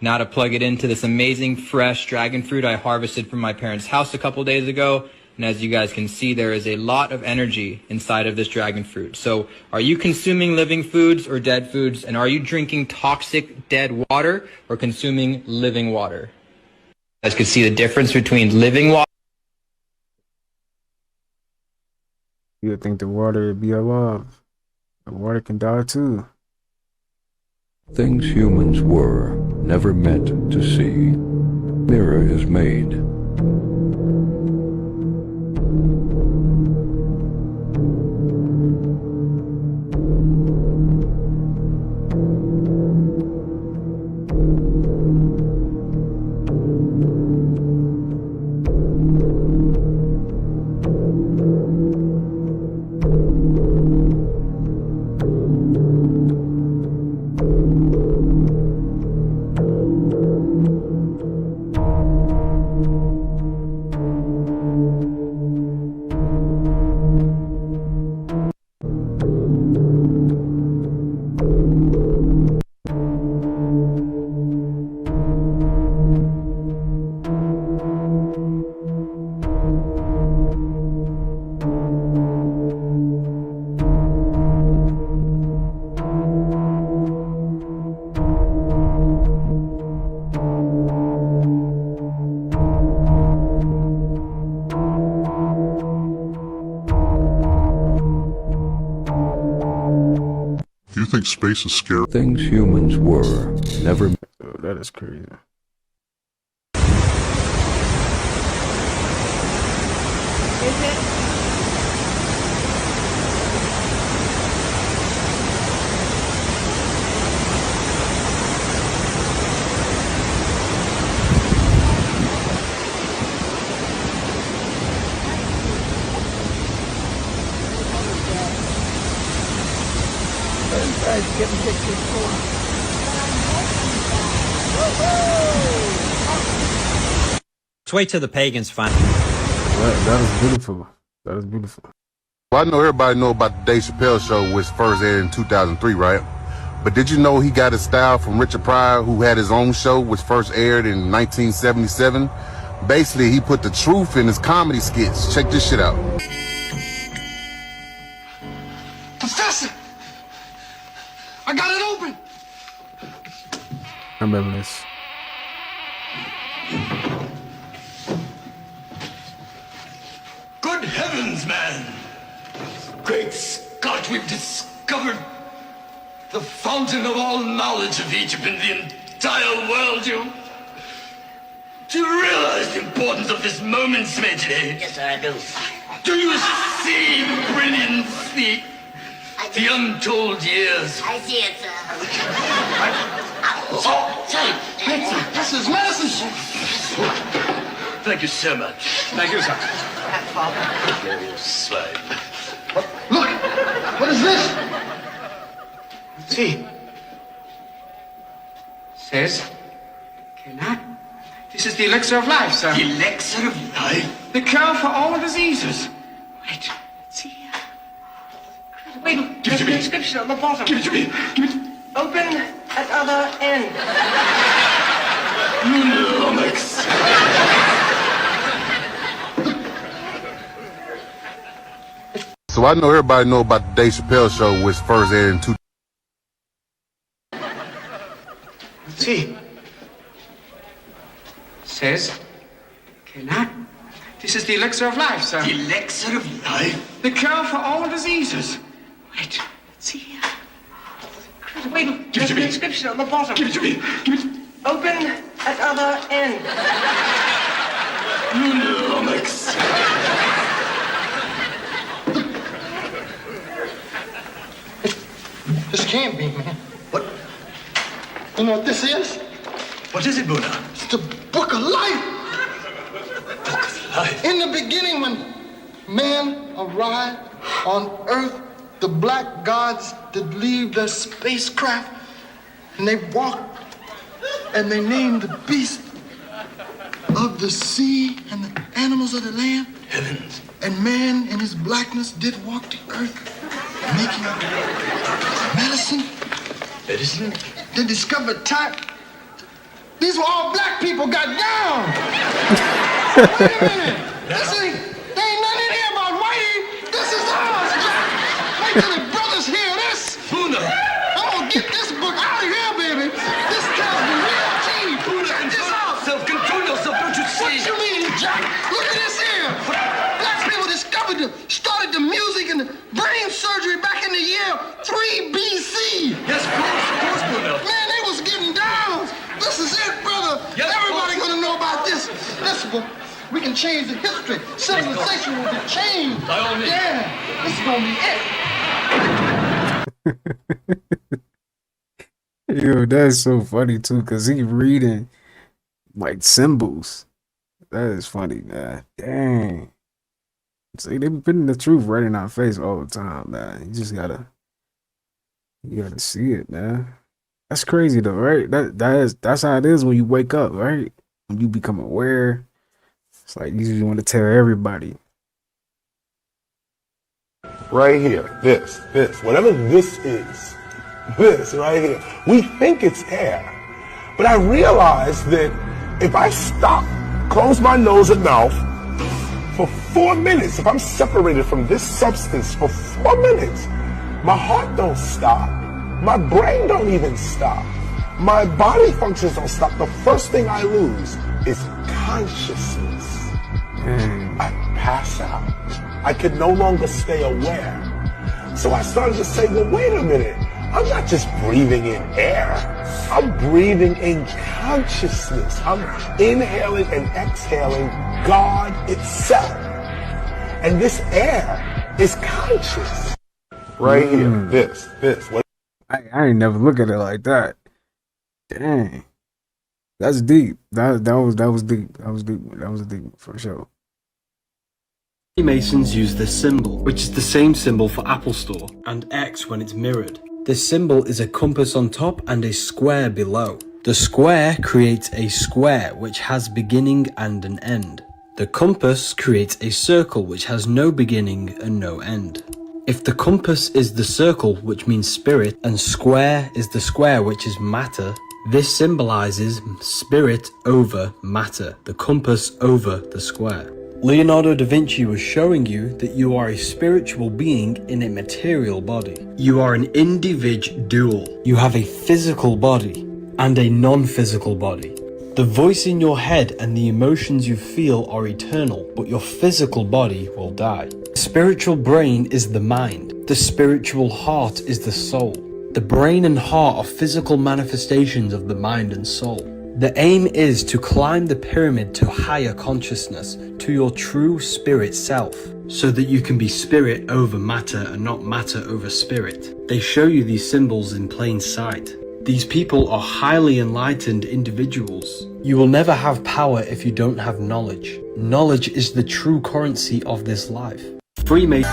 Now to plug it into this amazing fresh dragon fruit I harvested from my parents' house a couple days ago. And as you guys can see, there is a lot of energy inside of this dragon fruit. So are you consuming living foods or dead foods? And are you drinking toxic dead water or consuming living water? You guys can see the difference between living water. You would think the water would be alive. The water can die too. Things humans were never meant to see. Mirror is made. Do you think space is scary? Things humans were never. Oh, that is crazy. guys getting pictures too. Sway to the pagans, fine. That is beautiful. That is beautiful. Well, I know everybody know about the Dave Chappelle show, which first aired in 2003, right? But did you know he got his style from Richard Pryor, who had his own show, which first aired in 1977? Basically, he put the truth in his comedy skits. Check this shit out. Professor! I got it open! I remember this. Good heavens, man! Great Scott, we've discovered the fountain of all knowledge of Egypt in the entire world. Do you realize the importance of this moment, Smedley? Yes, sir, I do. Do you see the brilliance, the untold years? I see it, sir. Oh, hey, this is medicine. Thank you so much. Thank you, sir. You slave. Look! What is this? See. Says, cannot. This is the elixir of life, sir. The elixir of life? The cure for all diseases. Wait, let's see here. Wait, give it to the me. inscription on the bottom. Give it to me. Give it. Open at other end. Lumix. So I know everybody know about the Dave Chappelle show, which first aired in 2003. See. Says, cannot. This is the elixir of life, sir. The elixir of life? The cure for all diseases. Wait, let's see here. Wait, give it to the me. inscription on the bottom. Give it to me. Give it. Open at other end. Lumix. This can't be, man. What? You know what this is? What is it, Buddha? It's the book of life. Book of life? In the beginning, when man arrived on Earth, the black gods did leave their spacecraft, and they walked, and they named the beasts of the sea and the animals of the land. Heavens. And man in his blackness did walk the earth, making medicine. Medicine? They discovered time. These were all black people got down. Wait a minute. There ain't nothing in here about whitey. This is ours, Jack. Wait till the brothers hear this. Buddha. I'm gonna get this book out of here, baby. This tells me real tea. Check this out. Self-control yourself, don't you see? What you mean, Jack? Look at this here. Black people started the music and the brain surgery back in the year 3 BC. Yes, of course, Buddha. Man, they was getting down. This is it, brother. Yes, everybody gonna know about this. Listen, we can change the history. Civilization will be changed. By all means. Yeah, this is gonna be it. Yo, that's so funny too, because he reading like symbols. That is funny, man. Dang. See, they be putting the truth right in our face all the time, man. You just gotta see it, man. That's crazy though, right? That's how it is when you wake up, right? When you become aware, it's like you just want to tell everybody. Right here, this, whatever this is, this right here. We think it's air, but I realize that if I stop, close my nose and mouth for 4 minutes, if I'm separated from this substance for 4 minutes, my heart don't stop, my brain don't even stop, my body functions don't stop. The first thing I lose is consciousness. I pass out. I can no longer stay aware. So I started to say, well, wait a minute. I'm not just breathing in air. I'm breathing in consciousness. I'm inhaling and exhaling God itself. And this air is conscious. Right here, this. I ain't never look at it like that. Dang. That's deep. That was deep. That was deep for sure. Masons use this symbol, which is the same symbol for Apple Store, and X when it's mirrored. This symbol is a compass on top and a square below. The square creates a square which has beginning and an end. The compass creates a circle which has no beginning and no end. If the compass is the circle, which means spirit, and square is the square, which is matter, this symbolizes spirit over matter, the compass over the square. Leonardo da Vinci was showing you that you are a spiritual being in a material body. You are an individual. You have a physical body and a non-physical body. The voice in your head and the emotions you feel are eternal, but your physical body will die. The spiritual brain is the mind. The spiritual heart is the soul. The brain and heart are physical manifestations of the mind and soul. The aim is to climb the pyramid to higher consciousness, to your true spirit self, so that you can be spirit over matter and not matter over spirit. They show you these symbols in plain sight. These people are highly enlightened individuals. You will never have power if you don't have knowledge. Knowledge is the true currency of this life. Freemason.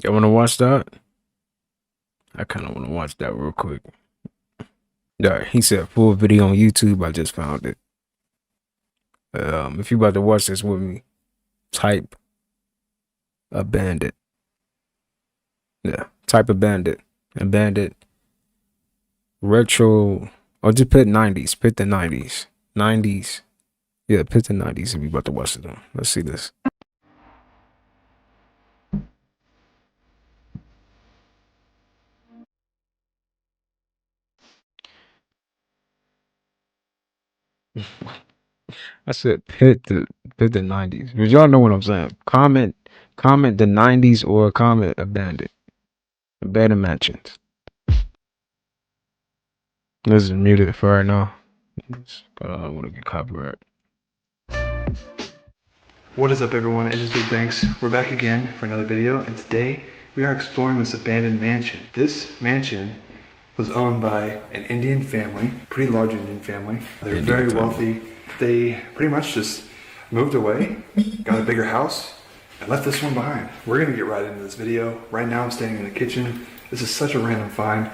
Y'all wanna watch that? I kinda wanna watch that real quick. Yeah, he said full video on YouTube. I just found it. If you about to watch this with me, type a bandit. Yeah, type a bandit. A bandit. Retro, or just put 90s. Put the 90s. 90s. Yeah, put the 90s if you about to watch it. Let's see this. I said pit the 90s. But y'all know what I'm saying. Comment the 90s or comment abandoned. Abandoned mansions. This is muted for right now. But I don't want to get copyright. What is up, everyone? It is Big Banks. We're back again for another video, and today we are exploring this abandoned mansion. This mansion was owned by an Indian family, pretty large Indian family. They're very wealthy. They pretty much just moved away, got a bigger house, and left this one behind. We're gonna get right into this video. Right now I'm standing in the kitchen. This is such a random find.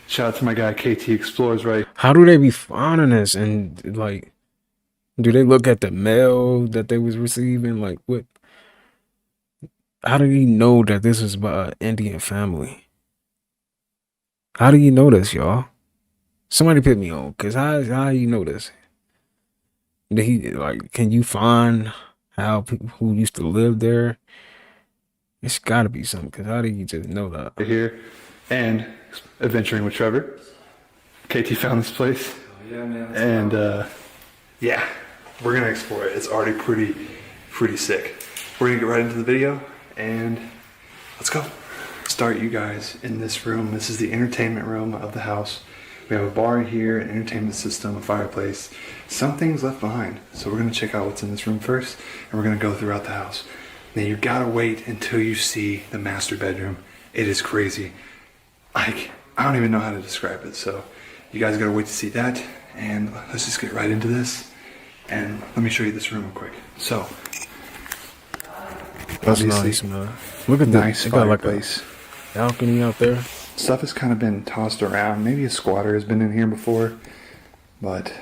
Shout out to my guy KT Explores, right? How do they be finding this? And like, do they look at the mail that they was receiving? Like, what? How do you know that this is by an Indian family? How do you know this, y'all? Somebody put me on, cause how you know this? Did he, like, can you find how people who used to live there? It's gotta be something, cause how do you just know that? Right here, and adventuring with Trevor. KT found this place. Oh, yeah, man. And yeah, we're gonna explore it. It's already pretty sick. We're gonna get right into the video, and let's go. Start you guys in this room. This is the entertainment room of the house. We have a bar in here, an entertainment system, a fireplace. Some things left behind. So we're gonna check out what's in this room first, and we're gonna go throughout the house. Now you gotta wait until you see the master bedroom. It is crazy. Like, I don't even know how to describe it. So you guys gotta wait to see that, and let's just get right into this. And let me show you this room real quick. So, that's nice, man. Look at nice that. Got like fireplace. A balcony out there. Stuff has kind of been tossed around. Maybe a squatter has been in here before, but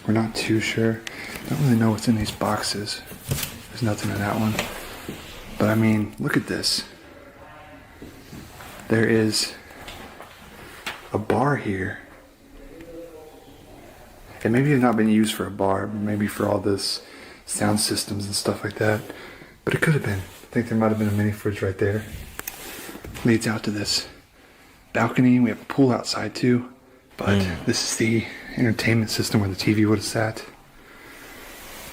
we're not too sure. Don't really know what's in these boxes. There's nothing in that one. But I mean, look at this. There is a bar here. It maybe have not been used for a bar, but maybe for all this sound systems and stuff like that. But it could have been. I think there might have been a mini fridge right there. Leads out to this balcony. We have a pool outside too. But this is the entertainment system where the TV would have sat.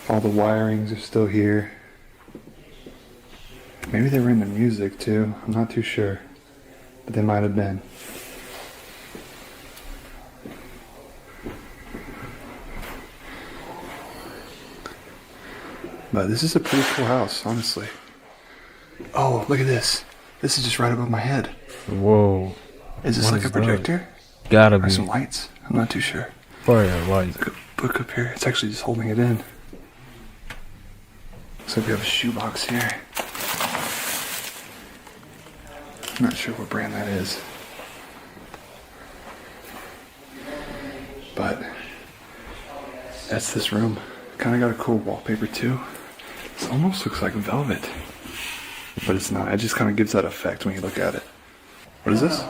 All the wirings are still here. Maybe they were in the music too. I'm not too sure. But they might have been. But this is a pretty cool house, honestly. Oh, look at this. This is just right above my head. Whoa. Is this like a projector? Gotta Or be. some lights? I'm not too sure. Probably a light. Like a book up here. It's actually just holding it in. Looks like we have a shoebox here. I'm not sure what brand that is. But that's this room. Kind of got a cool wallpaper too. This almost looks like velvet. But it's not. It just kind of gives that effect when you look at it. What is this?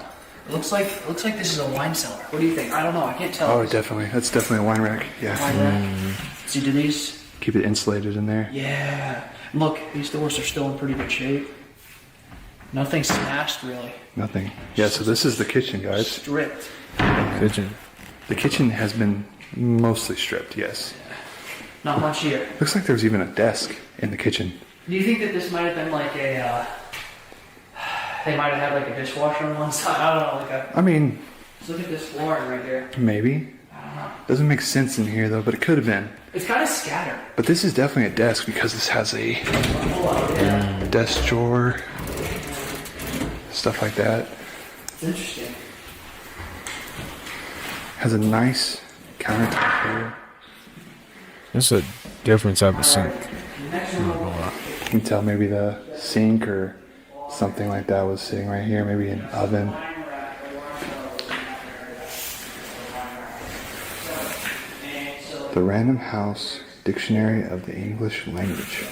It looks like this is a wine cellar. What do you think? I don't know. I can't tell. Oh, definitely. That's definitely a wine rack. Yeah. Wine rack. See, do these? Keep it insulated in there. Yeah. Look, these doors are still in pretty good shape. Nothing smashed, really. Nothing. Yeah, so this is the kitchen, guys. Stripped. Kitchen. The kitchen has been mostly stripped, yes. Not much here. Looks like there's even a desk in the kitchen. Do you think that this might have been like a, they might have had like a dishwasher on one side? I don't know, like a... I mean... Just look at this flooring right here. Maybe. I don't know. Doesn't make sense in here, though, but it could have been. It's kind of scattered. But this is definitely a desk because this has a desk drawer, stuff like that. It's interesting. Has a nice countertop here. It's a different type of sink. You can tell maybe the sink or something like that was sitting right here, maybe an oven. The Random House Dictionary of the English Language.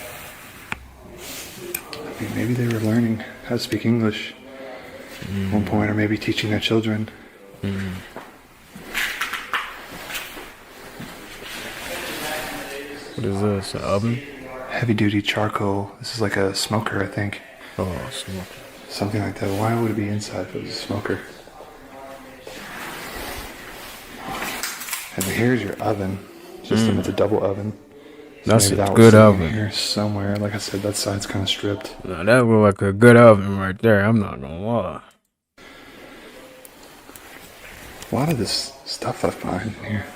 I mean, maybe they were learning how to speak English at one point, or maybe teaching their children. What is this? An oven? Heavy duty charcoal. This is like a smoker, I think. Oh, smoker. Something like that. Why would it be inside if it was a smoker? And here's your oven. System. It's a double oven. So That's maybe a that good was oven. Here somewhere. Like I said, that side's kind of stripped. Now that look like a good oven right there. I'm not gonna lie. A lot of this stuff left behind in here.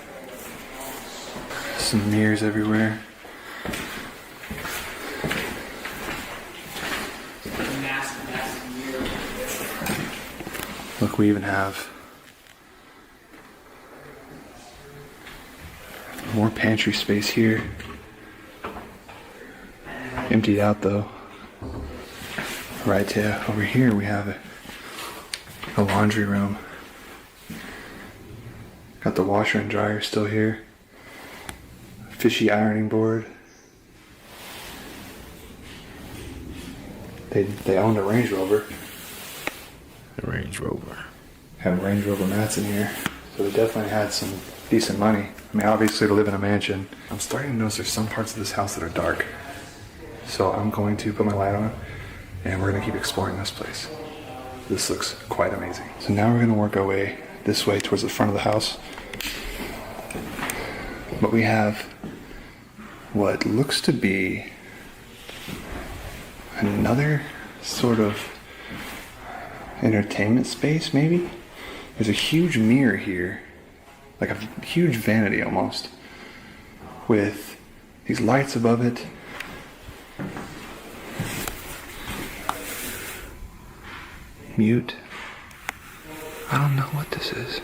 Some mirrors everywhere. Look, we even have more pantry space here. Emptied out though. Right to over here we have a laundry room. Got the washer and dryer still here. Fishy ironing board. They owned a Range Rover. The Range Rover. Had Range Rover mats in here. So they definitely had some decent money. I mean, obviously to live in a mansion. I'm starting to notice there's some parts of this house that are dark. So I'm going to put my light on and we're going to keep exploring this place. This looks quite amazing. So now we're going to work our way this way towards the front of the house. But we have what looks to be another sort of entertainment space, maybe? There's a huge mirror here, like a huge vanity almost, with these lights above it. Mute. I don't know what this is.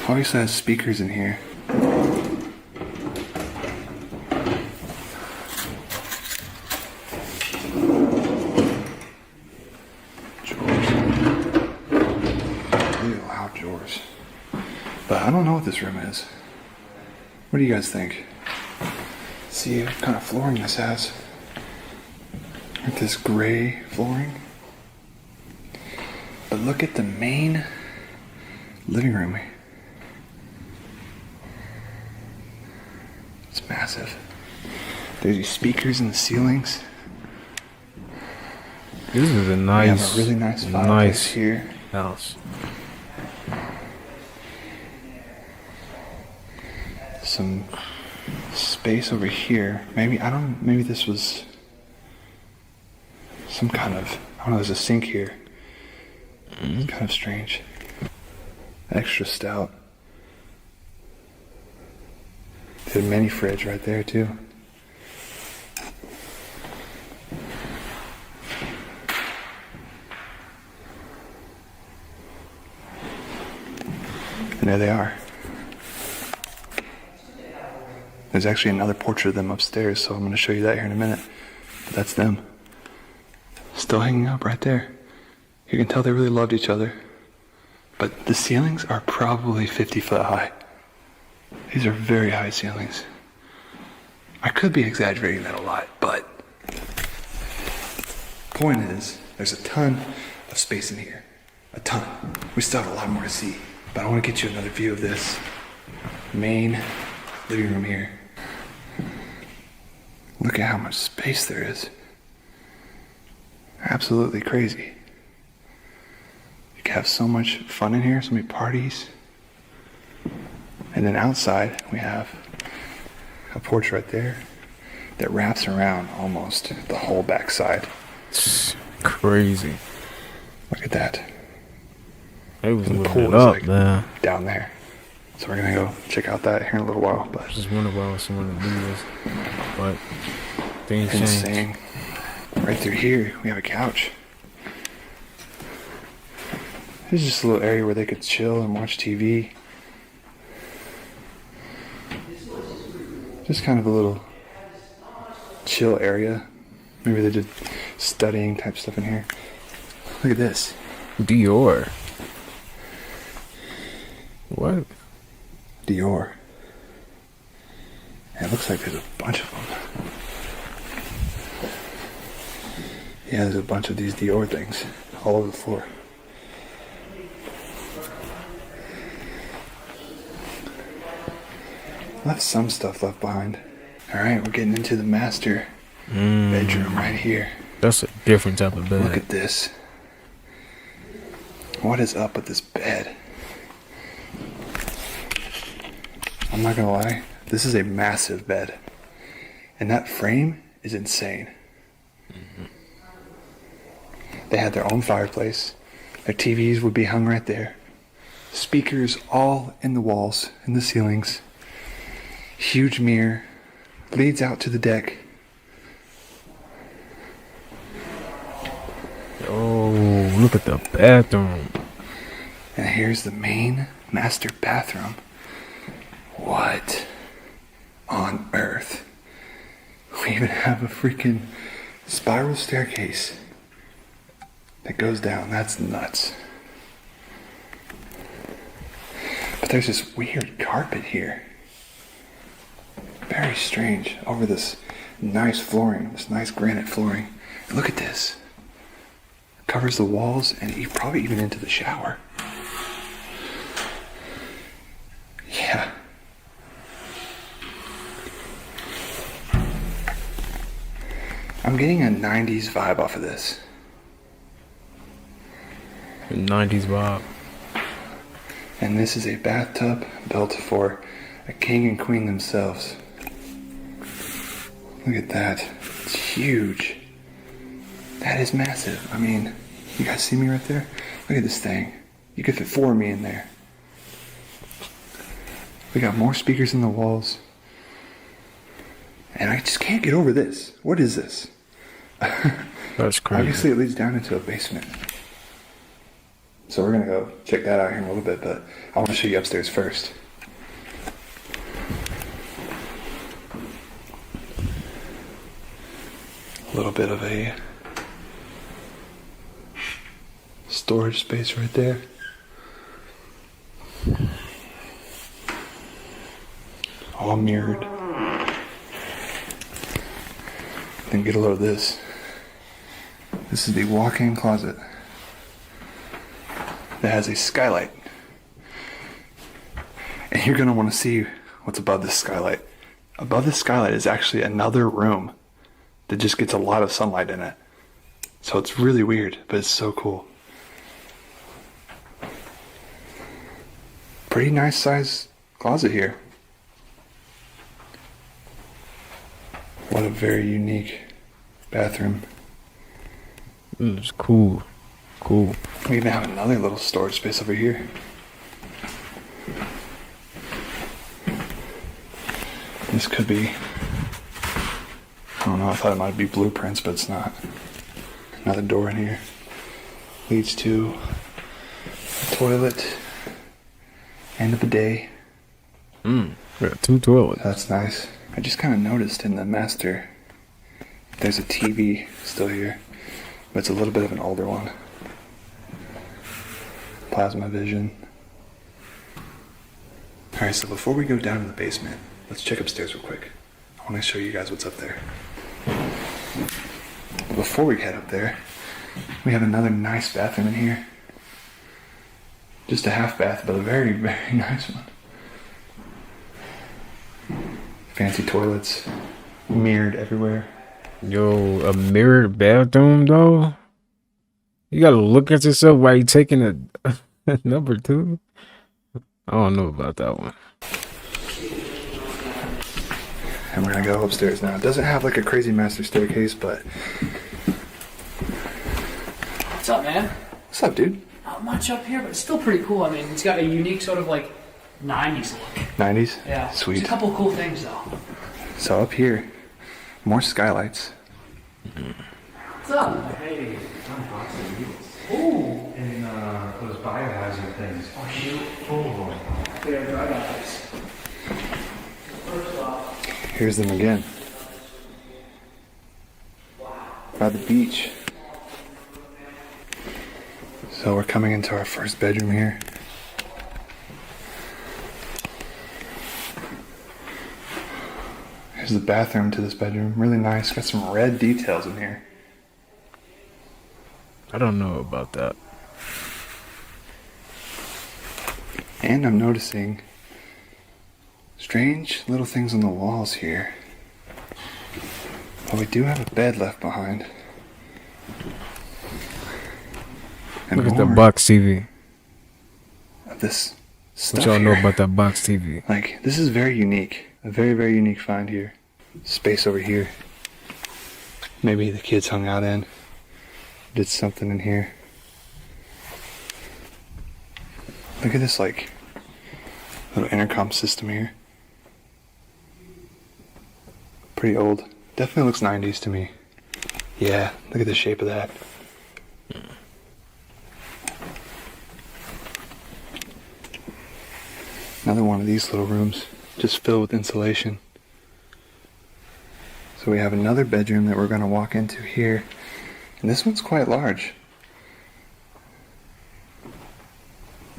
Obviously it has speakers in here. But I don't know what this room is. What do you guys think? See what kind of flooring this has. With this gray flooring. But look at the main living room. It's massive. There's these speakers in the ceilings. This is a nice, we have a really nice fireplace here. House. Some space over here. Maybe this was some kind of, I don't know, there's a sink here. It's kind of strange. Extra stout. There's a mini fridge right there too. And there they are. There's actually another portrait of them upstairs, so I'm going to show you that here in a minute. But that's them. Still hanging up right there. You can tell they really loved each other. But the ceilings are probably 50 foot high. These are very high ceilings. I could be exaggerating that a lot, but point is, there's a ton of space in here. A ton. We still have a lot more to see, but I want to get you another view of this main living room here. Look at how much space there is. Absolutely crazy. You can have so much fun in here, so many parties. And then outside, we have a porch right there that wraps around almost the whole backside. It's crazy. Look at that. It was the living pool it is up, like man. down there. So we're gonna go check out that here in a little while. But Just wonder why someone would do this. But things insane. change. Right through here, we have a couch. This is just a little area where they could chill and watch TV. Just kind of a little chill area. Maybe they did studying type stuff in here. Look at this. Dior. What? Dior. It looks like there's a bunch of them. Yeah, there's a bunch of these Dior things all over the floor. Left some stuff left behind. Alright, we're getting into the master bedroom right here. That's a different type of bed. Look at this. What is up with this bed? I'm not gonna lie, this is a massive bed. And that frame is insane. They had their own fireplace. Their TVs would be hung right there. Speakers all in the walls, in the ceilings. Huge mirror. Leads out to the deck. Oh, look at the bathroom. And here's the main master bathroom. What on earth? We even have a freaking spiral staircase that goes down. That's nuts. But there's this weird carpet here. Very strange. Over this nice flooring, this nice granite flooring. And look at this. It covers the walls and probably even into the shower. Yeah. I'm getting a 90s vibe off of this. 90s vibe. And this is a bathtub built for a king and queen themselves. Look at that. It's huge. That is massive. I mean, you guys see me right there? Look at this thing. You could fit 4 of me in there. We got more speakers in the walls. And I just can't get over this. What is this? That's crazy. Obviously it leads down into a basement. So we're gonna go check that out here in a little bit, but I want to show you upstairs first. A little bit of a storage space right there. All mirrored. Then get a load of this. This is the walk-in closet that has a skylight. And you're going to want to see what's above this skylight. Above this skylight is actually another room that just gets a lot of sunlight in it. So it's really weird, but it's so cool. Pretty nice size closet here. What a very unique bathroom. It's cool. Cool. We even have another little storage space over here. This could be, I don't know, I thought it might be blueprints, but it's not. Another door in here. Leads to a toilet. And a bidet. Got 2 toilets. That's nice. I just kind of noticed in the master, there's a TV still here, but it's a little bit of an older one. Plasma vision. Alright, so before we go down to the basement, let's check upstairs real quick. I want to show you guys what's up there. But before we head up there, we have another nice bathroom in here. Just a half bath, but a very, very nice one. Fancy toilets, mirrored everywhere. Yo, a mirrored bathroom though? You gotta look at yourself while you taking a number 2. I don't know about that one. And we're gonna go upstairs now. It doesn't have like a crazy master staircase, but... What's up, man? What's up, dude? Not much up here, but it's still pretty cool. I mean, it's got a unique sort of like 90s look. 90s? Yeah. Sweet. There's a couple of cool things though. So up here, more skylights. What's up? Hey, I'm boxing. Ooh. And those biohazard things. Oh shoot. Oh. They are dry guys. First off. Here's them again. By the beach. So we're coming into our first bedroom here. Here's the bathroom to this bedroom. Really nice. Got some red details in here. I don't know about that. And I'm noticing strange little things on the walls here. But we do have a bed left behind. And Look at the more box TV. of this stuff What y'all know here. about that box TV? Like, this is very unique. A very, very unique find here. Space over here. Maybe the kids hung out in. Did something in here. Look at this, like, little intercom system here. Pretty old. Definitely looks 90s to me. Yeah, look at the shape of that. Another one of these little rooms, just filled with insulation. So we have another bedroom that we're going to walk into here. And this one's quite large.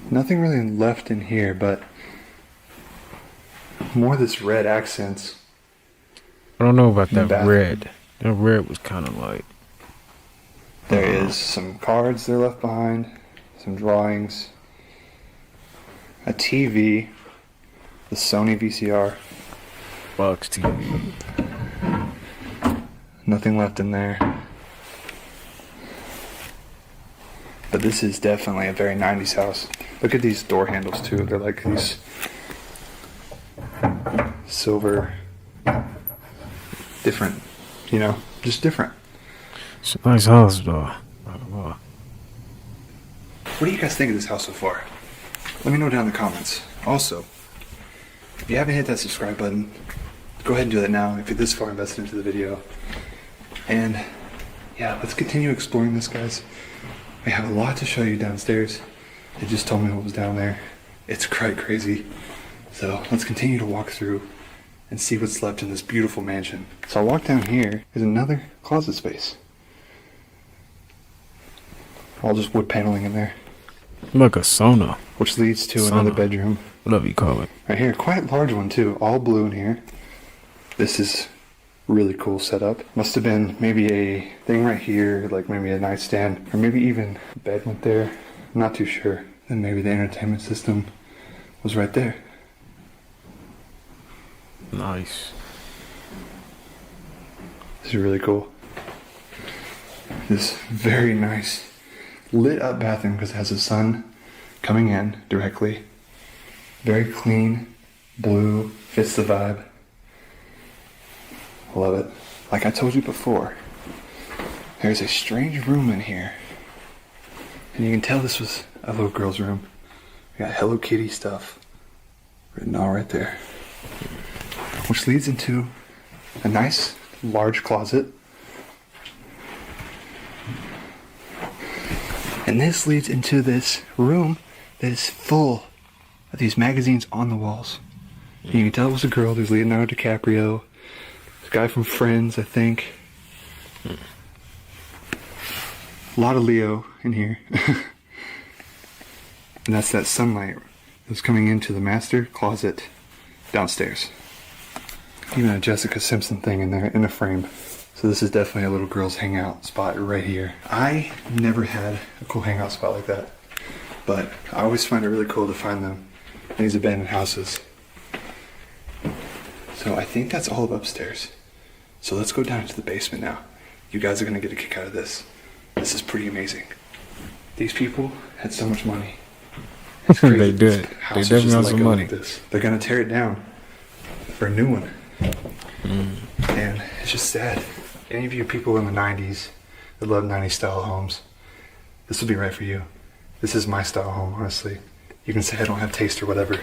Nothing really left in here, but more of this red accents. I don't know about in the that bathroom. red. That red was kind of like... There is some cards that are left behind, some drawings, a TV, the Sony VCR. Box TV. Nothing left in there. But this is definitely a very 90s house. Look at these door handles too. They're like these silver, different, you know, just different. It's a nice house though. What do you guys think of this house so far? Let me know down in the comments. Also, if you haven't hit that subscribe button, go ahead and do that now if you're this far invested into the video. And yeah, let's continue exploring this, guys. I have a lot to show you downstairs. They just told me what was down there. It's quite crazy. So let's continue to walk through and see what's left in this beautiful mansion. So I walk down here, there's another closet space. All just wood paneling in there. Look, a sauna. Which leads to Sauna. another bedroom. Whatever you call it. Right here, quite large one too, all blue in here. This is really cool setup. Must have been maybe a thing right here, like maybe a nightstand, or maybe even a bed went there. I'm not too sure. Then maybe the entertainment system was right there. Nice. This is really cool. This very nice lit up bathroom because it has the sun coming in directly. Very clean, blue, fits the vibe. Love it. Like I told you before, there's a strange room in here. And you can tell this was a little girl's room. We got Hello Kitty stuff written all right there. Which leads into a nice large closet. And this leads into this room that is full with these magazines on the walls. And you can tell it was a girl. There's Leonardo DiCaprio, this guy from Friends, I think. A lot of Leo in here. And that's that sunlight that was coming into the master closet downstairs. Even a Jessica Simpson thing in there in a frame. So this is definitely a little girl's hangout spot right here. I never had a cool hangout spot like that, but I always find it really cool to find them in these abandoned houses. So I think that's all of upstairs. So let's go down to the basement now. You guys are gonna get a kick out of this. This is pretty amazing. These people had so much money. It's crazy. They did. They definitely have some money. Like this. They're gonna tear it down for a new one. And it's just sad. Any of you people in the 90s that love 90s style homes, this will be right for you. This is my style home, honestly. You can say I don't have taste or whatever.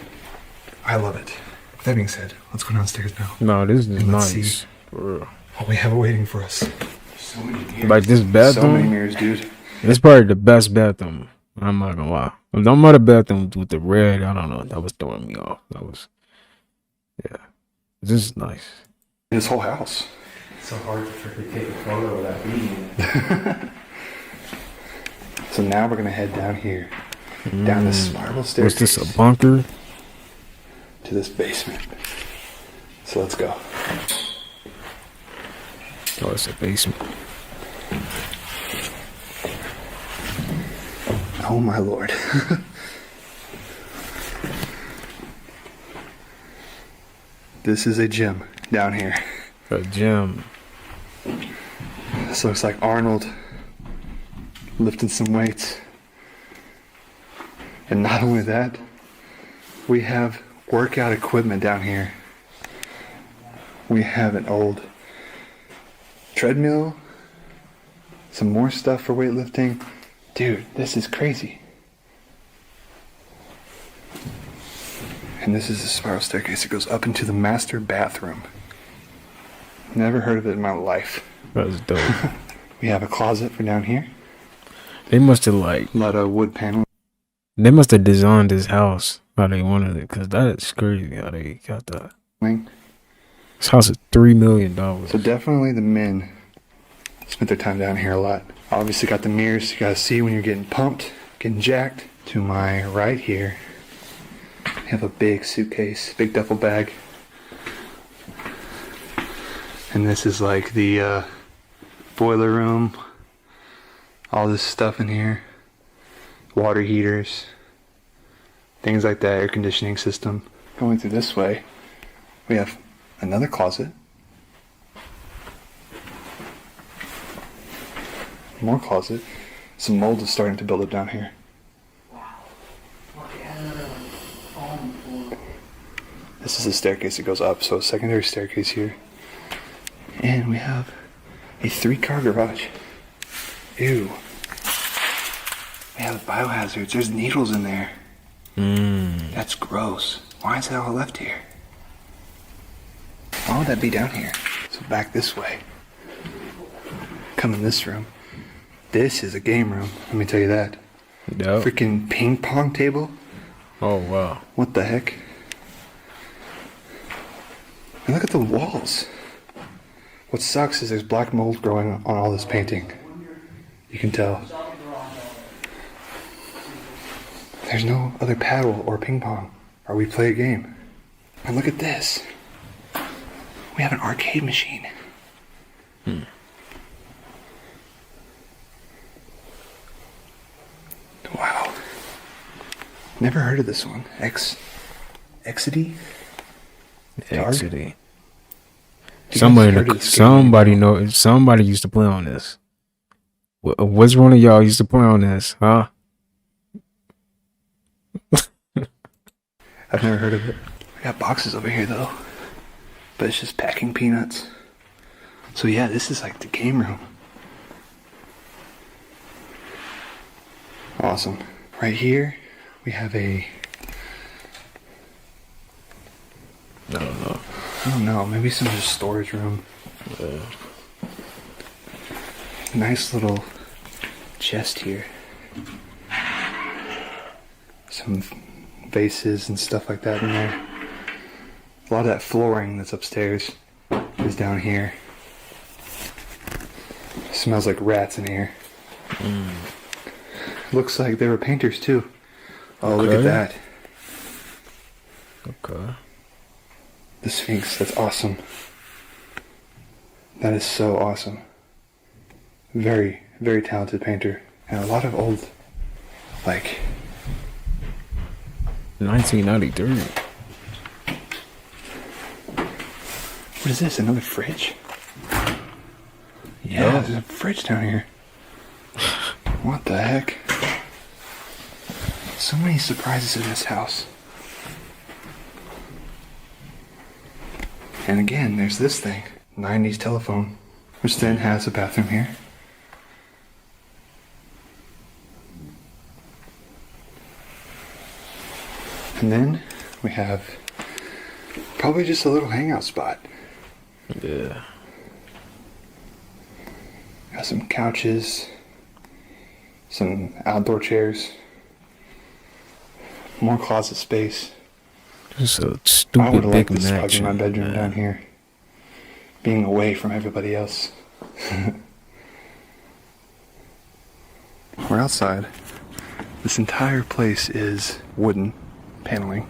I love it. With that being said, let's go downstairs now. No, this is and let's nice. see what we have waiting for us. So many mirrors. Like this bathroom. So many mirrors, dude. It's probably the best bathroom. I'm not gonna lie. I'm not a bathroom with the red. I don't know. That was throwing me off. That was, yeah. This is nice. This whole house. It's so hard to take a photo without being in it. So now we're gonna head down here, down this spiral staircase. What's this, a bunker? To this basement. So let's go. Oh, it's a basement. Oh my lord. This is a gym down here. A gym. This looks like Arnold lifting some weights. And not only that, we have workout equipment down here. We have an old treadmill, some more stuff for weightlifting. Dude, this is crazy. And this is the spiral staircase. It goes up into the master bathroom. Never heard of it in my life. That's dope. We have a closet for down here. They must have like a lot of wood panel. They must have designed this house how they wanted it, because that is crazy how they got that. This house is $3 million. So definitely the men spent their time down here a lot. Obviously got the mirrors you gotta see when you're getting pumped, getting jacked. To my right here, we have a big suitcase, big duffel bag. And this is like the boiler room. All this stuff in here. Water heaters. Things like that, air conditioning system. Going through this way, we have another closet. More closet. Some mold is starting to build up down here. This is the staircase that goes up, so a secondary staircase here. And we have a 3-car garage. Ew. We have biohazards. There's needles in there. That's gross. Why is that all left here? Why would that be down here? So back this way. Come in this room. This is a game room, let me tell you that. Yep. Freaking ping pong table. Oh, wow. What the heck? And look at the walls. What sucks is there's black mold growing on all this painting. You can tell. There's no other paddle or ping pong, or we play a game. And look at this. We have an arcade machine. Wow. Never heard of this one. Exidy? Exidy. Somebody used to play on this. Which one of y'all used to play on this, huh? I've never heard of it. We got boxes over here though. But it's just packing peanuts. So yeah, this is like the game room. Awesome. Right here, we have a... I don't know, maybe some just storage room. Nice little chest here. Some vases and stuff like that in there. A lot of that flooring that's upstairs is down here. It smells like rats in here. Looks like they were painters too. Oh, look at that. Okay. The Sphinx, that's awesome. That is so awesome. Very, very talented painter. And a lot of old, like... 1993. What is this, another fridge? Yeah, there's a fridge down here. What the heck? So many surprises in this house. And again, there's this thing, 90s telephone, which then has a bathroom here. And then we have probably just a little hangout spot. Yeah. Got some couches, some outdoor chairs, more closet space. Just a I stupid would have big liked this spot in mansion. my bedroom down here, being away from everybody else. We're outside. This entire place is wooden paneling,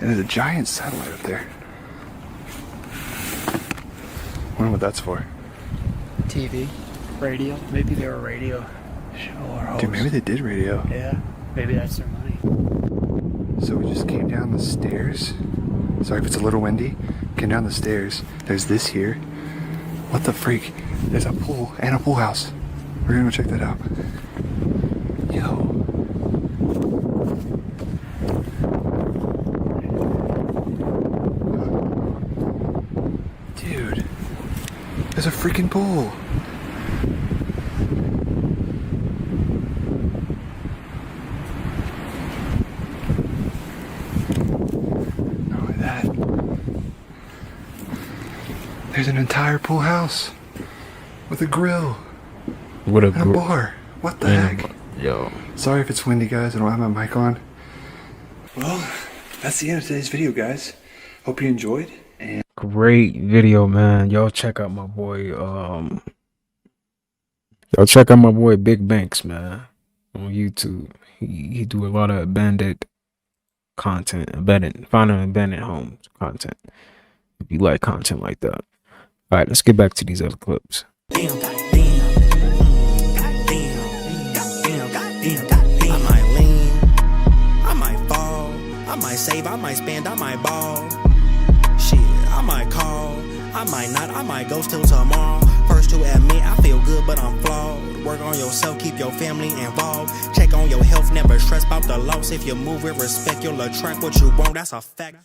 and there's a giant satellite up there. Wonder what that's for. TV, radio. Maybe they were a radio show or host. Dude, maybe they did radio. Yeah, maybe that's their money. So we just came down the stairs. Sorry if it's a little windy. Came down the stairs. There's this here. What the freak? There's a pool and a pool house. We're gonna go check that out. Yo. Dude. There's a freaking pool. There's an entire pool house with a grill What a and a bar. What the heck? Yo. Sorry if it's windy, guys. I don't have my mic on. Well, that's the end of today's video, guys. Hope you enjoyed. And Great video, man. Y'all check out my boy. Y'all check out my boy Big Banks, man, on YouTube. He do a lot of abandoned content, finding abandoned homes content. If you like content like that. All right, let's get back to these other clips. I might lean, I might fall, I might save, I might spend, I might ball. Shit, I might call, I might not, I might ghost till tomorrow. First to admit, I feel good, but I'm flawed. Work on yourself, keep your family involved. Check on your health, never stress about the loss. If you move with respect, you'll attract what you want, that's a fact.